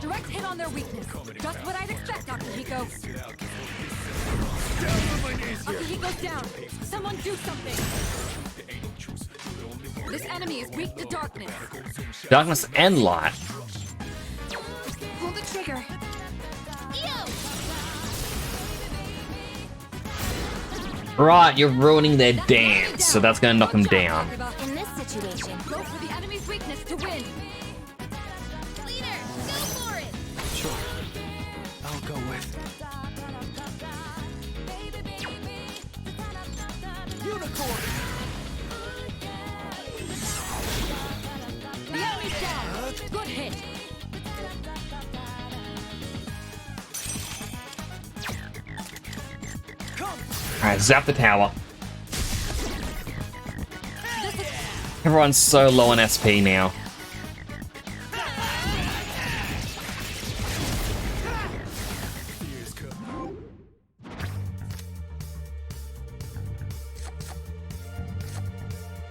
Direct hit on their weakness. Just what I'd expect, Akihiko. Akihiko's down. Someone do something. This enemy is weak to darkness. Darkness and light. Pull the trigger. Right, you're ruining their dance, so that's gonna knock them down. In this situation, Go for the enemy's weakness to win. Leader, go for it! Sure. I'll go with. Unicorn. The enemy's down. Good hit. Alright, zap the tower. Everyone's so low on SP now.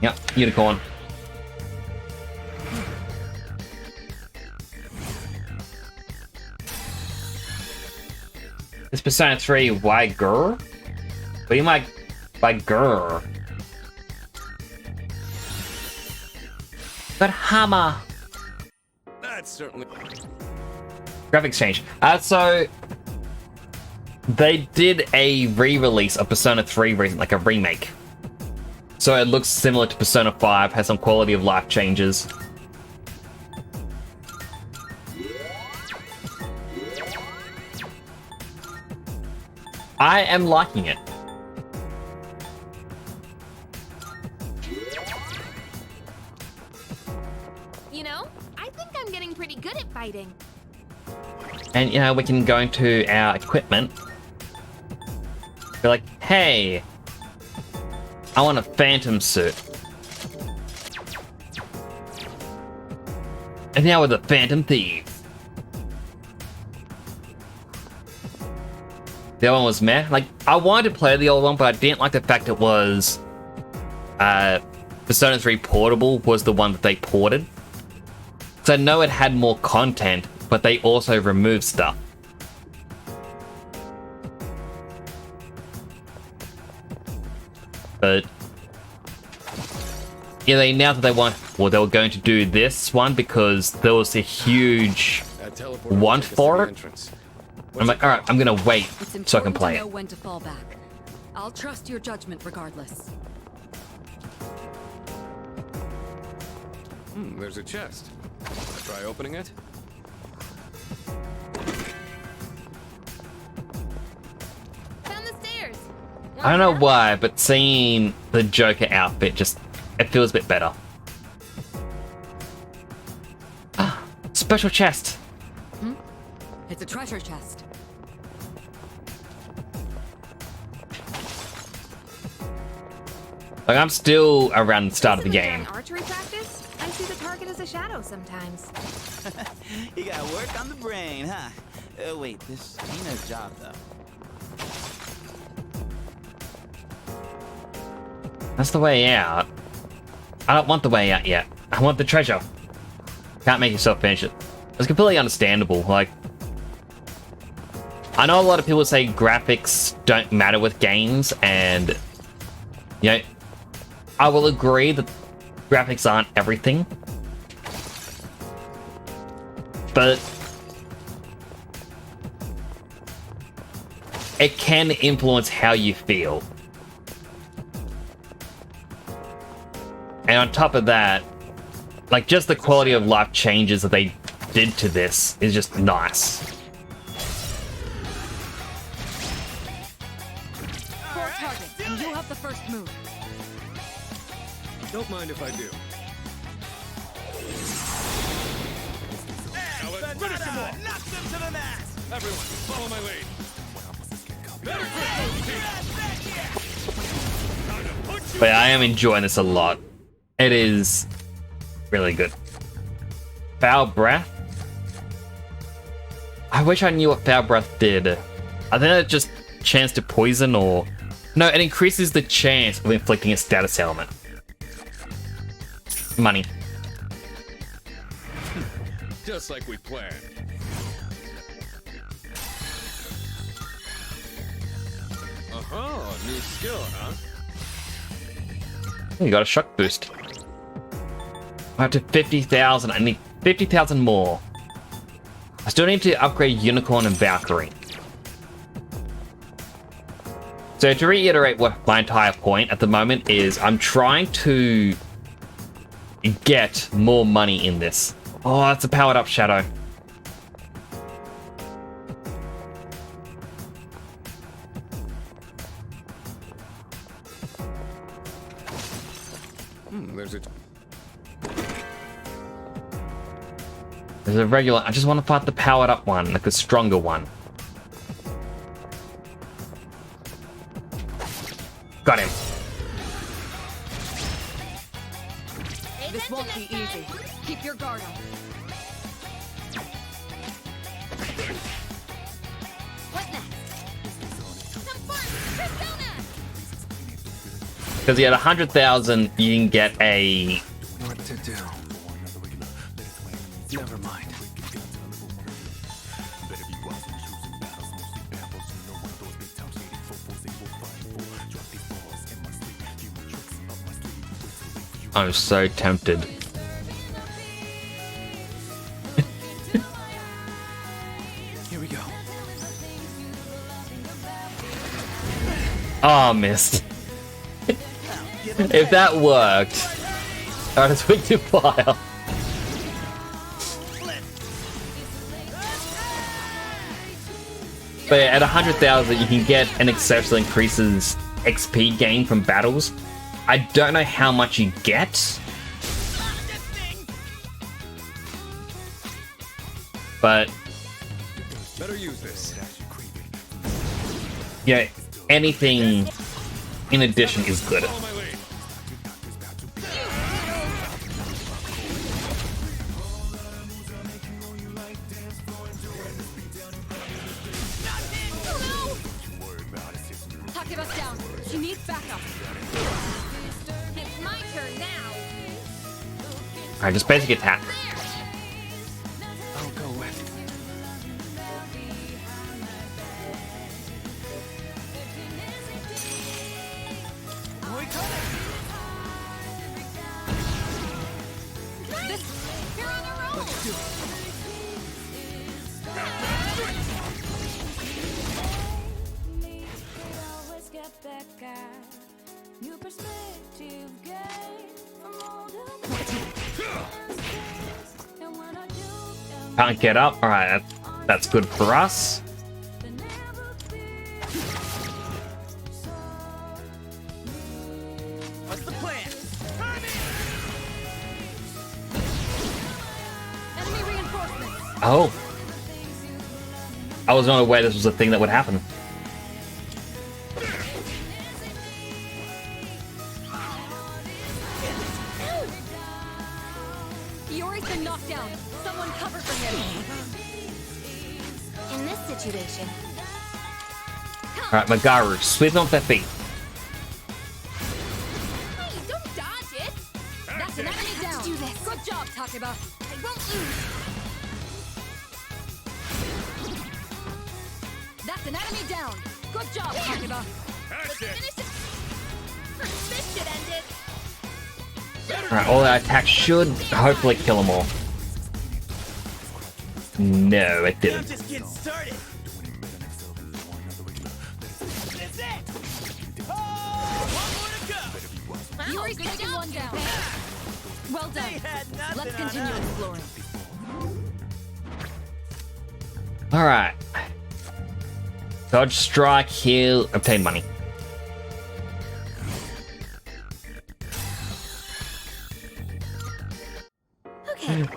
Yep, unicorn. It's Persona 3 Waigur? What do you mean by Gur? But hammer. That's certainly. Graphics change. So they did a re-release of Persona 3 recently, like a remake. So it looks similar to Persona 5, has some quality of life changes. I am liking it. you know, I think I'm getting pretty good at fighting. And, you know, we can go into our equipment. Be like, hey, I want a phantom suit. And now we're the Phantom Thief. The other one was meh. Like, I wanted to play the old one, but I didn't like the fact it was Persona 3 Portable was the one that they ported. So I know it had more content, but they also removed stuff. But yeah, now that they were going to do this one because there was a huge want for it. I'm like, all right, I'm gonna wait so I can play to know it. when to fall back. I'll trust your judgment regardless. There's a chest. Try opening it. Down the stairs. I don't know why, but seeing the Joker outfit just, it feels a bit better. Ah, special chest. It's a treasure chest. Like, I'm still around the start of the game. Archery practice? I see the target as a shadow sometimes. You gotta work on the brain, huh? Wait, this ain't a job, though. That's the way out. I don't want the way out yet. I want the treasure. Can't make yourself finish it. It's completely understandable. Like, I know a lot of people say graphics don't matter with games, and you know, I will agree that graphics aren't everything. But it can influence how you feel. And on top of that, like, just the quality of life changes that they did to this is just nice. Four targets, and you have the first move. Don't mind if I do. Now let's finish him off. Knock them to the mat! Everyone, follow my lead. But I am enjoying this a lot. It is really good. Foul Breath? I wish I knew what Foul Breath did. I think it just chance to poison or... No, it increases the chance of inflicting a status ailment. Money. Just like we planned. New skill, huh? You got a shock boost. Up to 50,000. I need 50,000 more. I still need to upgrade Unicorn and Valkyrie. So to reiterate what my entire point at the moment is, I'm trying to get more money in this. Oh, that's a powered up Shadow. There's a regular. I just want to fight the powered up one, like a stronger one. Got him. This won't be easy. Keep your guard up. What next? Some fun! Persona! Because you had 100,000, you can get a... What to do? Never mind. I'm so tempted. Here we go. Oh, missed. If that worked, I'd have switched to fire. But yeah, at 100,000, you can get an exceptional increases XP gain from battles. I don't know how much you get, but better use this. Yeah, anything in addition is good. Takeba's down. She needs backup. It's my turn now. Alright, just basic attack. I'll go with. You're on a roll. Let's do it. Can't get up. Alright, that's good for us. What's the plan? Enemy reinforcements. Oh. I was not aware this was a thing that would happen. Iori's been knocked down. Someone cover for him. In this situation, Alright, Magaru, sweep off their feet. hey, don't dodge it. That's an enemy down. Let's do this. Good job, Takeba. I won't lose. That's an enemy down. Good job, Takeba. Let's finish it. This should end it. Alright, all that attack should hopefully kill them all. No, it I'm didn't. just getting started. That's it. Oh, one more to go. Iori's good taken job, one down. Well done. They had nothing Let's on continue us. exploring. Alright. Dodge, strike, heal, obtain money.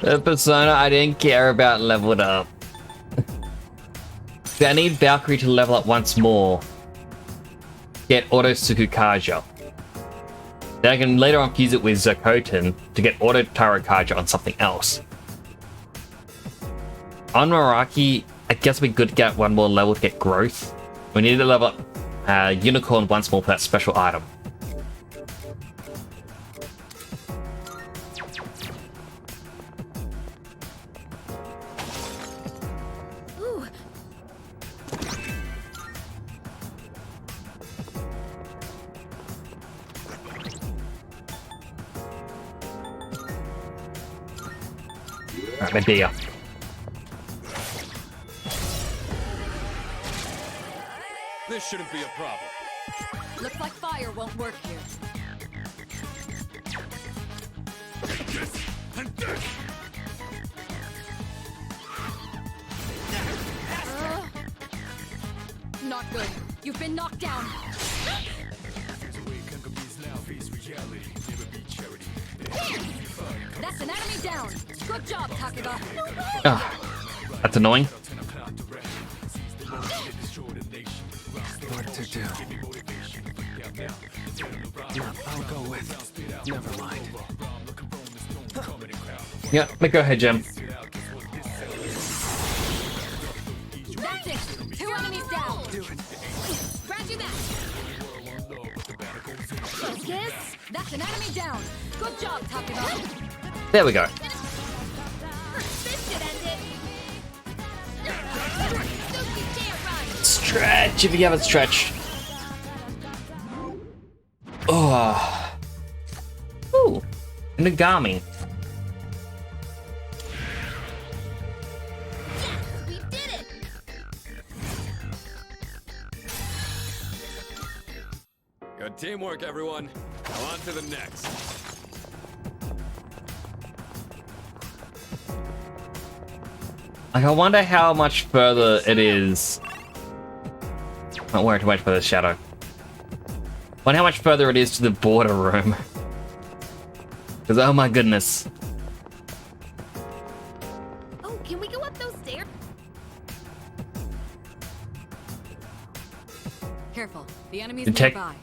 The persona I didn't care about leveled up. I need Valkyrie to level up once more. Get Auto Tsukukaja. Then I can later on fuse it with Zakoten to get Auto Tarakaja on something else. On Meraki, I guess it'd be good to get one more level to get growth. We need to level up Unicorn once more for that special item. Alright, Medea. This shouldn't be a problem. Looks like fire won't work here. Not good. You've been knocked down. That's an enemy down. Good job, Takeba. Ah, that's annoying. What to do? No, I'll go with. Never mind. Yeah, go ahead, Gem. That's it. 2 enemies down. Grant you that. Focus. That's an enemy down. Good job, Takeba. There we go. This should end it. Stretch if you haven't stretched. Oh. Ooh. Nagami. We did it! Good teamwork, everyone. Now on to the next. Like, I wonder how much further it is. Not worry too much for the shadow. Wonder how much further it is to the border room. Because, oh my goodness. Oh, can we go up those stairs? Careful. The enemy's Detect- nearby.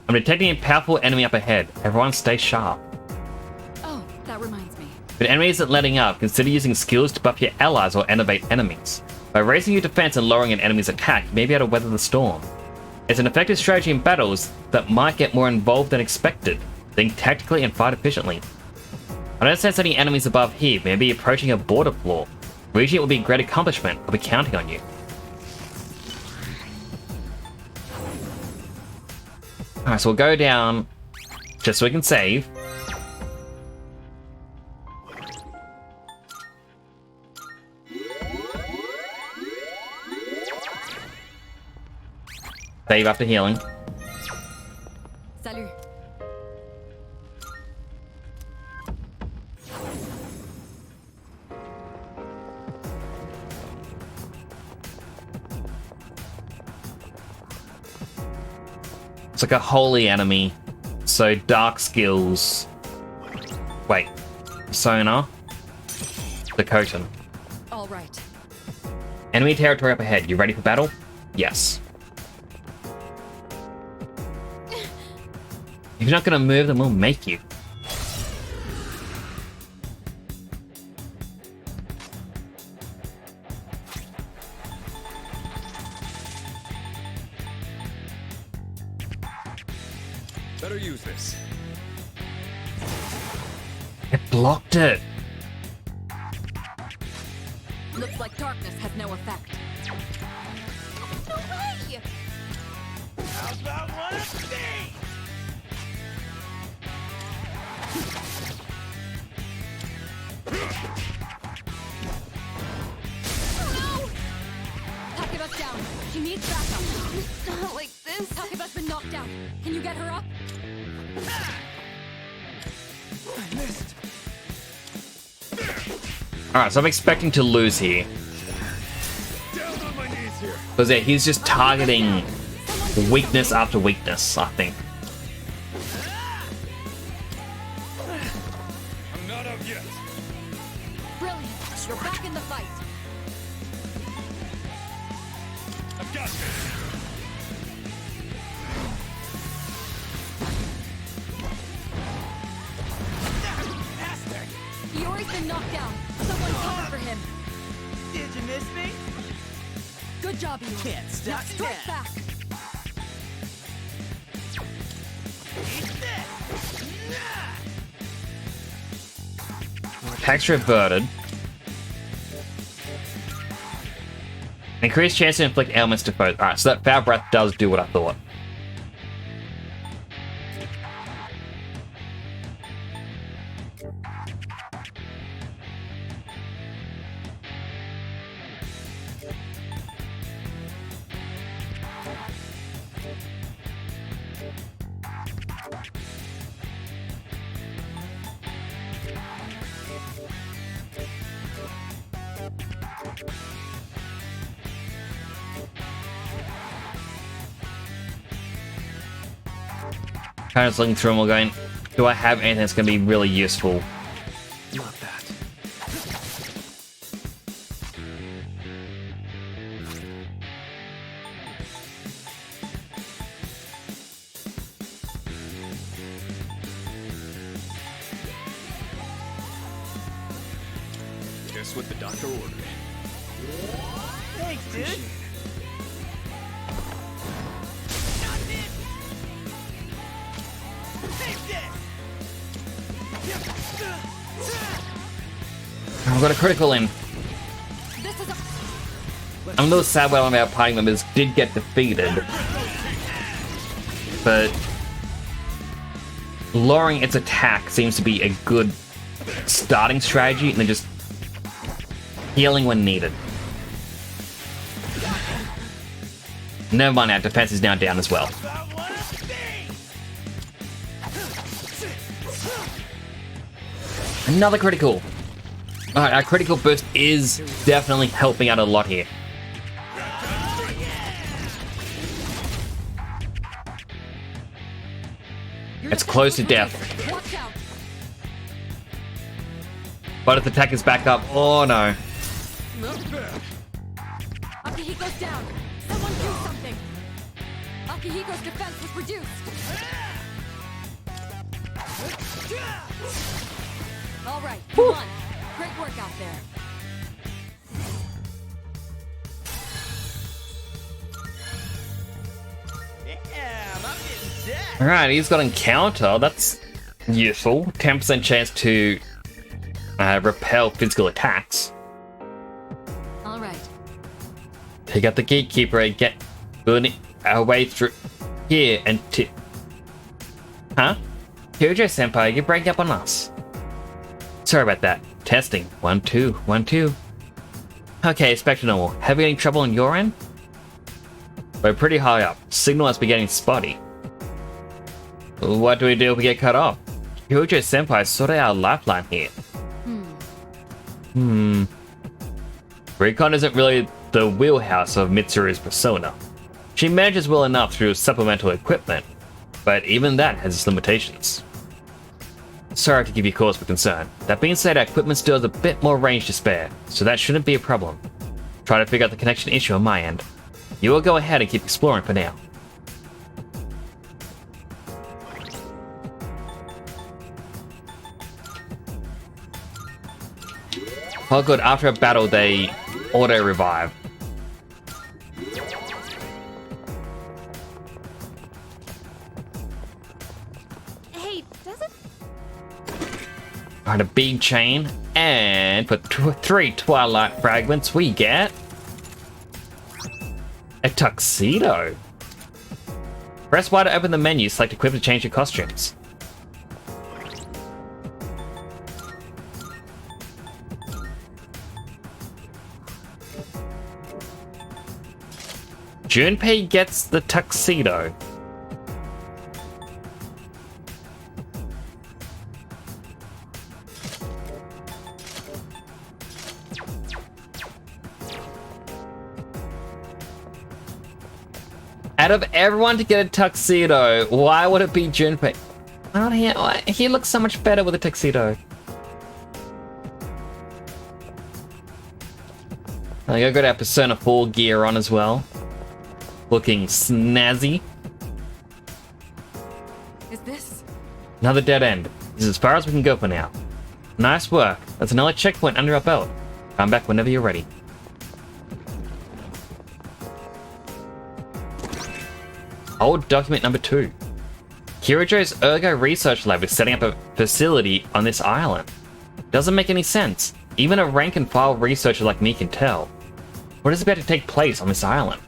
I'm detecting a powerful enemy up ahead. Everyone stay sharp. Oh, that reminds me. If an enemy isn't letting up, consider using skills to buff your allies or innovate enemies. By raising your defense and lowering an enemy's attack, you may be able to weather the storm. It's an effective strategy in battles that might get more involved than expected. Think tactically and fight efficiently. I don't sense any enemies above here, maybe approaching a border floor. Reaching it would be a great accomplishment. I'll be counting on you. Alright, so we'll go down just so we can save. Save after healing. Salut. It's like a holy enemy. So dark skills. Wait. Sona. Zakoten. All right. Enemy territory up ahead. You ready for battle? Yes. If you're not gonna move, then we'll make you. Better use this. It blocked it. Looks like darkness has no effect. No way! How about one of these? Takeba's down. She needs backup. Not like this. Takeba's been knocked out. Can you get her up? I missed. Alright, so I'm expecting to lose here. Down on my knees here. Because yeah, he's just targeting weakness after weakness, I think. I'm not out yet. Brilliant. You're back in the fight. I've got this. Iori's been knocked down. Someone cover for him. Did you miss me? Good job, Iori. Can't stop Now strike now. back. Attacks reverted. Increased chance to inflict ailments to foes. Alright, so that Foul Breath does do what I thought. Kind of looking through them, we're going, do I have anything that's going to be really useful? Not that. Just what the doctor ordered. Thanks, dude. I've got a critical in. I'm a little sad when one of our party members did get defeated. But lowering its attack seems to be a good starting strategy, and then just healing when needed. Never mind, our defense is now down as well. Another critical. Alright, our critical burst is definitely helping out a lot here. It's close to death. Watch out. But its attack is back up. Oh no. Akihiko's down. Someone do something. Akihiko's defense was reduced. All right, come on. Great work out there. Alright, he's got Encounter. That's useful. 10% chance to repel physical attacks. All right. Take out the Gatekeeper and get good our way through here and Huh? Kyojo-senpai, you're breaking up on us. Sorry about that. Testing. 1, 2, 1, 2. Okay, Spectre Normal. Have you any trouble on your end? We're pretty high up. Signal must be getting spotty. What do we do if we get cut off? Kyojo-senpai sorted out a lifeline here. Recon isn't really the wheelhouse of Mitsuru's persona. She manages well enough through supplemental equipment, but even that has its limitations. Sorry to give you cause for concern. That being said, our equipment still has a bit more range to spare, so that shouldn't be a problem. Try to figure out the connection issue on my end. You will go ahead and keep exploring for now. Oh good, after a battle they auto-revive. Hey, does it? Alright, a big chain, and for 3 Twilight Fragments we get a tuxedo. Press Y to open the menu, select equip to change your costumes. Junpei gets the tuxedo. Out of everyone to get a tuxedo, why would it be Junpei? He looks so much better with a tuxedo. I got our Persona 4 gear on as well. Looking snazzy. Is this? Another dead end. This is as far as we can go for now. Nice work. That's another checkpoint under our belt. Come back whenever you're ready. Old document number 2. Kirijo's Ergo Research Lab is setting up a facility on this island. Doesn't make any sense. Even a rank-and-file researcher like me can tell. What is about to take place on this island?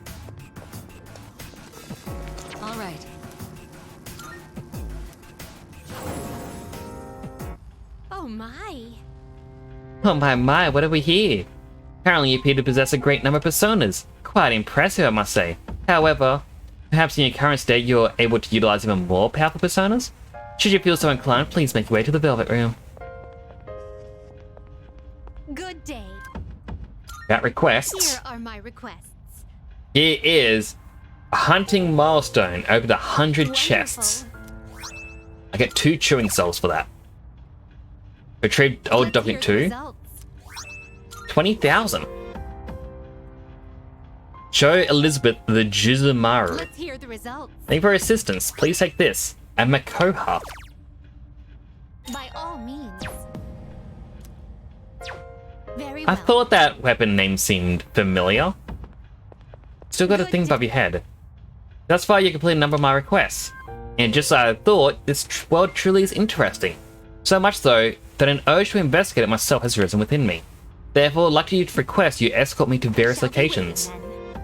All right. Oh my. Oh my, what have we here? Apparently you appear to possess a great number of personas. Quite impressive, I must say. However, perhaps in your current state you're able to utilize even more powerful personas? Should you feel so inclined, please make your way to the Velvet Room. Good day. Got requests. Here are my requests. Here is a hunting milestone. Open 100 chests. I get 2 chewing souls for that. Retrieved old document 2. 20,000. Show Elizabeth the Juzumaru. Let's hear the results. Thank you for your assistance. Please take this. A Makoha. By all means. Very I well. thought that weapon name seemed familiar. Still got a thing above your head. Thus far, you completed a number of my requests. And just as I thought, this world truly is interesting. So much so, that an urge to investigate it myself has risen within me. Therefore, I'd like to request you escort me to various locations.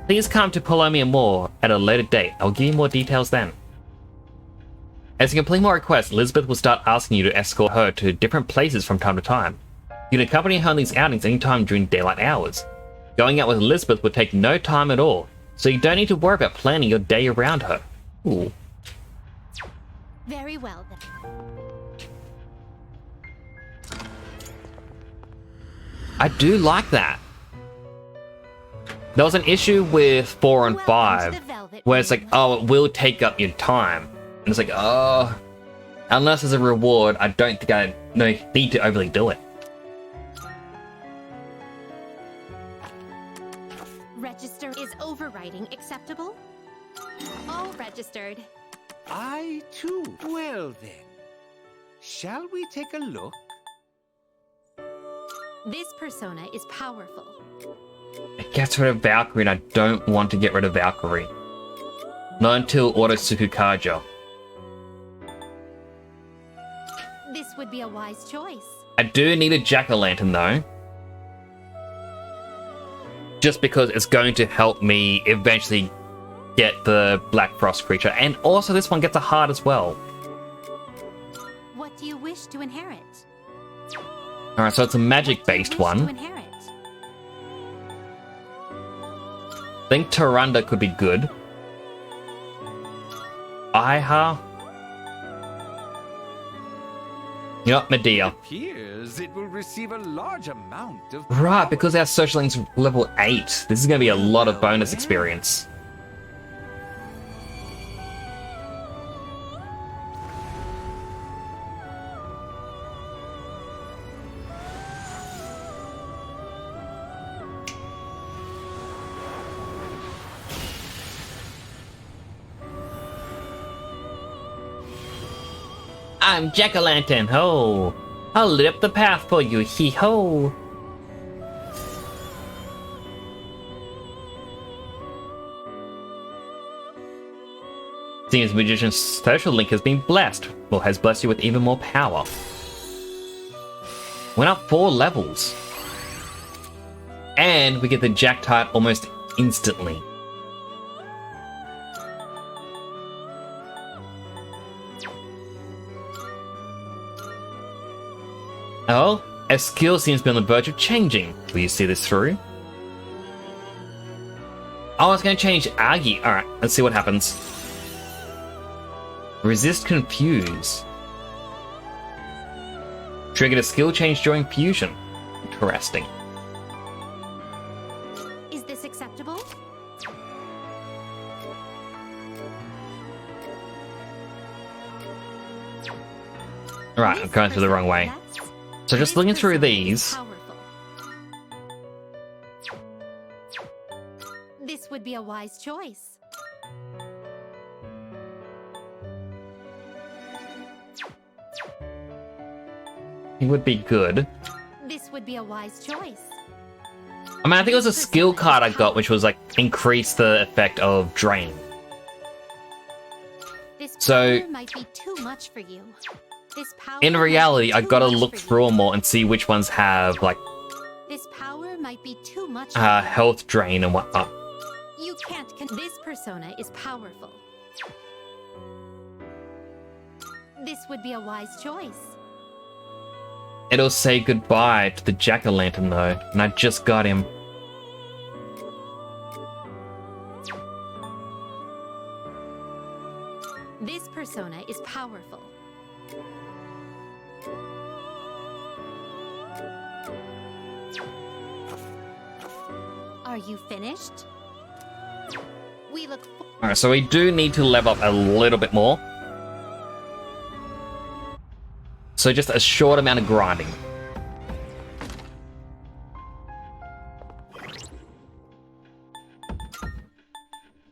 Please come to Polomia Moor at a later date. I'll give you more details then. As you complete more requests, Elizabeth will start asking you to escort her to different places from time to time. You can accompany her on these outings anytime during daylight hours. Going out with Elizabeth would take no time at all, so you don't need to worry about planning your day around her. Ooh. Very well then. I do like that. There was an issue with 4 and 5, where it's like, oh, it will take up your time. And it's like, oh, unless there's a reward, I don't think I need to overly do it. Register is overriding acceptable? All registered. I too. Well then, shall we take a look? This persona is powerful. It gets rid of Valkyrie, and I don't want to get rid of Valkyrie. Not until Auto Tsukukaja. This would be a wise choice. I do need a Jack-o'-lantern though. Just because it's going to help me eventually get the Black Frost creature. And also this one gets a heart as well. What do you wish to inherit? Alright, so it's a magic-based one. Inherit. I think Taranda could be good. Iha. You know what, Medea. Appears it will receive a large amount of. Right, because our social link's level 8. This is going to be a lot of bonus experience. I'm Jack-o'-lantern, ho! I'll lit up the path for you, hee-ho! Seems Magician's social link has been blessed, or has blessed you with even more power. Went up 4 levels. And we get the Jack type almost instantly. Oh, a skill seems to be on the verge of changing. Will you see this through? Oh, it's going to change Agi. Alright, let's see what happens. Resist Confuse. Triggered a skill change during fusion. Interesting. Is this acceptable? Alright, I'm going through the wrong way. So just looking through these. would be a wise choice. He would be good. This would be a wise choice. I mean, I think it was a skill card I got, which was like increase the effect of drain. This So, power might be too much for you. This power in might reality, be I too gotta much look for you. through them all and see which ones have like This power might be too much for health drain and whatnot. you. You can't. This persona is powerful. This would be a wise choice. It'll say goodbye to the jack-o'-lantern though, and I just got him. This persona is powerful. Are you finished? We look Alright, so we do need to level up a little bit more. So just a short amount of grinding.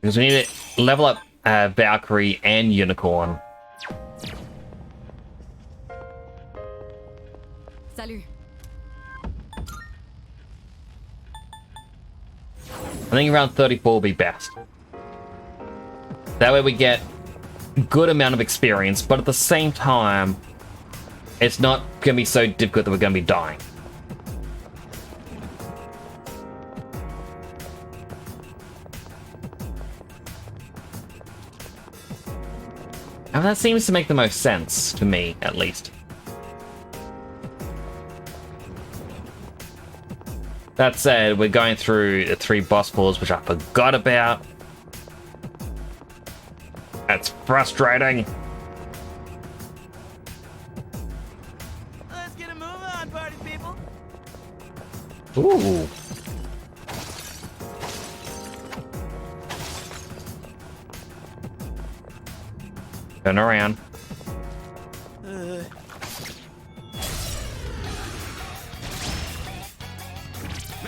Because we need to level up Valkyrie and Unicorn. Salut. I think around 34 will be best. That way we get a good amount of experience, but at the same time, it's not going to be so difficult that we're going to be dying. And that seems to make the most sense, to me, at least. That said, we're going through the 3 boss balls, which I forgot about. That's frustrating. Let's get a move on, party people. Ooh. Turn around.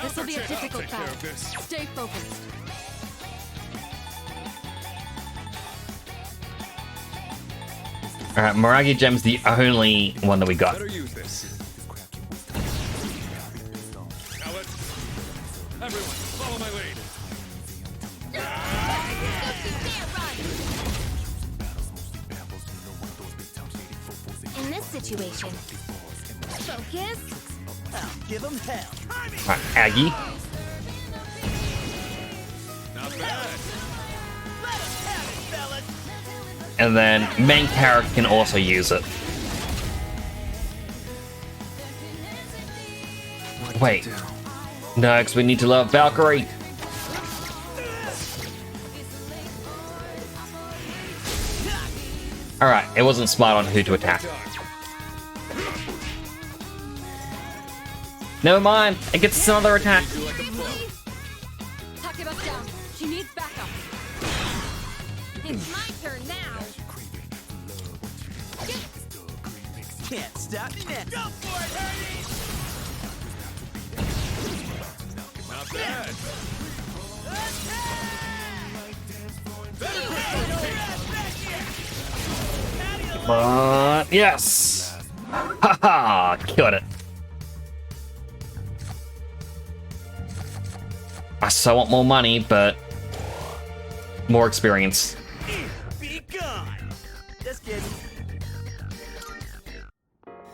This will be a difficult battle. Stay focused. Alright, Miragi Gem's the only one that we got. Better use this. Now let's... Everyone, follow my lead. in this situation. Focus. Give him hell. Alright, Aggie. Not bad. And then main character can also use it. Wait. No, because we need to love Valkyrie. Alright, it wasn't smart on who to attack. Never mind, it gets another attack. Takeba's down. She needs backup. It's my turn now. Can't stop me now. Go for it, Hurdy! Not bad. But yes! Haha! Killed it. I still want more money, but more experience. Be gone. Just kidding.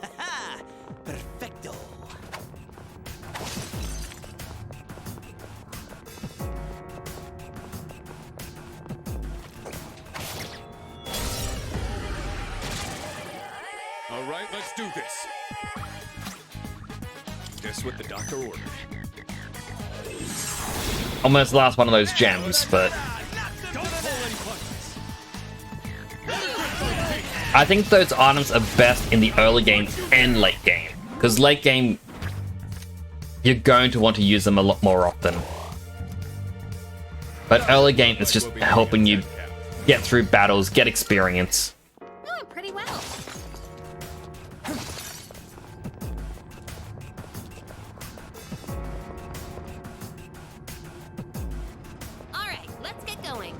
Haha! Perfecto. All right, let's do this. Just what the doctor ordered. Almost the last one of those gems, but I think those items are best in the early game and late game. Because late game, you're going to want to use them a lot more often. But early game is just helping you get through battles, get experience. Oh, pretty well. All right, going.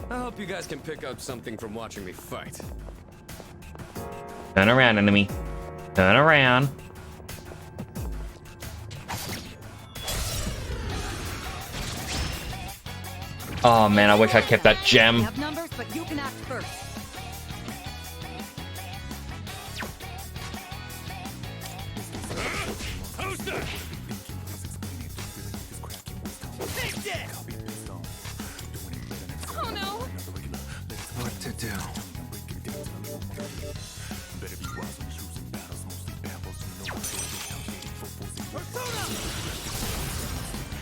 I hope you guys can pick up something from watching me fight. Turn around, enemy. Turn around. Oh man, I wish I kept that gem. Have numbers, but you can act first. Oh no! What to do?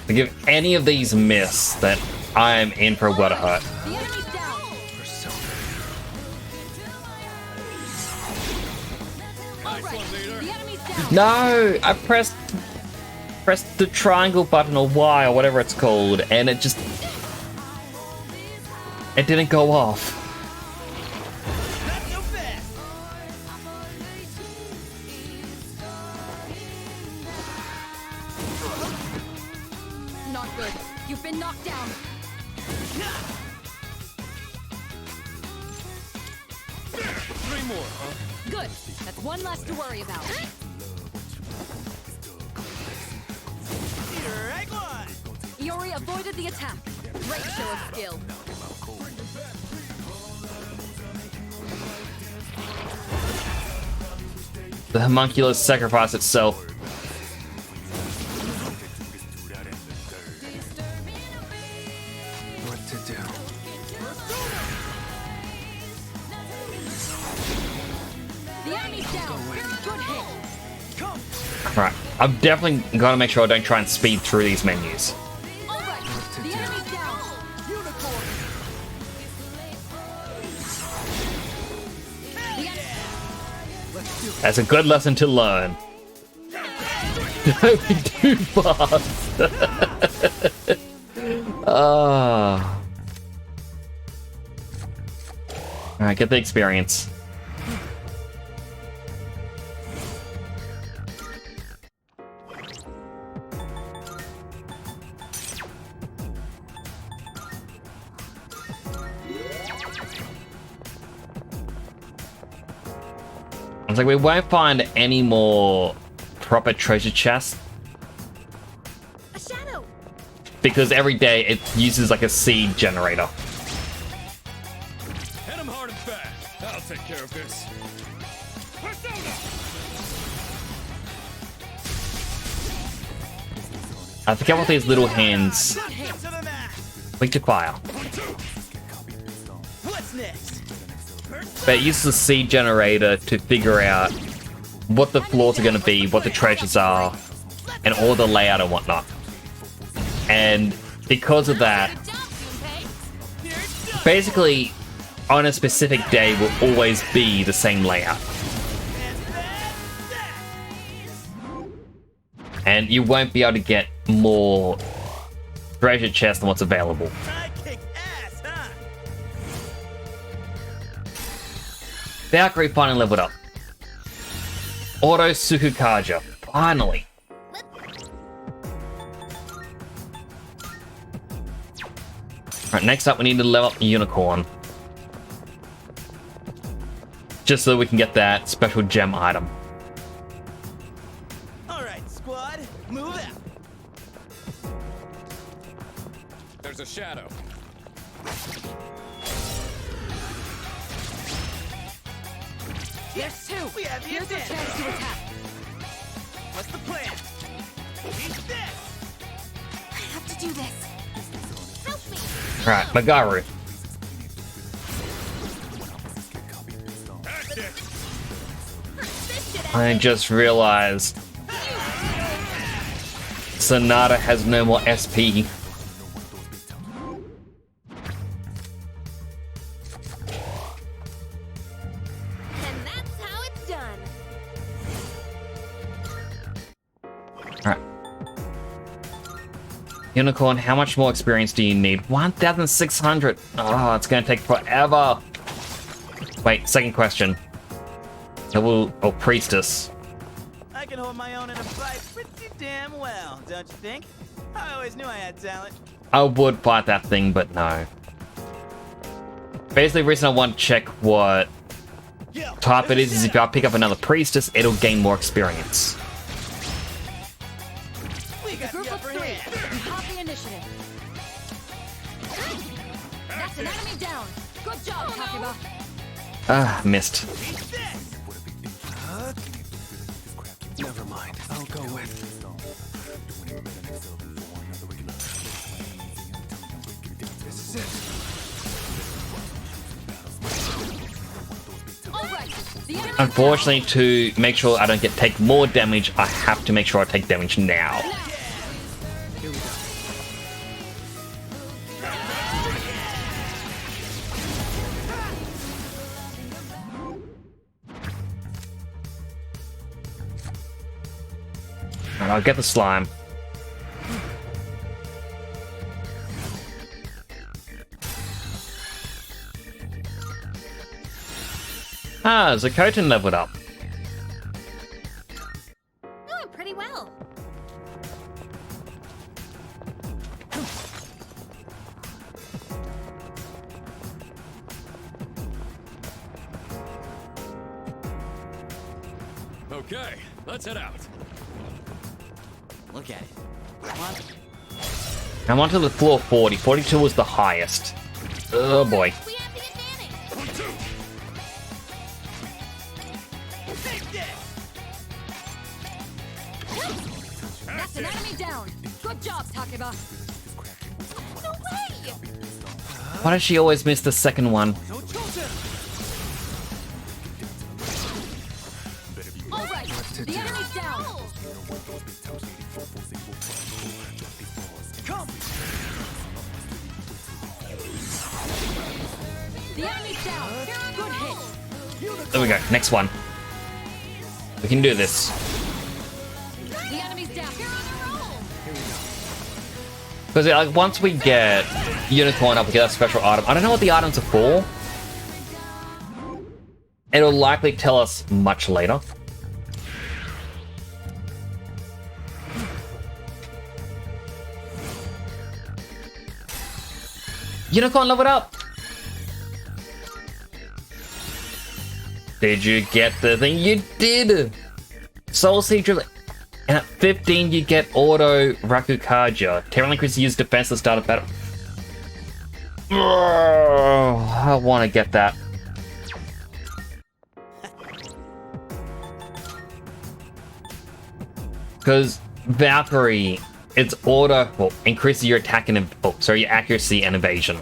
If any of these miss, then I am in for what a hurt. The enemy's down. All right. The enemy's down. No, I pressed the triangle button or Y or whatever it's called, and it didn't go off. Not good. You've been knocked down. Three more, huh? Good. That's one less to worry about. Iori avoided the attack. Great show of skill. The homunculus sacrificed itself. What to do? The enemy's down. Good hit. Right, I'm definitely gonna make sure I don't try and speed through these menus. All right. The enemy's down. Unicorn. That's a good lesson to learn. Don't be too fast. Ah. Alright, get the experience. It's like we won't find any more proper treasure chests A shadow! because every day it uses like a seed generator. Hit him hard and fast. I'll take care of this. Persona! I forget what these little hands link to fire. What's next? But it uses a seed generator to figure out what the floors are going to be, what the treasures are, and all the layout and whatnot. And because of that, basically, on a specific day will always be the same layout. And you won't be able to get more treasure chests than what's available. Valkyrie finally leveled up. Auto Sukukaja, finally. Alright, next up we need to level up the Unicorn. Just so we can get that special gem item. Alright, squad, move out. There's a shadow. There's two. We have Here's your chance to attack. What's the plan? Eat this! I have to do this. Help me! Alright, Magaru. I just realized Sonata has no more SP. And that's how it's done. Alright. Unicorn, how much more experience do you need? 1,600. Oh, it's gonna take forever. Wait, second question. Priestess. I can hold my own in a fight pretty damn well, don't you think? I always knew I had talent. I would fight that thing, but no. Basically, the reason I want to check what type it is if I pick up another priestess, it'll gain more experience. The group of 3, you have the initiative. That's an enemy down. Good job, Takiba. Ah, missed. Never mind. I'll go with. This is it. All right. The enemy Unfortunately, to make sure I don't take more damage, I have to make sure I take damage now. Here we go. And I'll get the slime. Ah, Zakotan leveled up. Doing pretty well. Okay, let's head out. Look at it. I'm onto the floor 40. 42 was the highest. Oh boy. That's an enemy down. Good job, Takiba. No way! Why does she always miss the second one? All right. The enemy's down. Come. The enemy's down. Good hit. There we go. Next one. We can do this. The enemy's down. You're on a roll. Because like, once we get Unicorn up, we get that special item. I don't know what the items are for. It'll likely tell us much later. Unicorn, level it up! Did you get the thing? You did! Soul Seed Drill. And at 15, you get Auto Rakukaja. Temporarily increases use defense at the start of battle. I want to get that. Because Valkyrie, it's auto, well, increases your attack and your accuracy and evasion.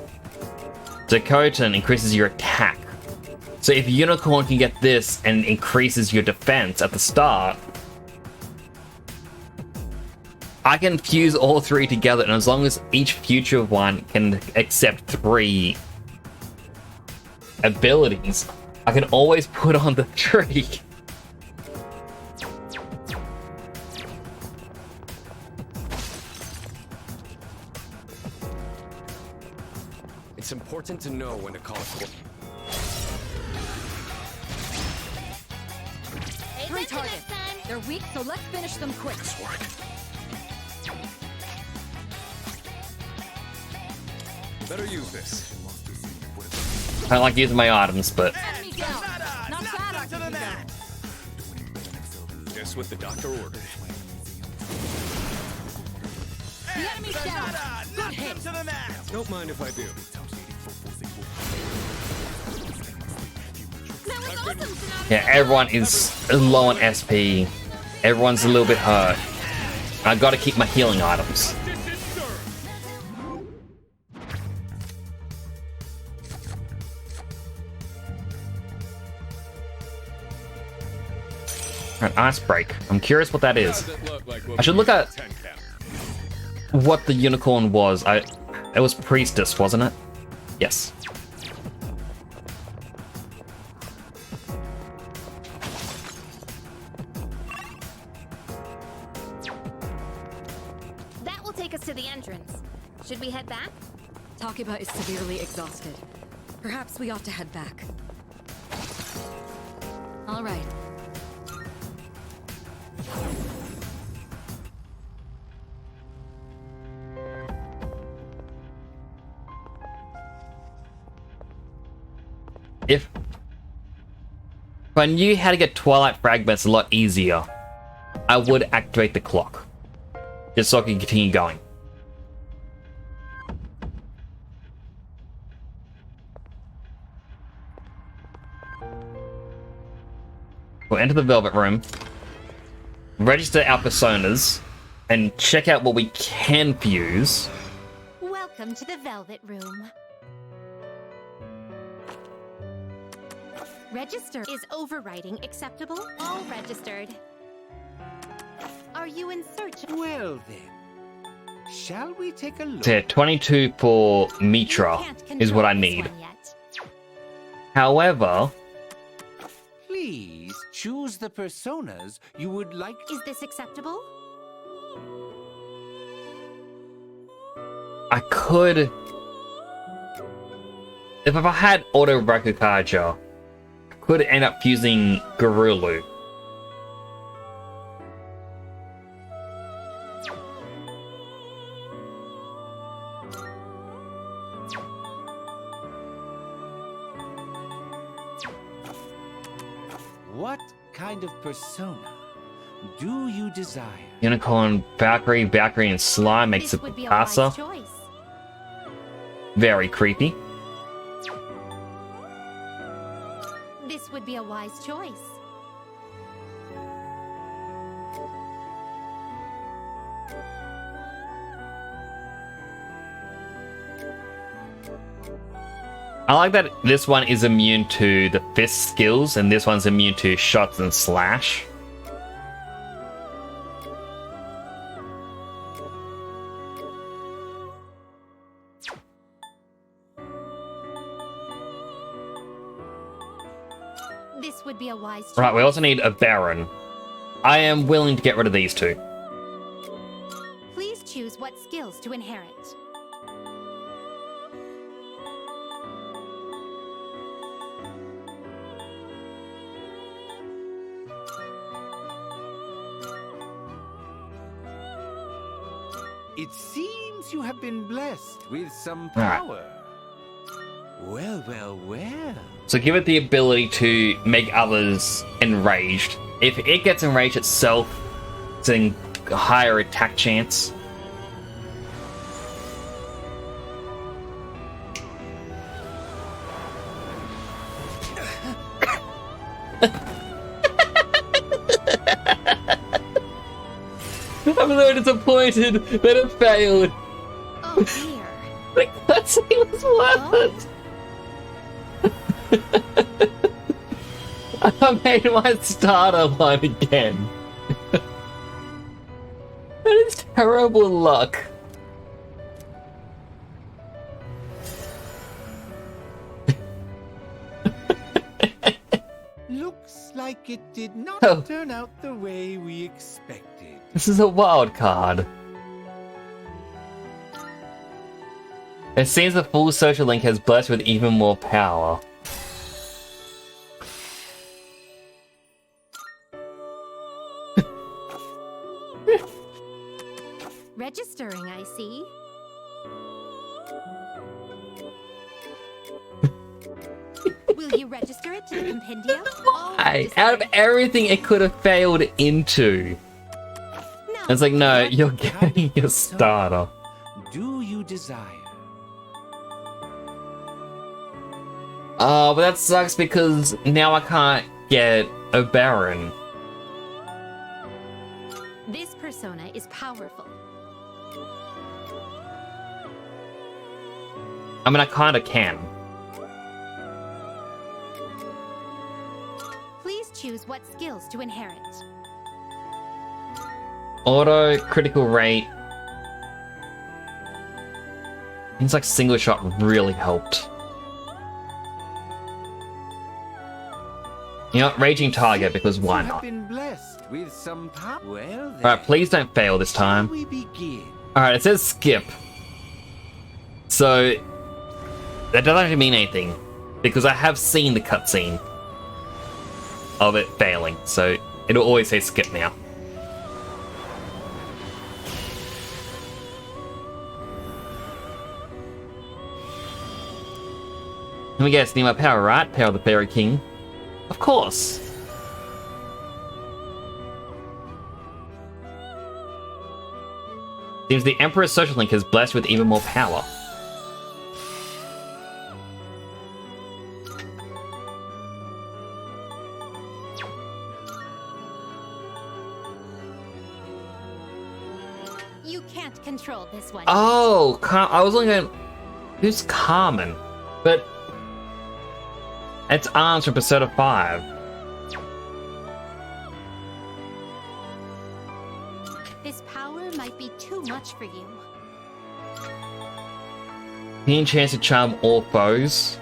Zakotan increases your attack. So if Unicorn can get this and increases your defense at the start, I can fuse all three together, and as long as each future one can accept 3 abilities, I can always put on the tree. It's important to know when to call it quits. 3 targets. They're weak, so let's finish them quick. Better use this. I don't like using my items, but Enemy down. Not bad, Takiba. Just what the doctor ordered. The enemy's down. Good hit. Don't mind if I do. That was awesome, Sonata. yeah, everyone is low on SP. Everyone's a little bit hurt. I gotta keep my healing items. An ice break. I'm curious what that is. I should look at what the unicorn was. It was priestess, wasn't it? Yes. That will take us to the entrance. Should we head back? Takiba is severely exhausted. Perhaps we ought to head back. All right. If I knew how to get Twilight Fragments a lot easier, I would activate the clock. Just so I can continue going. We'll enter the Velvet Room, register our personas, and check out what we can fuse. Welcome to the Velvet Room. Register. Is overwriting acceptable? All registered. Are you in search? Well then, shall we take a look? So 22 for Mitra is what I need. However, Please choose the personas you would like. Is this acceptable? I could... If I had Auto Rakukaja, I could end up fusing Garulu. What kind of persona do you desire? Unicorn, Valkyrie, and Slime makes it This would be a wise Pasa. choice. Very creepy. This would be a wise choice. I like that this one is immune to the fist skills, and this one's immune to shots and slash. This would be a wise choice. Right, we also need a Baron. I am willing to get rid of these two. Please choose what skills to inherit. It seems you have been blessed with some All right. power. Well, well, well. So give it the ability to make others enraged. If it gets enraged itself, it's a higher attack chance. I'm so disappointed that it failed. Oh dear. The cutscene was worth it. I made my starter one again. That is terrible luck. Looks like it did not Oh. turn out the way we expected. This is a wild card. It seems the full social link has blessed with even more power. Registering, I see. Will you register it to the compendium? All Out of everything it could have failed into. It's like, no, you're getting your starter. Do you desire? Oh, but that sucks because now I can't get a Baron. This persona is powerful. I mean, I kind of can. Please choose what skills to inherit. Auto, critical rate. Seems like single shot really helped. You know what? Raging target, because why You have not? been blessed with some power. Well then, Alright, please don't fail this time. we begin. Alright, it says skip. So, that doesn't actually mean anything. Because I have seen the cutscene of it failing. So, it'll always say skip now. Let me guess, need my power, right? Power of the Fairy King. Of course. Seems the Emperor's social link is blessed with even more power. You can't control this one. Oh, I was only going. Who's Carmen? But it's Arms from Persona 5. This power might be too much for you. Gain chance to charm all foes.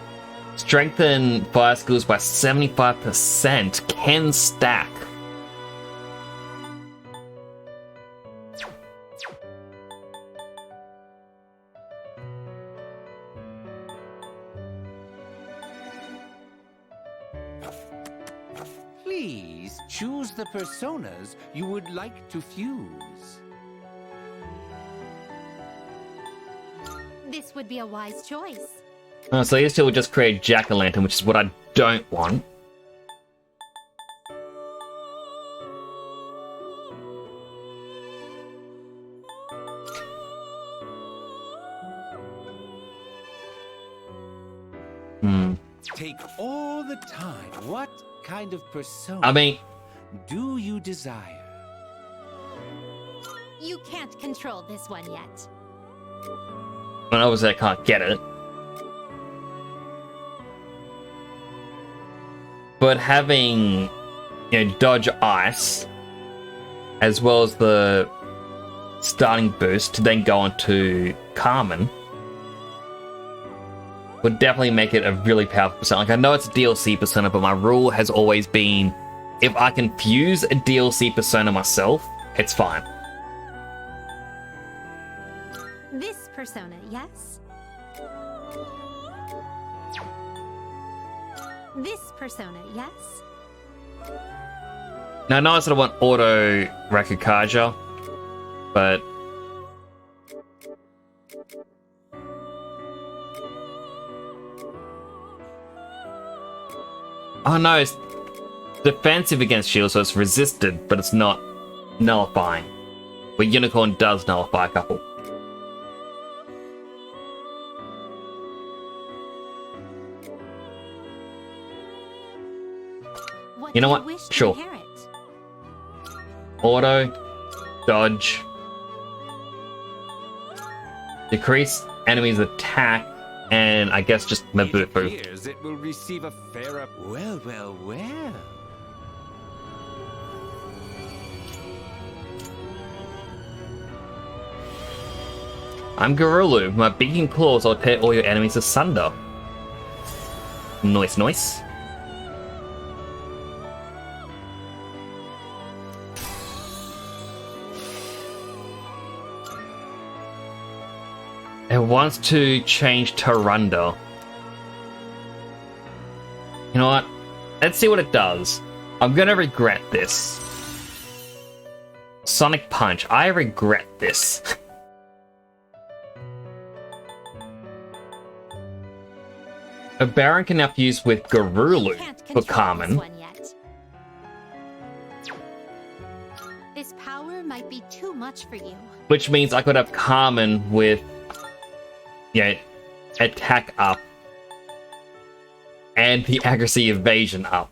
Strengthen fire skills by 75%. Can stack. Please choose the personas you would like to fuse. This would be a wise choice. Oh, so these two will just create Jack-o'-lantern, which is what I don't want. Take all the time. What kind of persona I mean, do you desire? You can't control this one yet. well, obviously I can't get it. But having, dodge ice, as well as the starting boost to then go on to Carmen, would definitely make it a really powerful persona. Like, I know it's a DLC persona, but my rule has always been, if I can fuse a DLC persona myself, it's fine. This persona, yes? This persona, yes? Now, I know I said I want Auto Rakukaja, but oh no, it's defensive against shield, so it's resisted, but it's not nullifying. But Unicorn does nullify a couple. What You know do what? wish to Sure. inherit? Auto, dodge, decrease enemies' attack, and I guess just Mabufu. Appears it will receive a fairer. Well, well, well. I'm Garulu. With my beaking claws, I'll tear all your enemies asunder. Nice, nice. It wants to change Tarunda. You know what? Let's see what it does. I'm gonna regret this. Sonic Punch. I regret this. A Baron can now fuse with Garulu for Carmen. This power might be too much for you. Which means I could have Carmen with, attack up. And the accuracy evasion up.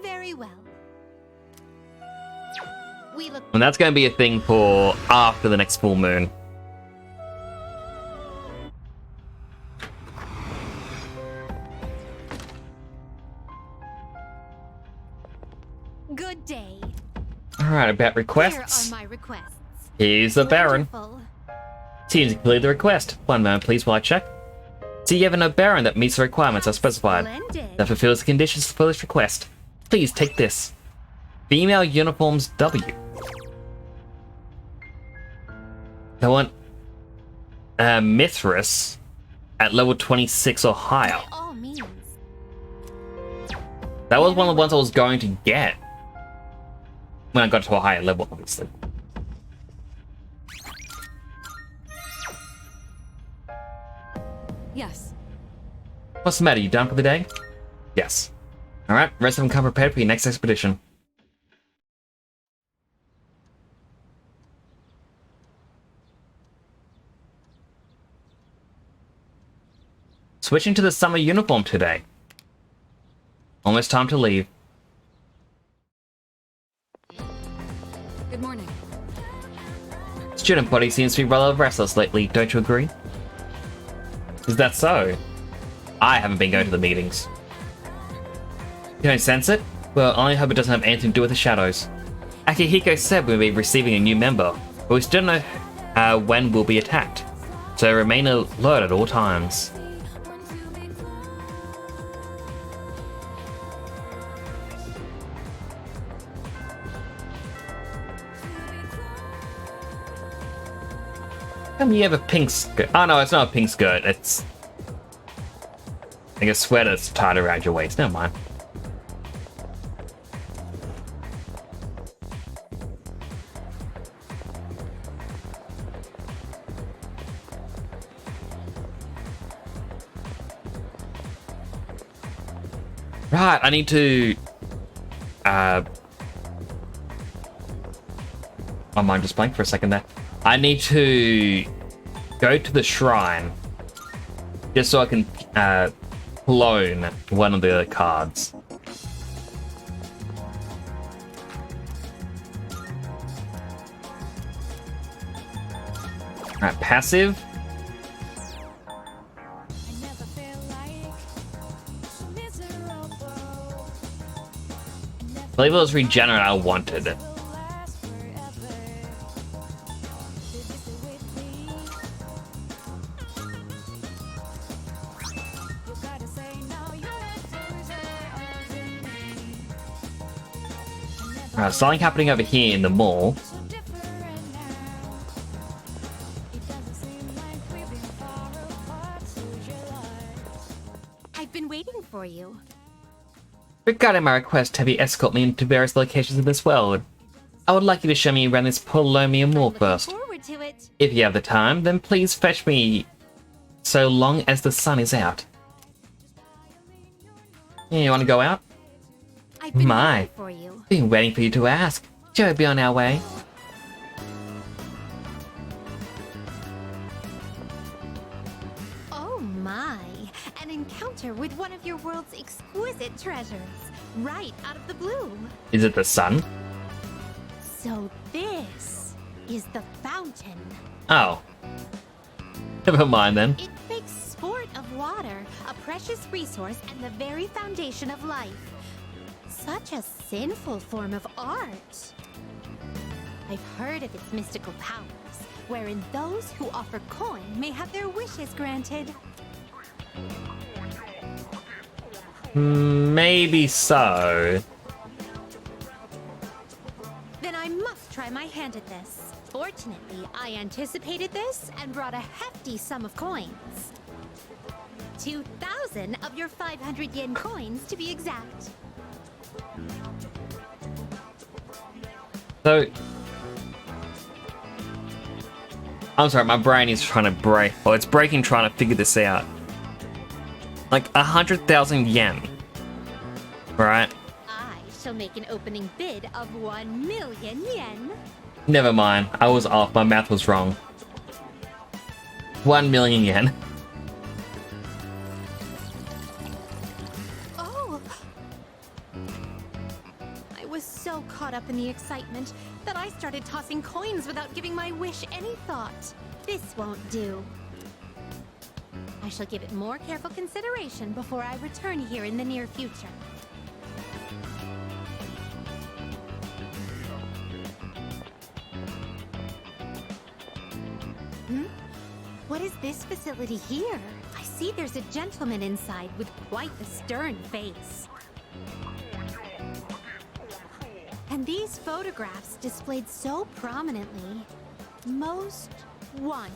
Very well. We look. And that's going to be a thing for after the next full moon. Good day. Alright, about requests. Here are my requests. Here's the Baron. Wonderful. Seems to complete the request. One moment, please, while I check. See, you have a Baron that meets the requirements I specified. Splendid. That fulfills the conditions for this request. Please take this. Female uniforms W. I want Mithras at level 26 or higher. By all means. That was one of the ones I was going to get. When I got to a higher level, obviously. Yes. What's the matter? You done for the day? Yes. Alright, rest of them come prepared for your next expedition. Switching to the summer uniform today. Almost time to leave. Good morning. Student body seems to be rather restless lately, don't you agree? Is that so? I haven't been going to the meetings. You don't sense it? Well, I only hope it doesn't have anything to do with the shadows. Akihiko said we'll be receiving a new member, but we still don't know when we'll be attacked. So remain alert at all times. How come you have a pink skirt? Oh no, it's not a pink skirt, it's like a sweater that's tied around your waist. Never mind. Right, I need to my mind just blanked for a second there. I need to go to the shrine just so I can clone one of the cards. Alright, passive. I believe it was regenerate I wanted. Something happening over here in the mall. I've been waiting for you. Regarding my request to have you escort me into various locations in this world, I would like you to show me around this Polomia Mall first. Forward to it. If you have the time, then please fetch me so long as the sun is out. You want to go out? I've been My, waiting for you. been waiting for you to ask. Shall we be on our way? Oh my, an encounter with one of your world's exquisite treasures, right out of the blue. Is it the sun? So this is the fountain. Oh. Never mind then. It makes sport of water, a precious resource and the very foundation of life. Such a sinful form of art. I've heard of its mystical powers, wherein those who offer coin may have their wishes granted. Maybe so. Then I must try my hand at this. Fortunately, I anticipated this and brought a hefty sum of coins. 2,000 of your 500 yen coins to be exact. So, I'm sorry, my brain is trying to break. Well, it's breaking trying to figure this out. Like 100,000 yen, right? I shall make an opening bid of 1 million yen. Never mind. I was off. My math was wrong. 1 million yen. Oh! I was so caught up in the excitement that I started tossing coins without giving my wish any thought. This won't do. I shall give it more careful consideration before I return here in the near future. What is this facility here? I see there's a gentleman inside with quite the stern face. And these photographs displayed so prominently. Most wanted.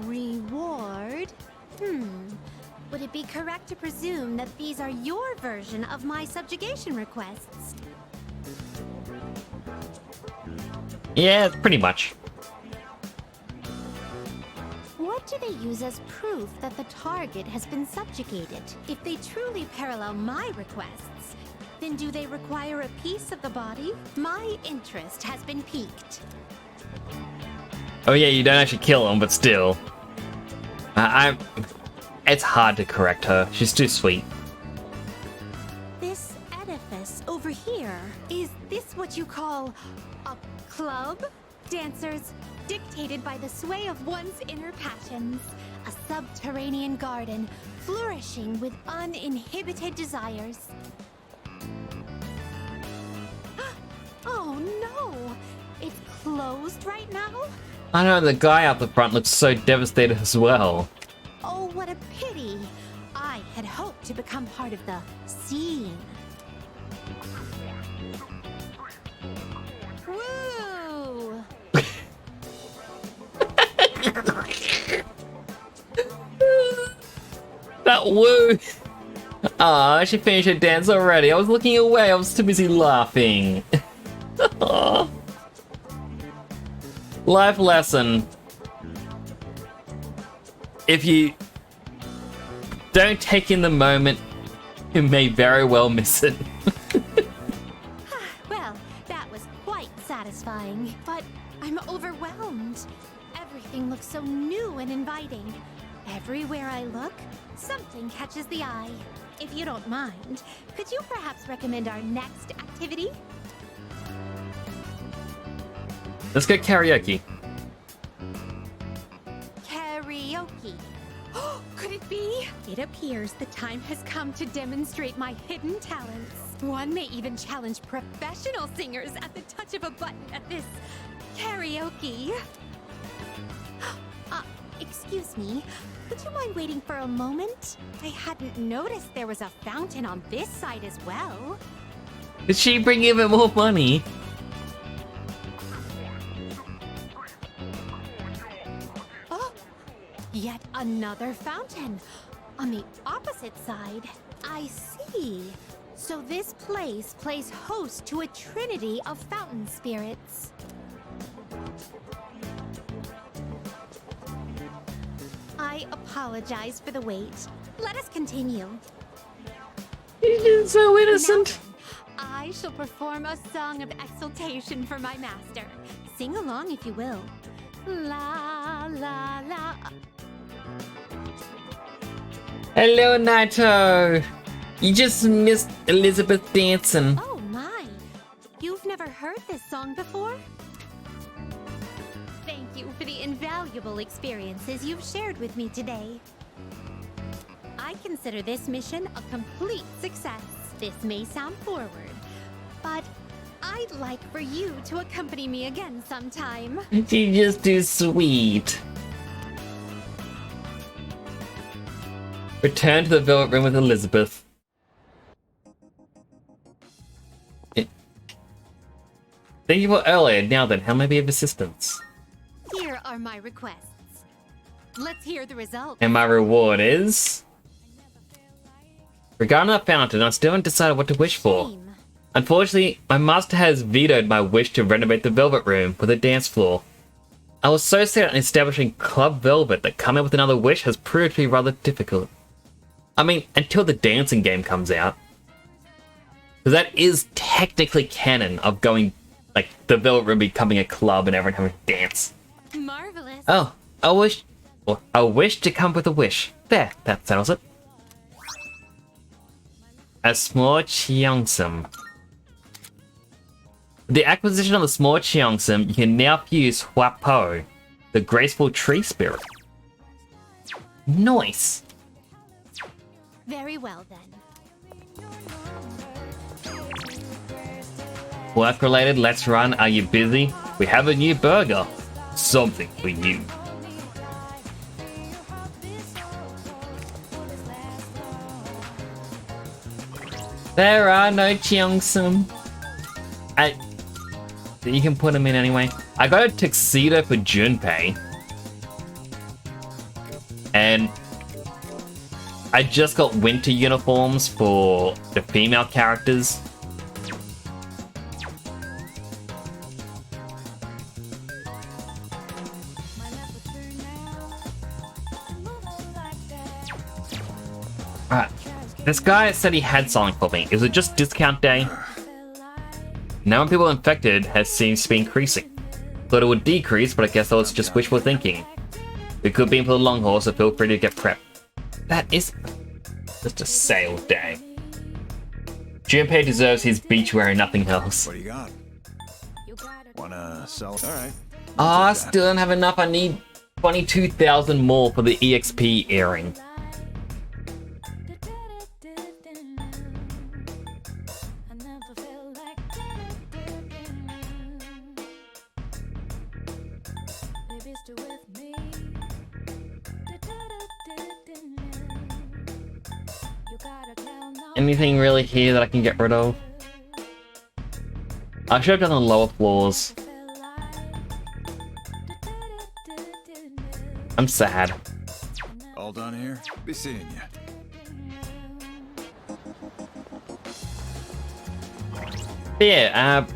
Reward? Would it be correct to presume that these are your version of my subjugation requests? Yeah, pretty much. What do they use as proof that the target has been subjugated? If they truly parallel my requests, then do they require a piece of the body? My interest has been piqued. Oh yeah, you don't actually kill him, but still. It's hard to correct her. She's too sweet. This edifice over here, is this what you call a club? Dancers dictated by the sway of one's inner passions. A subterranean garden flourishing with uninhibited desires. Oh no! It's closed right now? I know, the guy out the front looks so devastated as well. Oh, what a pity. I had hoped to become part of the scene. Woo! That woo! Ah, she finished her dance already. I was looking away. I was too busy laughing. Life lesson. If you don't take in the moment, you may very well miss it. Well, that was quite satisfying, but I'm overwhelmed. Everything looks so new and inviting. Everywhere I look, something catches the eye. If you don't mind, could you perhaps recommend our next activity? Let's go karaoke. Karaoke. Could it be? It appears the time has come to demonstrate my hidden talents. One may even challenge professional singers at the touch of a button at this karaoke. Excuse me. Would you mind waiting for a moment? I hadn't noticed there was a fountain on this side as well. Did she bring even more money? Oh, yet another fountain on the opposite side. I see. So this place plays host to a trinity of fountain spirits. I apologize for the wait. Let us continue. You're so innocent. Now, I shall perform a song of exultation for my master. Sing along if you will. La la la. Hello, Naito. You just missed Elizabeth dancing. Oh my. You've never heard this song before? Thank you for the invaluable experiences you've shared with me today. I consider this mission a complete success. This may sound forward, but I'd like for you to accompany me again sometime. She's just too sweet. Return to the Velvet Room with Elizabeth. Thank you for earlier. Now then, how may I be of assistance? Here are my requests. Let's hear the results. And my reward is... Regarding that fountain, I still haven't decided what to wish for. Unfortunately, my master has vetoed my wish to renovate the Velvet Room with a dance floor. I was so set on establishing Club Velvet that coming up with another wish has proved to be rather difficult. I mean, until the dancing game comes out. Because that is technically canon of going, like, the Velvet Room becoming a club and everyone having to dance. Marvelous. Oh, a wish to come with a wish. There, that settles it. A small Cheongsam. With the acquisition of the small Cheongsam, you can now fuse Huapo, the graceful tree spirit. Nice. Very well then. Work related, let's run. Are you busy? We have a new burger. Something for you. There are no Cheongsam. You can put them in anyway. I got a tuxedo for Junpei. And I just got winter uniforms for the female characters. Alright. This guy said he had something for me. Is it just discount day? Now when people infected seems to be increasing. Thought it would decrease, but I guess that was just wishful thinking. We could be in for the long haul, so feel free to get prepped. That is just a sale day. Junpei deserves his beachwear and nothing else. What do you got? Wanna sell? All right. Ah, still don't have enough. I need 22,000 more for the EXP earring. Anything really here that I can get rid of? I should have done the lower floors. I'm sad. All done here? Be seeing you. But yeah,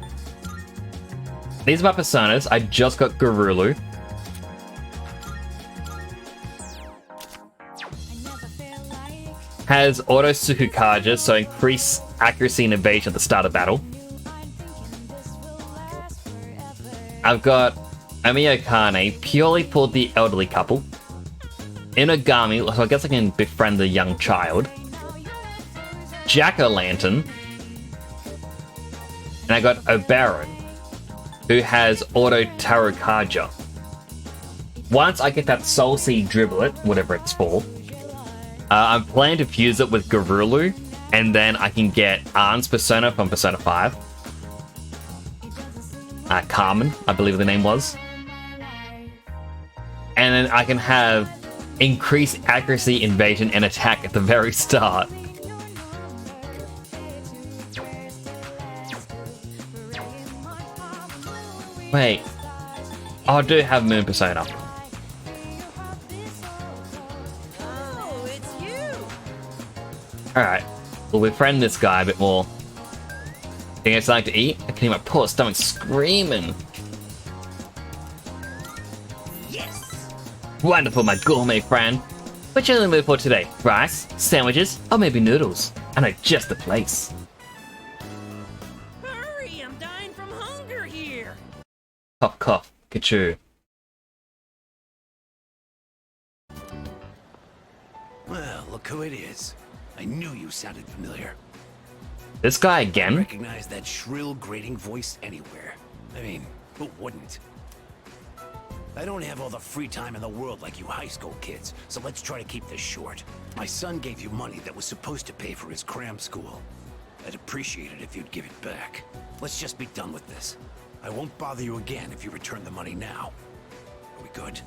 these are my personas. I just got Garulu. Has auto Sukukaja, so increase accuracy and evasion at the start of battle. I've got Omiyokane, purely for the elderly couple. Inogami, so I guess I can befriend the young child. Jack-o'-lantern. And I got Oberon, who has auto Tarukaja. Once I get that Soul Seed Driblet, whatever it's for, I'm planning to fuse it with Garulu, and then I can get Arn's Persona from Persona 5. Carmen, I believe the name was. And then I can have increased accuracy, evasion, and attack at the very start. Wait. Oh, I do have Moon Persona. Alright, we'll befriend this guy a bit more. Think it's something to eat? I can hear my poor stomach screaming. Yes! Wonderful, my gourmet friend. What you in the mood for today? Rice, sandwiches, or maybe noodles? I know just the place. Hurry, I'm dying from hunger here. Cough, cough, Kachu. Well, look who it is. I knew you sounded familiar. This guy again? I recognize that shrill, grating voice anywhere. I mean, who wouldn't? I don't have all the free time in the world like you high school kids, so let's try to keep this short. My son gave you money that was supposed to pay for his cram school. I'd appreciate it if you'd give it back. Let's just be done with this. I won't bother you again if you return the money now. Are we good?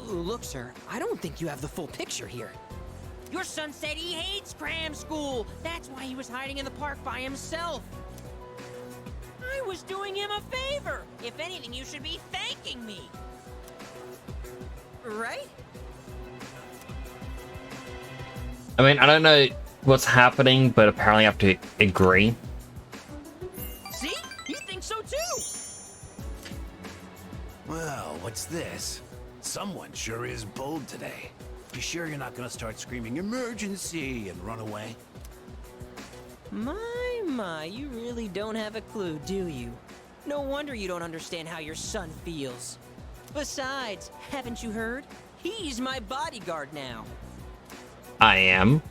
Look, sir, I don't think you have the full picture here. Your son said he hates cram school. That's why he was hiding in the park by himself. I was doing him a favor. If anything, you should be thanking me. Right? I mean, I don't know what's happening, but apparently I have to agree. See? You think so too? Well, what's this? Someone sure is bold today. You sure you're not gonna start screaming emergency and run away? My, you really don't have a clue, do you? No wonder you don't understand how your son feels. Besides, haven't you heard? He's my bodyguard now. I am.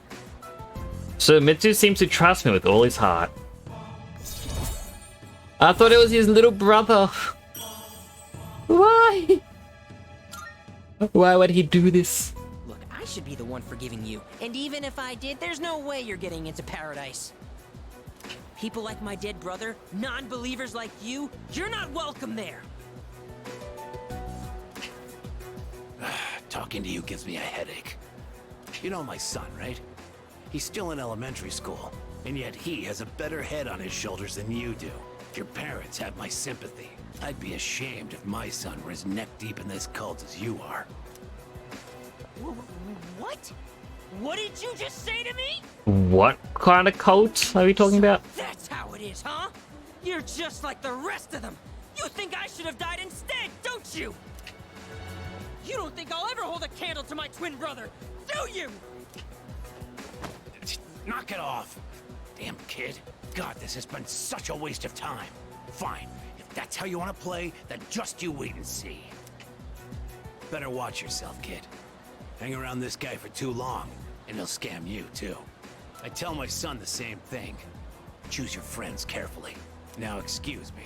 So Mitsu seems to trust me with all his heart. I thought it was his little brother. Why? Why would he do this? Look, I should be the one forgiving you. And even if I did, there's no way you're getting into paradise. People like my dead brother, non-believers like you, you're not welcome there. Talking to you gives me a headache. You know my son, right? He's still in elementary school, and yet he has a better head on his shoulders than you do. Your parents have my sympathy. I'd be ashamed if my son were as neck-deep in this cult as you are. What? What did you just say to me? What kind of cult are we talking about? That's how it is, huh? You're just like the rest of them. You think I should have died instead, don't you? You don't think I'll ever hold a candle to my twin brother, do you? Knock it off. Damn kid. God, this has been such a waste of time. Fine. If that's how you want to play, then just you wait and see. Better watch yourself, kid. Hang around this guy for too long, and he'll scam you, too. I tell my son the same thing. Choose your friends carefully. Now excuse me.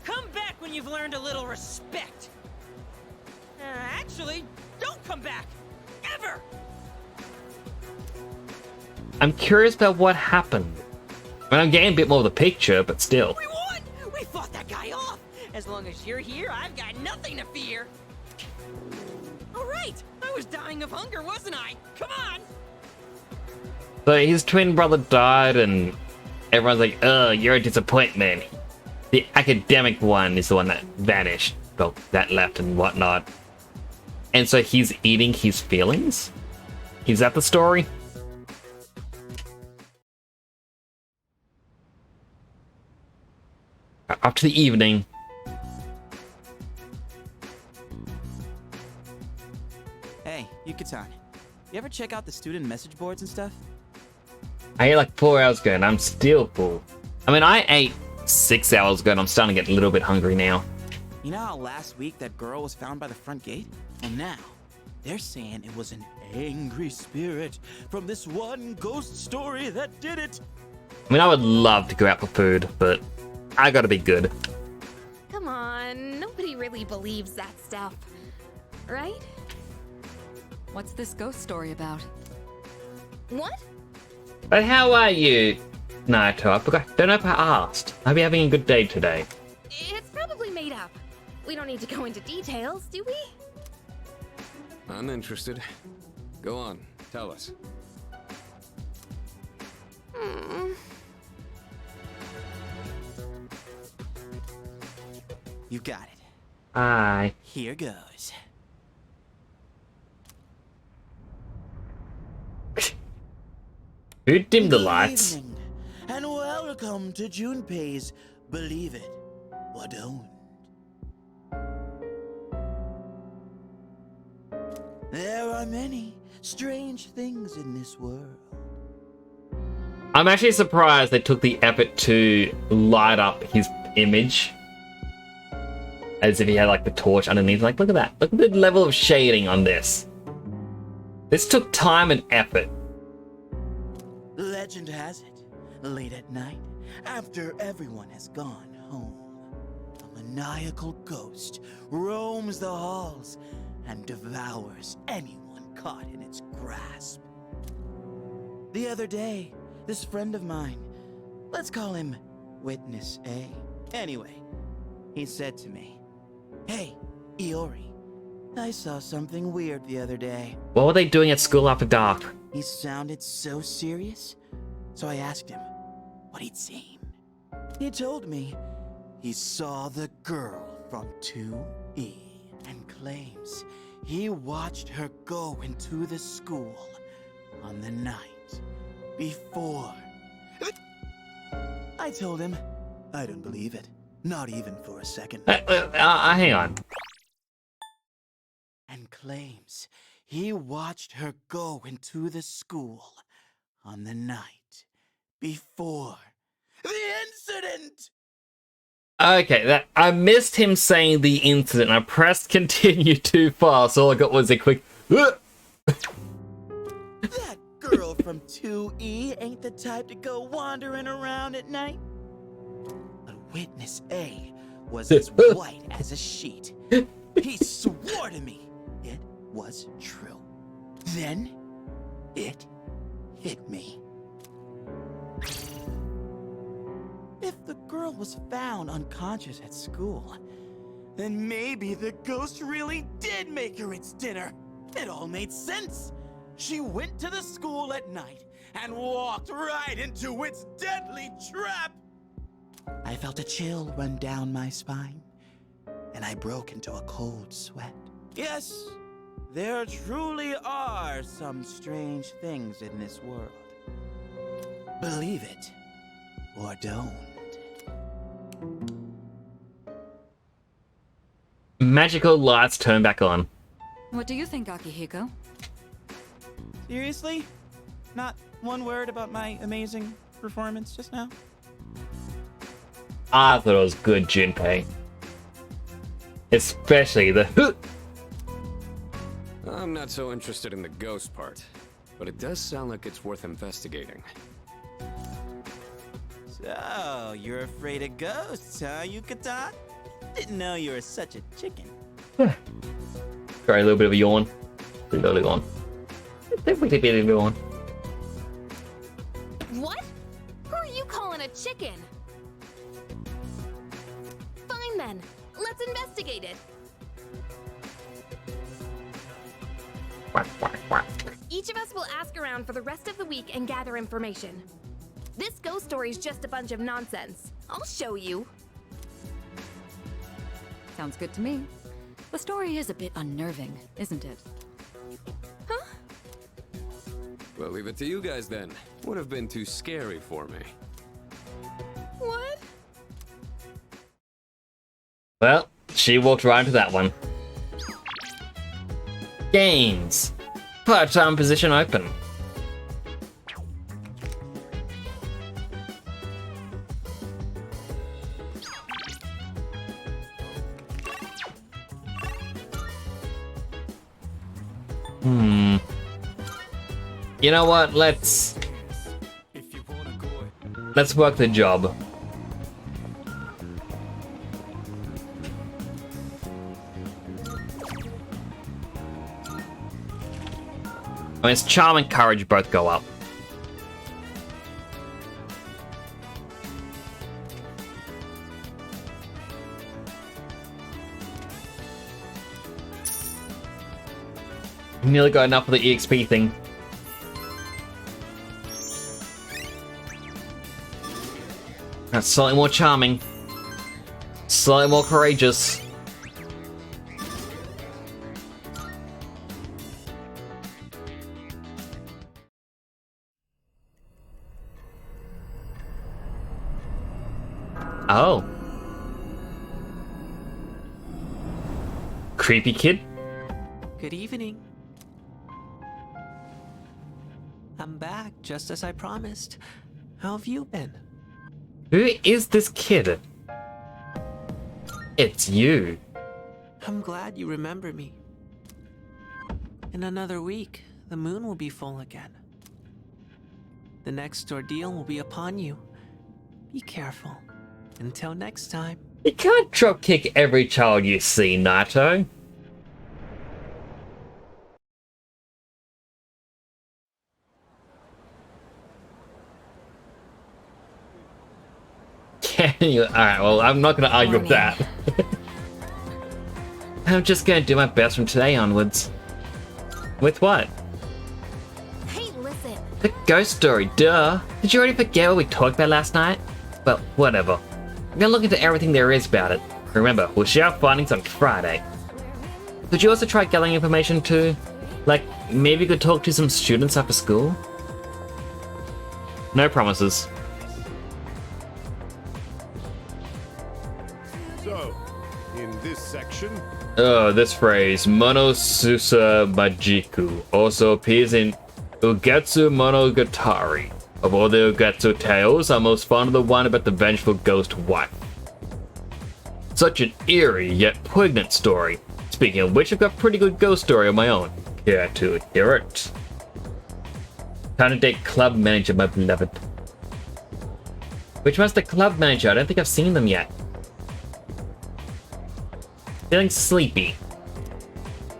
Come back when you've learned a little respect. Actually, don't come back. Ever! I'm curious about what happened. I mean, I'm getting a bit more of the picture, but still. We won! We fought that guy off! As long as you're here, I've got nothing to fear. All right, I was dying of hunger, wasn't I? Come on! So his twin brother died, and everyone's like, "Oh, you're a disappointment." The academic one is the one that vanished, well, that left and whatnot. And so he's eating his feelings? Is that the story? Up to the evening. Hey, Yuka-tan. You ever check out the student message boards and stuff? I ate like 4 hours ago and I'm still full. I mean, I ate 6 hours ago and I'm starting to get a little bit hungry now. You know how last week that girl was found by the front gate? Well, now, they're saying it was an angry spirit from this one ghost story that did it. I mean, I would love to go out for food, but I gotta be good. Come on, nobody really believes that stuff, right? What's this ghost story about? What? But how are you, Naito? I forgot. Don't know if I asked. I'll be having a good day today. It's probably made up. We don't need to go into details, do we? I'm interested. Go on, tell us. You got it. Hi. Here goes. Who dimmed the lights? Evening, and welcome to Junpei's Believe It or Don't. There are many strange things in this world. I'm actually surprised they took the effort to light up his image. As if he had like the torch underneath. Like, look at that. Look at the level of shading on this. This took time and effort. Legend has it, late at night, after everyone has gone home, a maniacal ghost roams the halls and devours anyone caught in its grasp. The other day, this friend of mine, let's call him Witness A. Anyway, he said to me, "Hey, Iori, I saw something weird the other day." What were they doing at school after dark? He sounded so serious, so I asked him what he'd seen. He told me he saw the girl from 2E and claims he watched her go into the school on the night before. I told him I don't believe it, not even for a second. Hang on. And claims he watched her go into the school on the night before the incident. Okay, I missed him saying the incident. I pressed continue too fast. All I got was a quick. That girl from 2E ain't the type to go wandering around at night. But Witness A was as white as a sheet. He swore to me it was true. Then it hit me. If the girl was found unconscious at school, then maybe the ghost really did make her its dinner. It all made sense. She went to the school at night and walked right into its deadly trap. I felt a chill run down my spine, and I broke into a cold sweat. Yes, there truly are some strange things in this world. Believe it or don't. Magical lights turn back on. What do you think, Akihiko? Seriously? Not one word about my amazing performance just now? I thought it was good, Junpei. Especially the I'm not so interested in the ghost part, but it does sound like it's worth investigating. So, you're afraid of ghosts, huh, Yucatan? Didn't know you were such a chicken. Try a little bit of a yawn. A little yawn. Definitely a bit of a yawn. What? Who are you calling a chicken? Fine then. Let's investigate it. Each of us will ask around for the rest of the week and gather information. This ghost story's just a bunch of nonsense. I'll show you. Sounds good to me. The story is a bit unnerving, isn't it? Huh? Well, leave it to you guys then. Would have been too scary for me. What? Well, she walked right into that one. Games. Part-time position open. You know what? Let's work the job. I mean, it's charm and courage both go up. Nearly got enough of the EXP thing. That's slightly more charming. Slightly more courageous. Oh. Creepy kid? Good evening. I'm back, just as I promised. How have you been? Who is this kid? It's you. I'm glad you remember me. In another week, the moon will be full again. The next ordeal will be upon you. Be careful. Until next time. You can't dropkick every child you see, Naito. Alright, well, I'm not gonna argue with that. I'm just gonna do my best from today onwards. With what? Hey, listen. The ghost story, duh. Did you already forget what we talked about last night? Well, whatever. I'm gonna look into everything there is about it. Remember, we'll share our findings on Friday. Could you also try gathering information too? Like, maybe you could talk to some students after school? No promises. So, in this section... Oh, this phrase, Monosusa Majiku, also appears in Ugetsu Monogatari. Of all the Ugetsu tales, I'm most fond of the one about the vengeful ghost wife. Such an eerie yet poignant story. Speaking of which, I've got a pretty good ghost story of my own. Care to hear it? Time to date club manager, my beloved. Which one's the club manager? I don't think I've seen them yet. Feeling sleepy.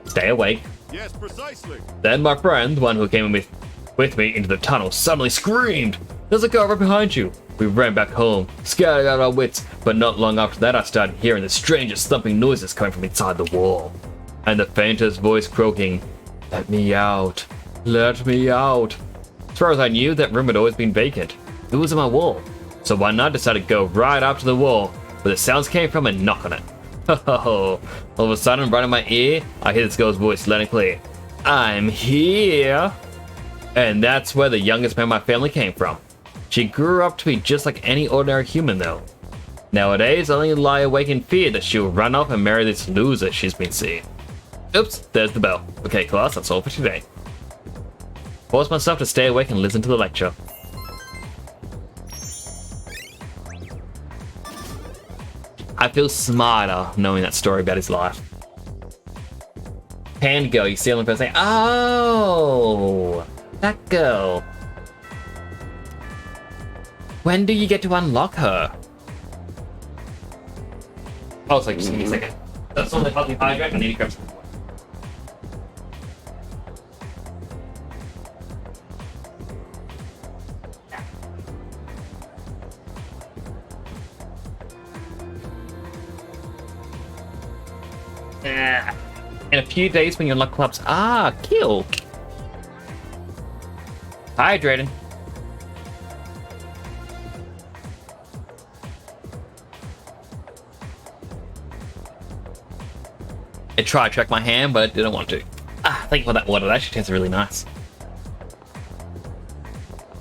Stay awake. Yes, precisely. Then my friend, the one who came with me into the tunnel, suddenly screamed, "There's a girl right behind you!" We ran back home, scared out of our wits, but not long after that I started hearing the strangest thumping noises coming from inside the wall. And the faintest voice croaking, "Let me out, let me out." As far as I knew, that room had always been vacant. It was on my wall, so why not decided to go right up to the wall where the sounds came from and knock on it. All of a sudden, right in my ear, I hear this girl's voice loud and clear. "I'm here!" And that's where the youngest member of my family came from. She grew up to be just like any ordinary human though. Nowadays, I only lie awake in fear that she'll run off and marry this loser she's been seeing. Oops, there's the bell. Okay, class, that's all for today. Force myself to stay awake and listen to the lecture. I feel smarter knowing that story about his life. Hand girl, you see on the first thing. Oh, that girl. When do you get to unlock her? Oh, sorry, just give me a second. That's all the healthy hydrate. I need to grab some. In a few days when you unlock clubs. Ah, kill. Hydrating. I tried to track my hand, but I didn't want to. Ah, thank you for that water. That actually tastes really nice.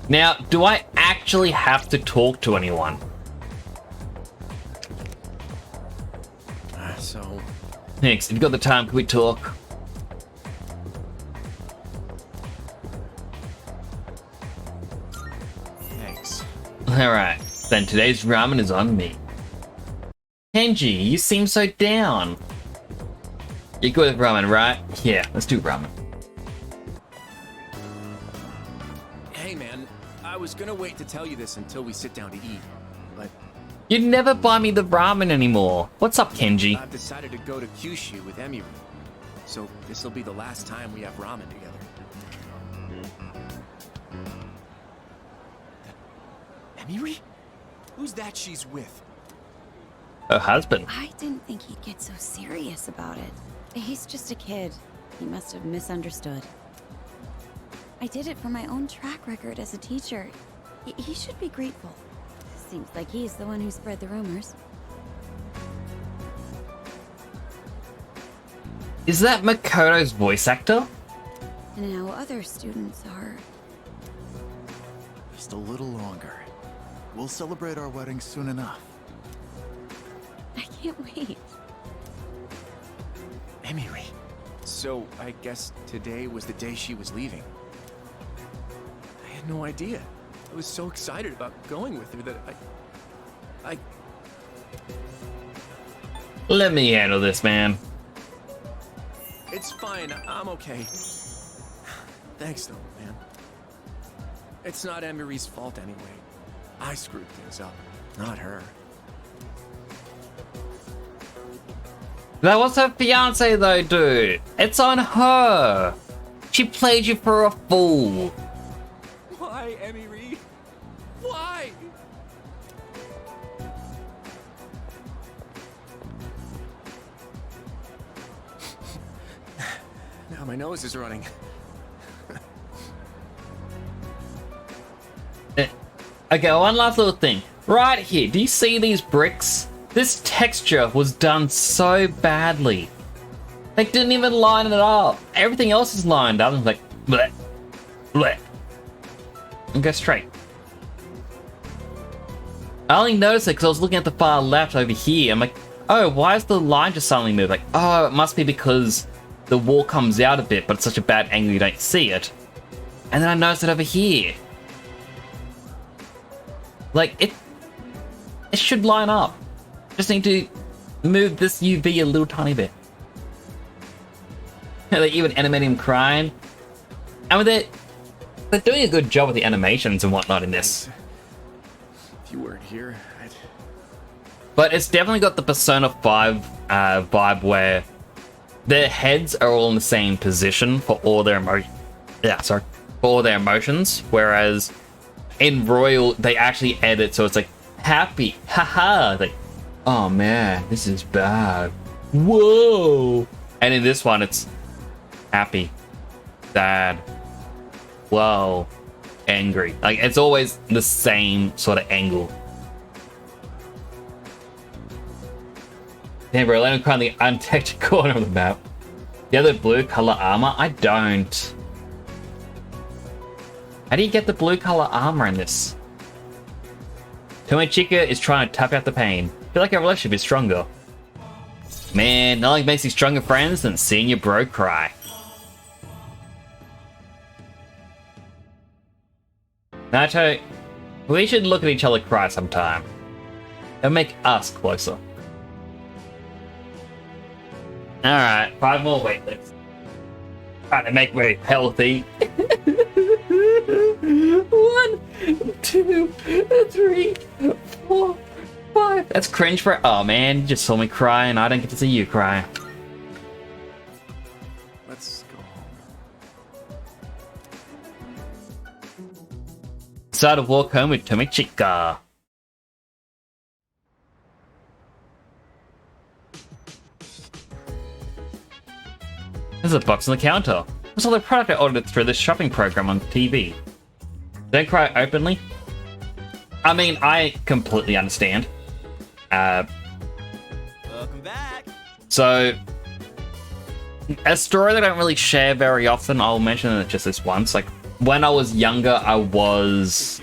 Now, do I actually have to talk to anyone? So... Thanks. If you've got the time, can we talk? Thanks. Alright, then today's ramen is on me. Kenji, you seem so down. You're good with ramen, right? Yeah, let's do ramen. Hey man, I was gonna wait to tell you this until we sit down to eat, but... You'd never buy me the ramen anymore. What's up, Kenji? I've decided to go to Kyushu with Emiri, so this'll be the last time we have ramen together. Emiri? Who's that she's with? Her husband. I didn't think he'd get so serious about it. He's just a kid. He must have misunderstood. I did it for my own track record as a teacher. He should be grateful. Seems like he's the one who spread the rumors. Is that Makoto's voice actor? And now other students are... Just a little longer. We'll celebrate our wedding soon enough. I can't wait. Emiri. So, I guess today was the day she was leaving. I had no idea. I was so excited about going with her that I... Let me handle this, man. It's fine. I'm okay. Thanks, though, man. It's not Emiri's fault anyway. I screwed things up, not her. That was her fiance, though, dude. It's on her. She played you for a fool. Why, Emiri? Why? Now my nose is running. Okay, one last little thing. Right here, do you see these bricks? This texture was done so badly. They didn't even line it up. Everything else is lined up. It's like, bleh, bleh. And go straight. I only noticed it because I was looking at the far left over here. I'm like, oh, why is the line just suddenly moved? Like, oh, it must be because the wall comes out a bit, but it's such a bad angle you don't see it. And then I noticed it over here. Like, it should line up. Just need to move this UV a little tiny bit. They even animate him crying. I mean, they're doing a good job with the animations and whatnot in this. If you weren't here, I'd... But it's definitely got the Persona 5 vibe where their heads are all in the same position for all their for all their emotions, whereas in Royal they actually edit so it's like happy, haha, like, oh man, this is bad, whoa. And in this one it's happy, sad, whoa, angry. Like, it's always the same sort of angle. Damn, bro, let him cry in the untextured corner of the map. The other blue color armor? I don't. How do you get the blue color armor in this? Tomochika is trying to tap out the pain. I feel like our relationship is stronger. Man, nothing makes you stronger friends than seeing your bro cry. Nacho, we should look at each other cry sometime. It'll make us closer. Alright, 5 more weightlifts. Trying to make me healthy. 1, 2, 3, 4, 5. That's cringe for. Oh man, you just saw me cry and I don't get to see you cry. Let's go home. Decided to walk home with Tomichika. There's a box on the counter. There's all the product I ordered through the shopping program on TV. Don't cry openly. I mean, I completely understand. Welcome back. So, a story that I don't really share very often, I'll mention it just this once. Like, when I was younger, I was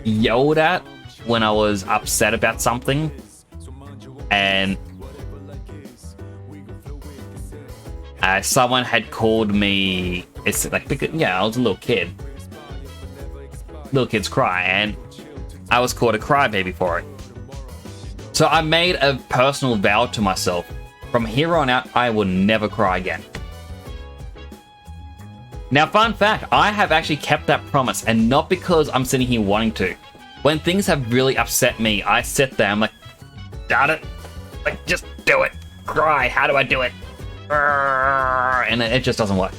yelled at when I was upset about something. And someone had called me, it's like, because, yeah, I was a little kid. Little kids cry, and I was called a crybaby for it. So I made a personal vow to myself. From here on out, I will never cry again. Now, fun fact, I have actually kept that promise, and not because I'm sitting here wanting to. When things have really upset me, I sit there, I'm like, doubt it. Like, just do it. Cry, how do I do it? And it just doesn't work.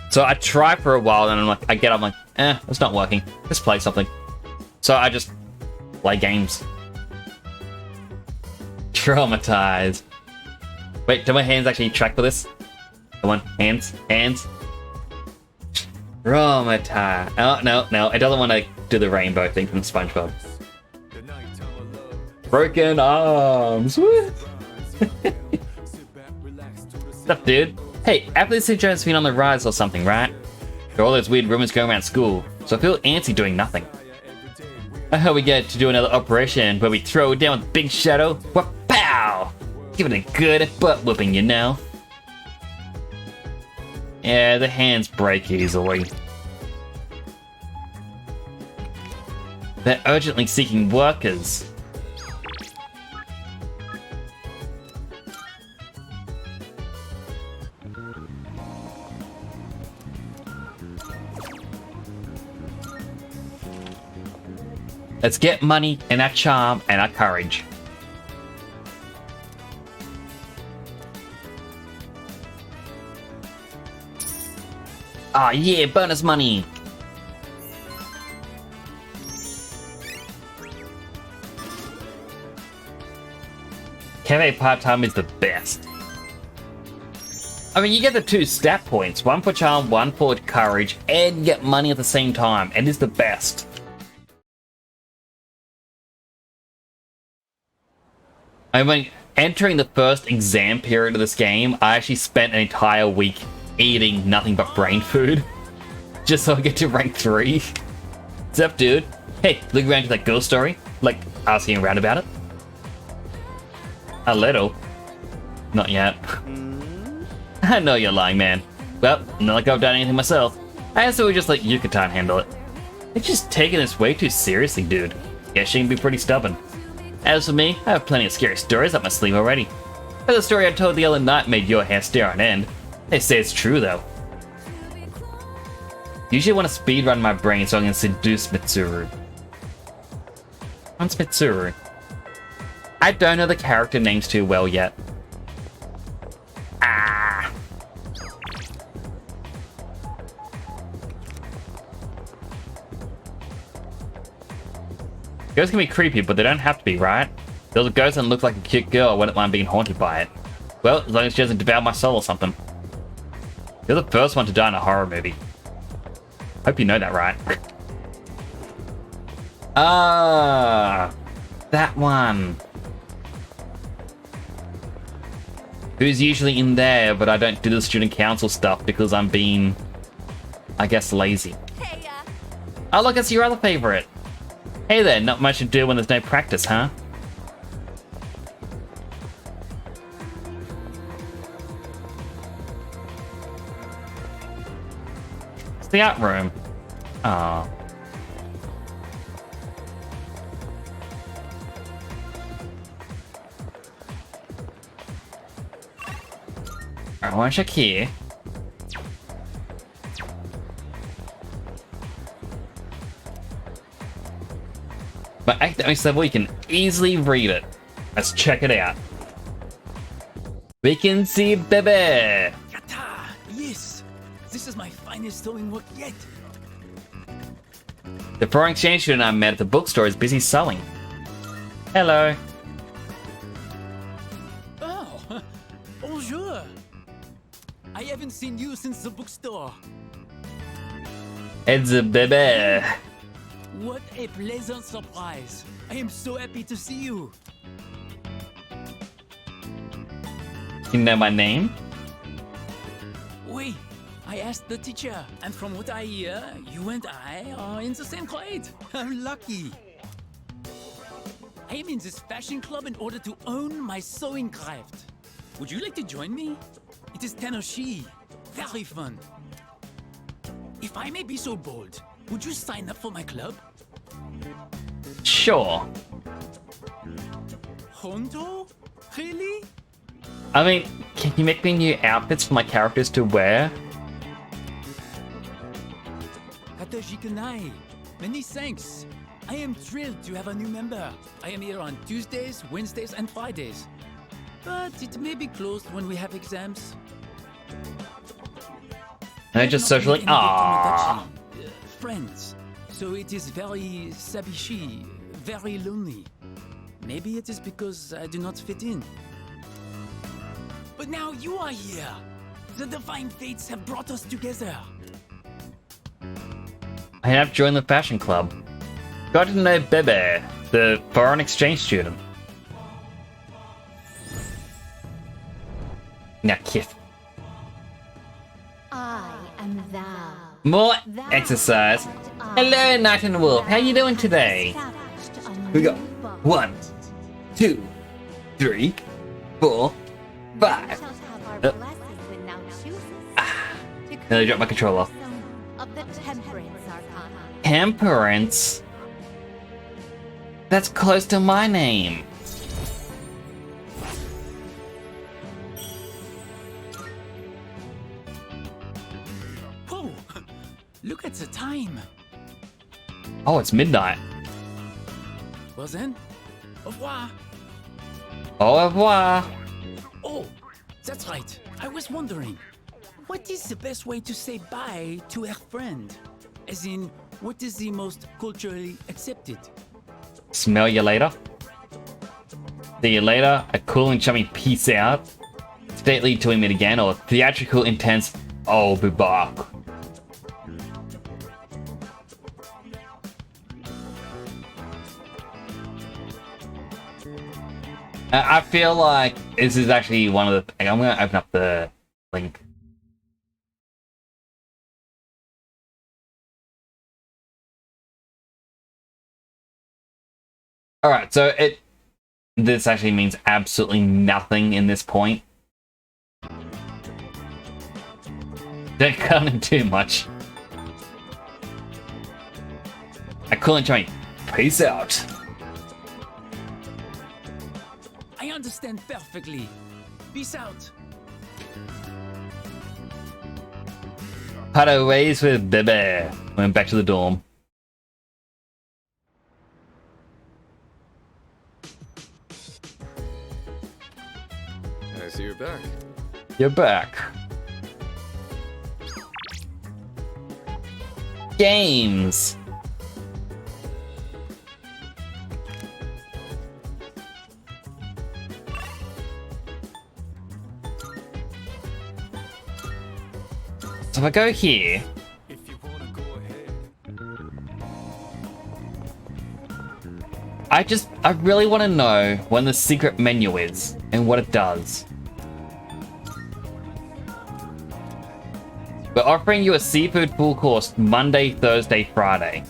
So I try for a while, and I'm like, I'm like, it's not working. Let's play something. So I just play games. Traumatized. Wait, do my hands actually track for this? Come on, hands. Traumatized. Oh, no, it doesn't want to do the rainbow thing from SpongeBob. Broken arms. What's up, dude? Hey, after this situation's been on the rise or something, right? There are all those weird rumors going around school, so I feel antsy doing nothing. I hope we get to do another operation where we throw it down with Big Shadow. Pow! Give it a good butt whooping, you know? Yeah, the hands break easily. They're urgently seeking workers. Let's get money and our charm and our courage. Ah, yeah, bonus money. Cafe part-time is the best. I mean, you get the 2 stat points, 1 for charm, 1 for courage, and you get money at the same time. It is the best. I mean, entering the first exam period of this game, I actually spent an entire week eating nothing but brain food. Just so I get to rank 3. What's up, dude? Hey, look around to that ghost story? Like, asking around about it? A little. Not yet. I know you're lying, man. Well, not like I've done anything myself. I guess we just let Yucatan handle it. It's just taking this way too seriously, dude. Guess she can be pretty stubborn. As for me, I have plenty of scary stories up my sleeve already. But the story I told the other night made your hair stare on end. They say it's true, though. Usually want to speedrun my brain so I can seduce Mitsuru. What's Mitsuru? I don't know the character names too well yet. Ah! Ghosts can be creepy, but they don't have to be, right? There's a ghost and looks like a cute girl. I wouldn't mind being haunted by it. Well, as long as she doesn't devour my soul or something. You're the first one to die in a horror movie. Hope you know that, right? Ah, that one. Who's usually in there, but I don't do the student council stuff because I'm being, I guess, lazy. Hey, oh, look, it's your other favorite. Hey there, not much to do when there's no practice, huh? the art room. Ah. I want to check here. But academics level, you can easily read it. Let's check it out. We can see baby. Yata! Yes! This is my finest sewing work yet. The foreign exchange student I met at the bookstore is busy sewing. Hello. Oh, bonjour. I haven't seen you since the bookstore. It's a baby. What a pleasant surprise. I am so happy to see you. You know my name? Oui, I asked the teacher, and from what I hear, you and I are in the same grade. I'm lucky. I am in this fashion club in order to own my sewing craft. Would you like to join me? It is Tanoshi. Very fun. If I may be so bold, would you sign up for my club? Sure. Honto? Really? I mean, can you make me new outfits for my characters to wear? Kataji Kanai, many thanks. I am thrilled to have a new member. I am here on Tuesdays, Wednesdays, and Fridays. But it may be closed when we have exams. I just socially. Aww. Friends. So it is very sabishi, very lonely. Maybe it is because I do not fit in. But now you are here. The divine fates have brought us together. I have joined the fashion club. Got to know Bebe, the foreign exchange student. Now kiss. I am thou. More exercise. Hello, Night and Wolf. How you doing today? We got 1, 2, 3, 4, 5. Nearly dropped my controller. Of the Temperance Arcana. Temperance? That's close to my name. Whoa! Look at the time. Oh, it's midnight. Well then, au revoir. Au revoir. Oh, that's right. I was wondering, what is the best way to say bye to a friend? As in, what is the most culturally accepted? Smell you later. See you later. A cool and chummy peace out. Stately till we meet again, or theatrical intense. I'll be back. I feel like this is actually one of the. I'm gonna open up the link. Alright, so this actually means absolutely nothing in this point. Don't come in too much. I couldn't join. Peace out. I understand perfectly. Peace out. Parted ways with Bebe. Went back to the dorm. I see you're back. You're back. Games. So if I go here, I really want to know when the secret menu is and what it does. We're offering you a seafood full course Monday, Thursday, Friday.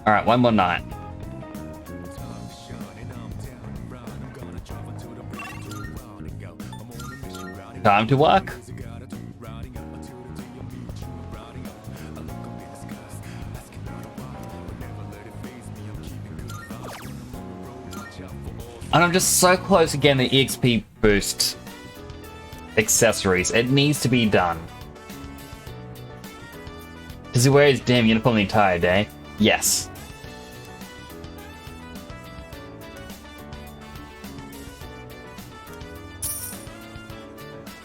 Alright, one more night. Time to work. And I'm just so close to getting the EXP boost accessories. It needs to be done. Does he wear his damn uniform the entire day? Yes.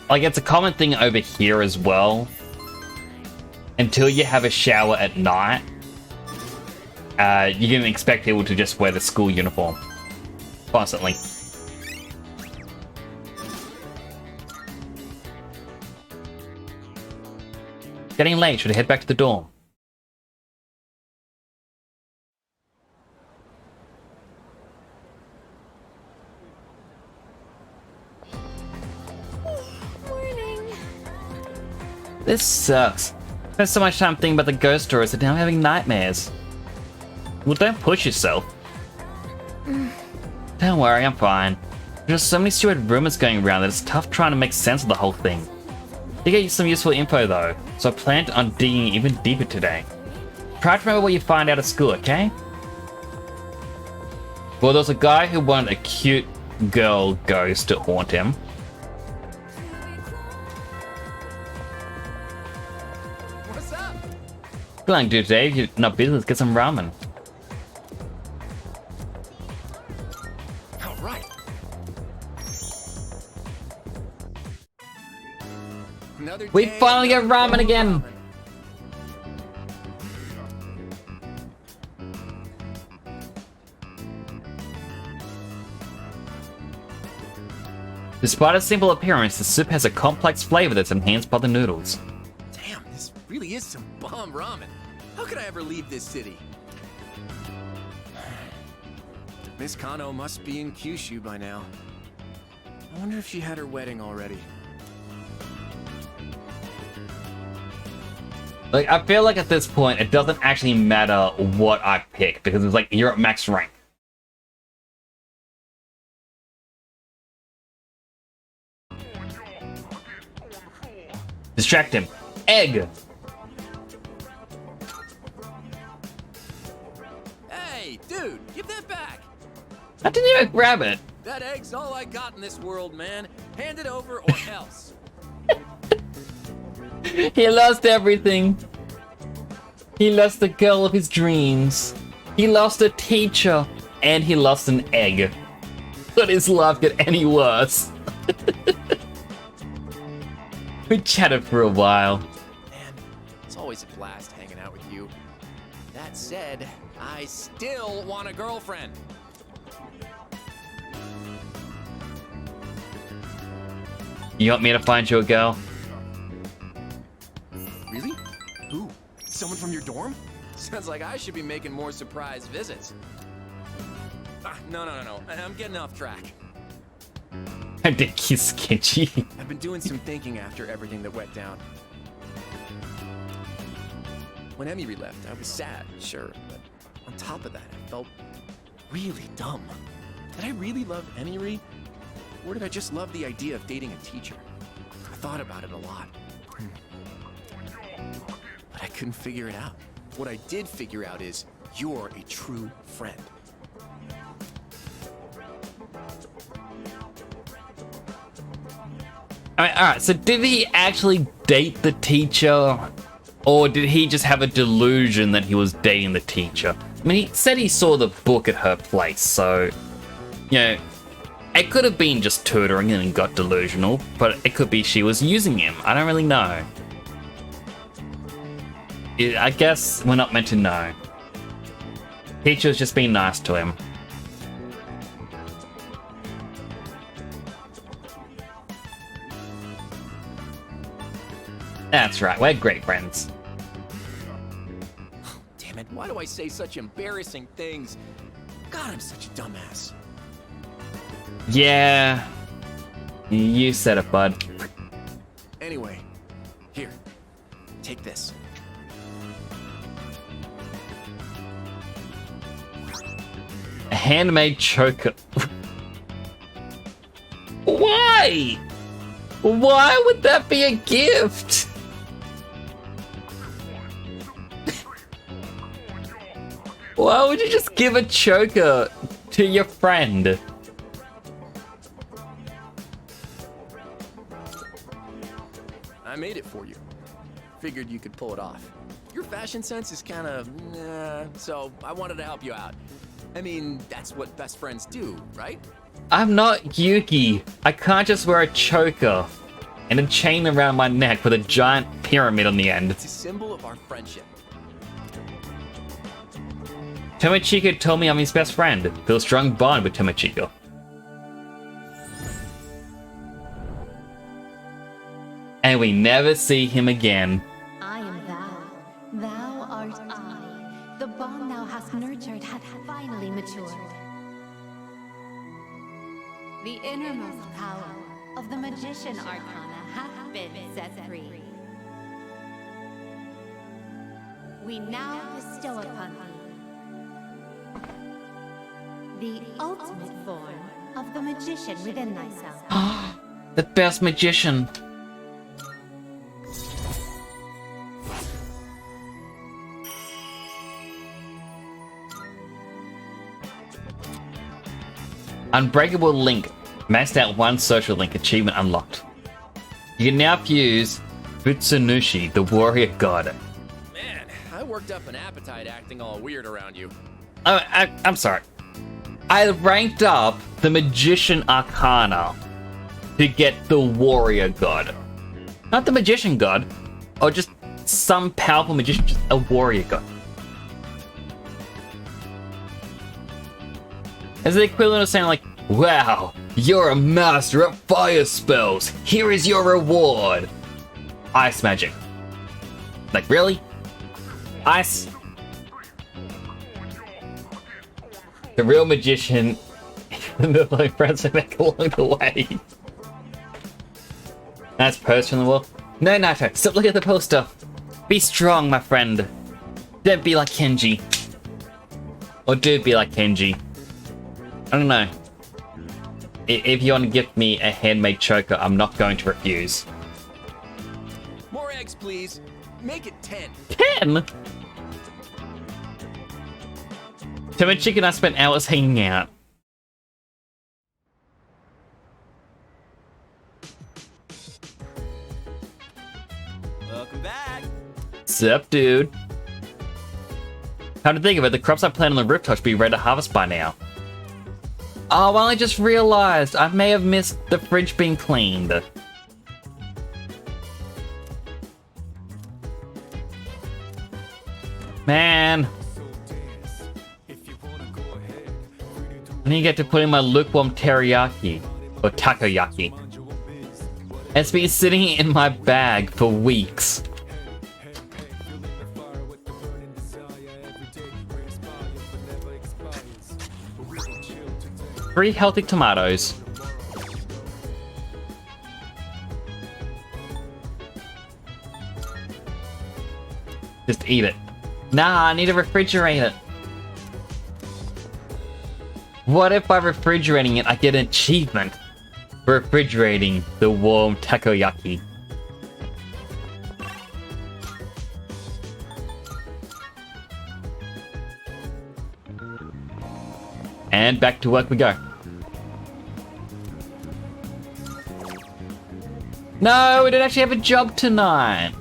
Like, it's a common thing over here as well. Until you have a shower at night, you can expect people to just wear the school uniform constantly. Getting late, should I head back to the dorm? This sucks. Spent so much time thinking about the ghost stories that now I'm having nightmares. Well, don't push yourself. Don't worry, I'm fine. There's just so many stupid rumors going around that it's tough trying to make sense of the whole thing. You get some useful info though, so I planned on digging even deeper today. Try to remember what you find out at school, okay? Well, there was a guy who wanted a cute girl ghost to haunt him. What's up? What are you do today? If you're not busy, let's get some ramen. All right. We finally get ramen again! Despite its simple appearance, the soup has a complex flavor that's enhanced by the noodles. Damn, this really is some bomb ramen. How could I ever leave this city? Miss Kano must be in Kyushu by now. I wonder if she had her wedding already. Like, I feel like at this point, it doesn't actually matter what I pick, because it's like, you're at max rank. Distract him. Egg! Hey, dude, give that back! I didn't even grab it. That egg's all I got in this world, man. Hand it over or else. He lost everything. He lost the girl of his dreams. He lost a teacher. And he lost an egg. Could his life get any worse? We chatted for a while. Man, it's always a blast hanging out with you. That said, I still want a girlfriend. You want me to find you a girl? Really? Who? Someone from your dorm? Sounds like I should be making more surprise visits. No. I'm getting off track. I think he's sketchy. I've been doing some thinking after everything that went down. When Emiri left, I was sad, sure, but on top of that, I felt really dumb. Did I really love Emiri? Or did I just love the idea of dating a teacher? I thought about it a lot. But I couldn't figure it out. What I did figure out is, you're a true friend. I mean, alright, so did he actually date the teacher? Or did he just have a delusion that he was dating the teacher? I mean, he said he saw the book at her place, so... You know, it could have been just tutoring and he got delusional, but it could be she was using him. I don't really know. I guess we're not meant to know. Teacher was just being nice to him. That's right, we're great friends. Damn it, why do I say such embarrassing things? God, I'm such a dumbass. Yeah. You said it, bud. Anyway, here, take this. A handmade choker. Why? Why would that be a gift? Why would you just give a choker to your friend? for you. Figured you could pull it off. Your fashion sense is kind of, so I wanted to help you out. I mean, that's what best friends do, right? I'm not Yuki. I can't just wear a choker and a chain around my neck with a giant pyramid on the end. It's a symbol of our friendship. Tomochiko told me I'm his best friend. Feel a strong bond with Tomochiko. And we never see him again. I am thou. Thou art I. The bond thou hast nurtured hath finally matured. The innermost power of the magician arcana hath been set free. We now bestow upon thee the ultimate form of the magician within thyself. The best magician. Unbreakable link. Maxed out one social link. Achievement unlocked. You can now fuse Butsunushi, the warrior god. Man, I worked up an appetite acting all weird around you. I'm sorry. I ranked up the magician arcana to get the warrior god. Not the magician god, or just some powerful magician, just a warrior god. As the equivalent of saying like, wow, you're a master at fire spells. Here is your reward. Ice magic. Like, really? Ice? The real magician, the like friends I make along the way. That's poster on the wall. No, Naito, stop looking at the poster. Be strong, my friend. Don't be like Kenji. Or do be like Kenji. I don't know. If you want to gift me a handmade choker, I'm not going to refuse. More eggs, please. Make it 10. 10? Tomochiko and I spent hours hanging out. Welcome back. Sup, dude? Come to think of it, the crops I planted on the rooftop should be ready to harvest by now. Oh, well, I just realized I may have missed the fridge being cleaned. Man. I need to get to put in my lukewarm teriyaki. Or takoyaki. It's been sitting in my bag for weeks. 3 healthy tomatoes. Just eat it. Nah, I need to refrigerate it. What if by refrigerating it I get an achievement for refrigerating the warm takoyaki? And back to work we go. No, we don't actually have a job tonight.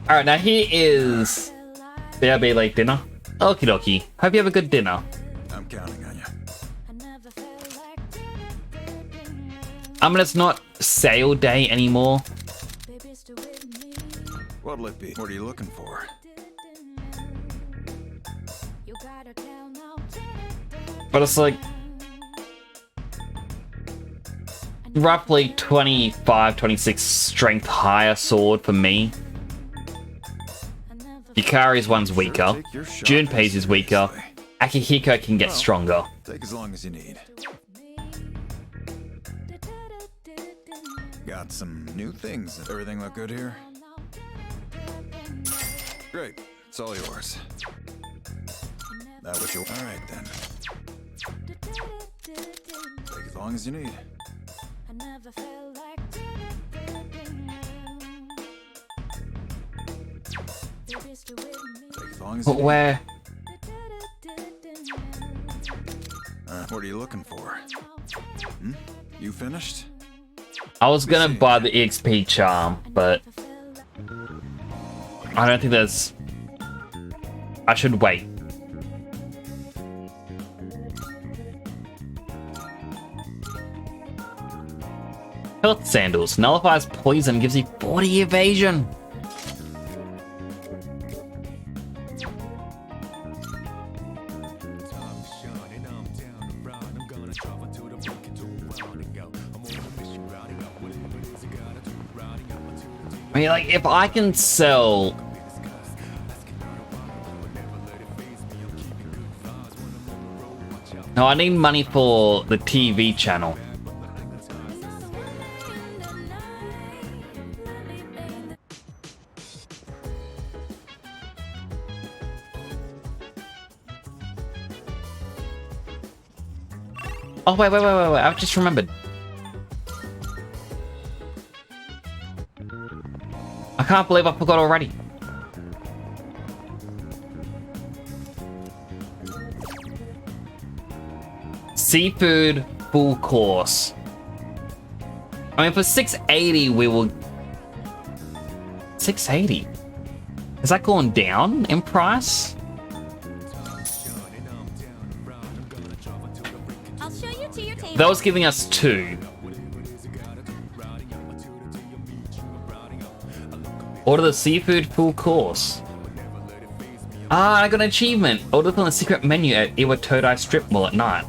Alright, now here is BRB late dinner. Okie dokie. Hope you have a good dinner. I'm counting on you. I mean, it's not sale day anymore. What'll it be? What are you looking for? But it's like roughly 25, 26 strength higher sword for me. Yukari's one's weaker. Junpei's is weaker. Akihiko can get stronger. Take as long as you need. Got some new things. Everything look good here? Great. It's all yours. That was your... All right, then. Take as long as you need. Take as long as you But where? What are you looking for? Hmm? You finished? I was gonna buy the EXP charm, but I don't think there's... I should wait. Health Sandals. Nullifies poison, gives you 40 evasion. I mean, like, if I can sell... No, I need money for the TV channel. Oh, wait, I've just remembered. I can't believe I forgot already. Seafood full course. I mean, for 680, we will... 680? Has that gone down in price? I'll show you to your table. That was giving us 2. Order the seafood full course. Ah, I got an achievement. Order from the secret menu at Iwa Todai Strip Mall at night.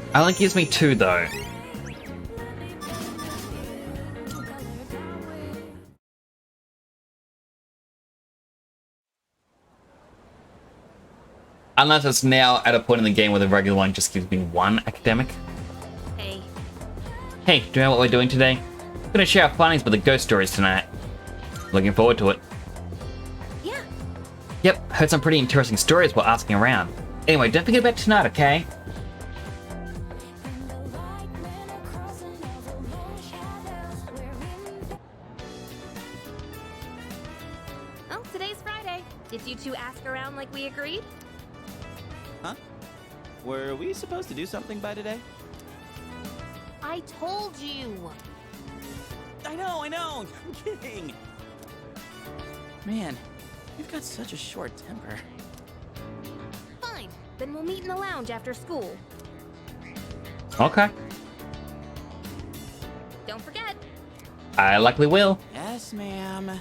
It only gives me 2 though. Unless it's now at a point in the game where the regular one just gives me 1 academic. Hey. Hey, do you know what we're doing today? We're gonna share our findings with the ghost stories tonight. Looking forward to it. Yeah. Yep, heard some pretty interesting stories while asking around. Anyway, don't forget about tonight, okay? Oh, today's Friday. Did you two ask around like we agreed? Huh? Were we supposed to do something by today? I told you. I know. I'm kidding. Man, you've got such a short temper. Fine. Then we'll meet in the lounge after school. Okay. Don't forget. I likely will. Yes, ma'am.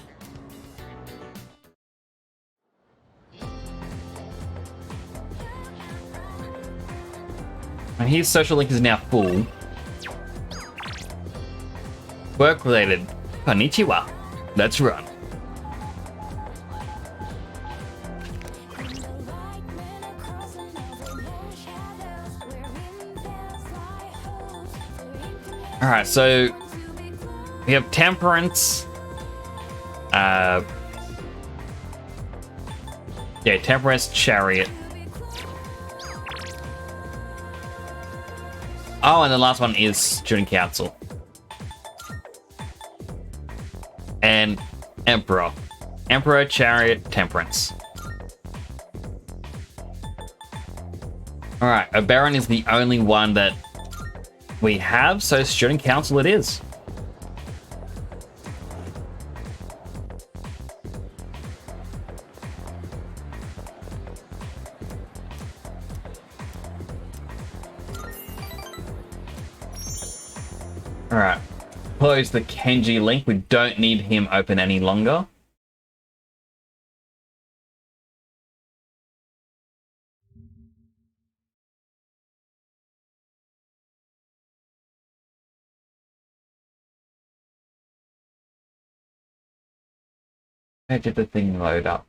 And his social link is now full. Work related. Konnichiwa. Let's run. Alright, so we have Temperance. Yeah, Temperance, Chariot. Oh, and the last one is Student Council. And Emperor. Emperor, Chariot, Temperance. Alright, Oberon is the only one that we have, so Student Council it is. Alright. Close the Kenji link. We don't need him open any longer. Where did the thing load up?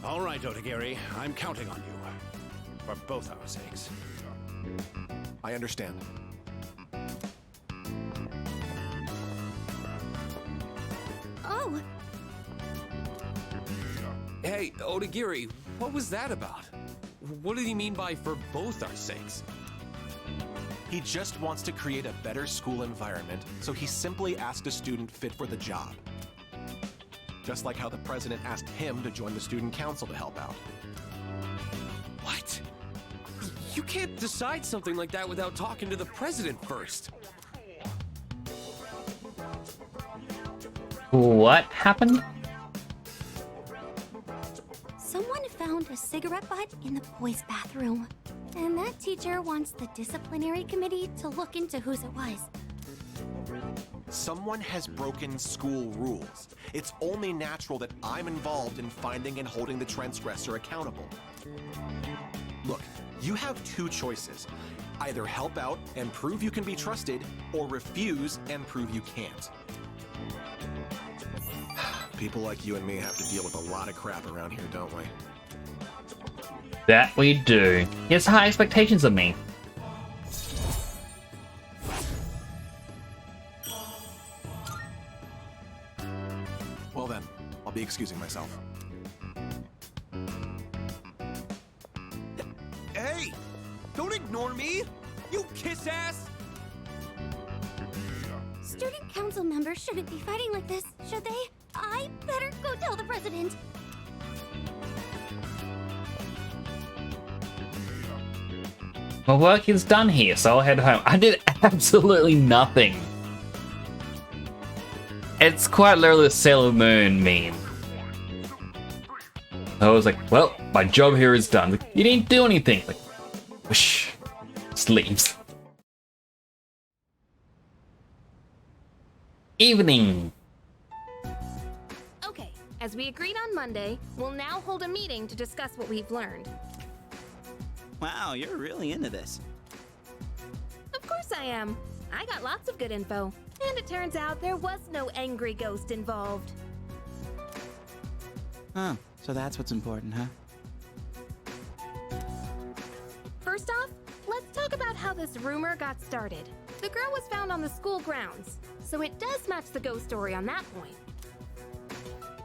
All right, Otagiri, I'm counting on you. For both our sakes. I understand. Oh. Hey, Otagiri, what was that about? What did he mean by for both our sakes? He just wants to create a better school environment, so he simply asked a student fit for the job. Just like how the president asked him to join the student council to help out. What? You can't decide something like that without talking to the president first. What happened? Someone found a cigarette butt in the boys' bathroom. And that teacher wants the disciplinary committee to look into whose it was. Someone has broken school rules. It's only natural that I'm involved in finding and holding the transgressor accountable. Look, you have two choices. Either help out and prove you can be trusted, or refuse and prove you can't. People like you and me have to deal with a lot of crap around here, don't we? That we do. He has high expectations of me. Well then, I'll be excusing myself. Hey! Don't ignore me! You kiss ass! Student council members shouldn't be fighting like this, should they? I better go tell the president. My work is done here, so I'll head home. I did absolutely nothing. It's quite literally a Sailor Moon meme. I was like, well, my job here is done. Like, you didn't do anything. Like, whoosh, just leaves. Evening. Okay, as we agreed on Monday, we'll now hold a meeting to discuss what we've learned. Wow, you're really into this. Of course I am. I got lots of good info. And it turns out there was no angry ghost involved. Huh, so that's what's important, huh? First off, let's talk about how this rumor got started. The girl was found on the school grounds, so it does match the ghost story on that point.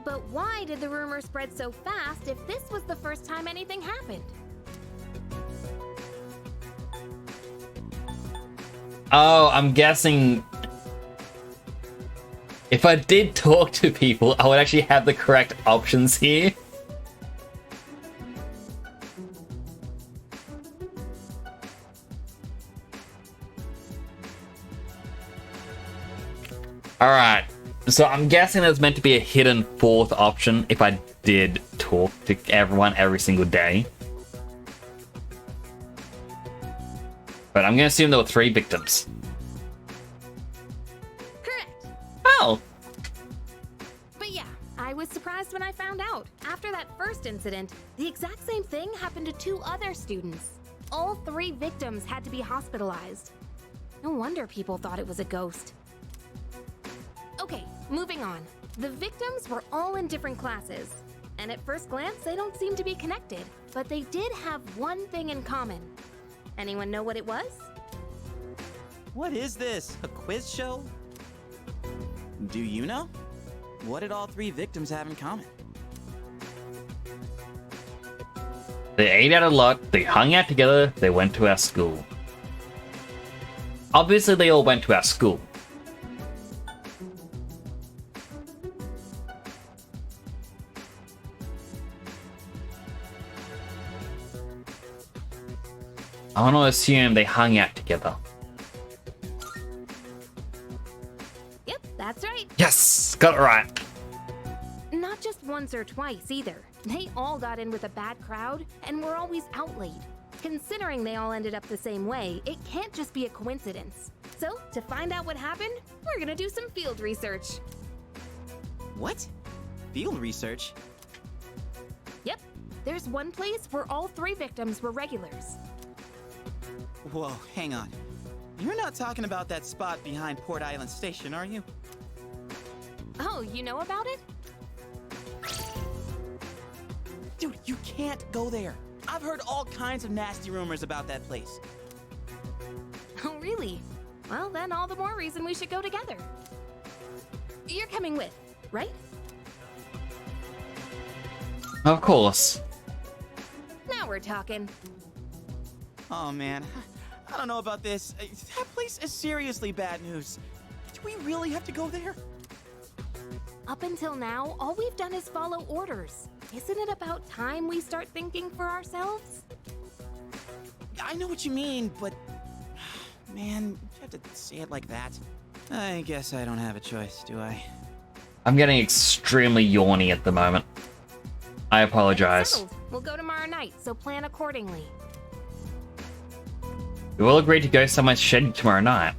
But why did the rumor spread so fast if this was the first time anything happened? Oh, I'm guessing if I did talk to people, I would actually have the correct options here. Alright, so I'm guessing there's meant to be a hidden fourth option if I did talk to everyone every single day. But I'm gonna assume there were 3 victims. Correct. Oh! But yeah, I was surprised when I found out. After that first incident, the exact same thing happened to 2 other students. All 3 victims had to be hospitalized. No wonder people thought it was a ghost. Okay, moving on. The victims were all in different classes. And at first glance, they don't seem to be connected. But they did have one thing in common. Anyone know what it was? What is this? A quiz show? Do you know? What did all 3 victims have in common? They ate out a lot, they hung out together, they went to our school. Obviously, they all went to our school. I want to assume they hung out together. Yep, that's right. Yes! Got it right. Not just once or twice either. They all got in with a bad crowd and were always out late. Considering they all ended up the same way, it can't just be a coincidence. So, to find out what happened, we're gonna do some field research. What? Field research? Yep, there's one place where all 3 victims were regulars. Whoa, hang on. You're not talking about that spot behind Port Island Station, are you? Oh, you know about it? Dude, you can't go there. I've heard all kinds of nasty rumors about that place. Oh, really? Well, then all the more reason we should go together. You're coming with, right? Of course. Now we're talking. Oh man, I don't know about this. That place is seriously bad news. Do we really have to go there? Up until now, all we've done is follow orders. Isn't it about time we start thinking for ourselves? I know what you mean, but... Man, you have to say it like that. I guess I don't have a choice, do I? I'm getting extremely yawny at the moment. I apologize. Settled. We'll go tomorrow night, so plan accordingly. We all agreed to go somewhere shady tomorrow night.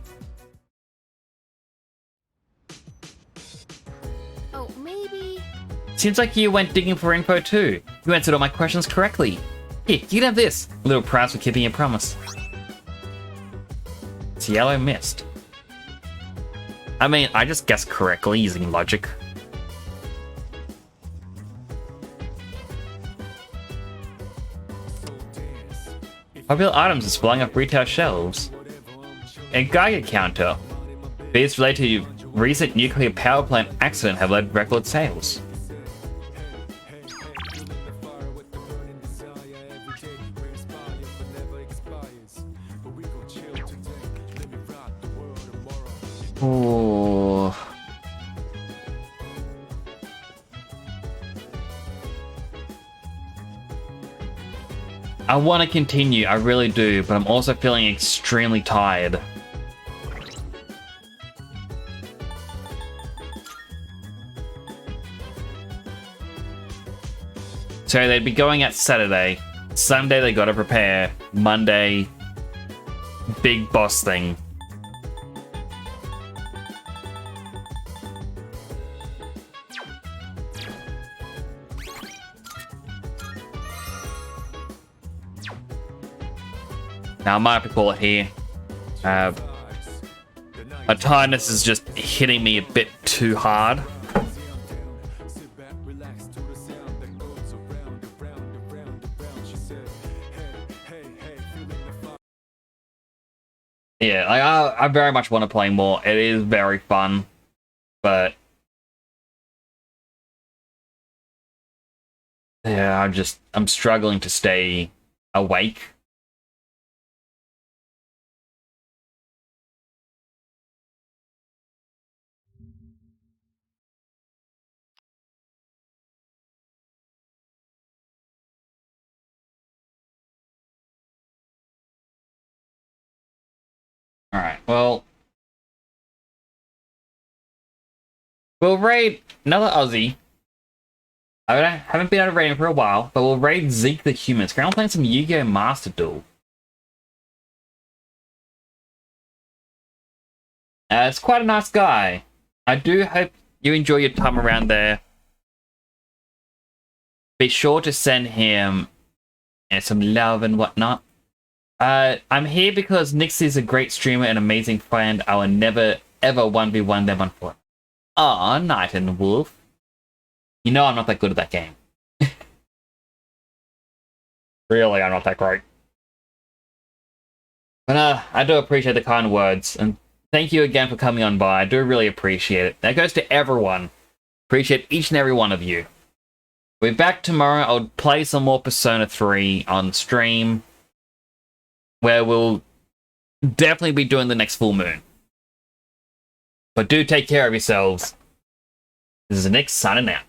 Oh, maybe... Seems like you went digging for info too. You answered all my questions correctly. Here, you can have this. A little prize for keeping your promise. It's yellow mist. I mean, I just guessed correctly using logic. Popular items displaying off retail shelves. A Geiger counter. Fears related to recent nuclear power plant accident have led to record sales. Ooh. I want to continue, I really do, but I'm also feeling extremely tired. So they'd be going out Saturday. Sunday they gotta prepare. Monday, big boss thing. Now, I might have to call it here. My tiredness is just hitting me a bit too hard. Yeah, I very much want to play more. It is very fun, but yeah, I'm struggling to stay awake. Alright, well... we'll raid another Aussie. I haven't been out of raiding for a while, but we'll raid Zeke the Human. So I'm playing some Yu-Gi-Oh! Master Duel. It's quite a nice guy. I do hope you enjoy your time around there. Be sure to send him some love and whatnot. I'm here because Nix is a great streamer and amazing friend. I will never, ever 1v1 them on foot. Aw, Night and Wolf. You know I'm not that good at that game. Really, I'm not that great. But I do appreciate the kind words, and thank you again for coming on by. I do really appreciate it. That goes to everyone. Appreciate each and every one of you. We're back tomorrow. I'll play some more Persona 3 on stream, where we'll definitely be doing the next full moon. But do take care of yourselves. This is Nick signing out.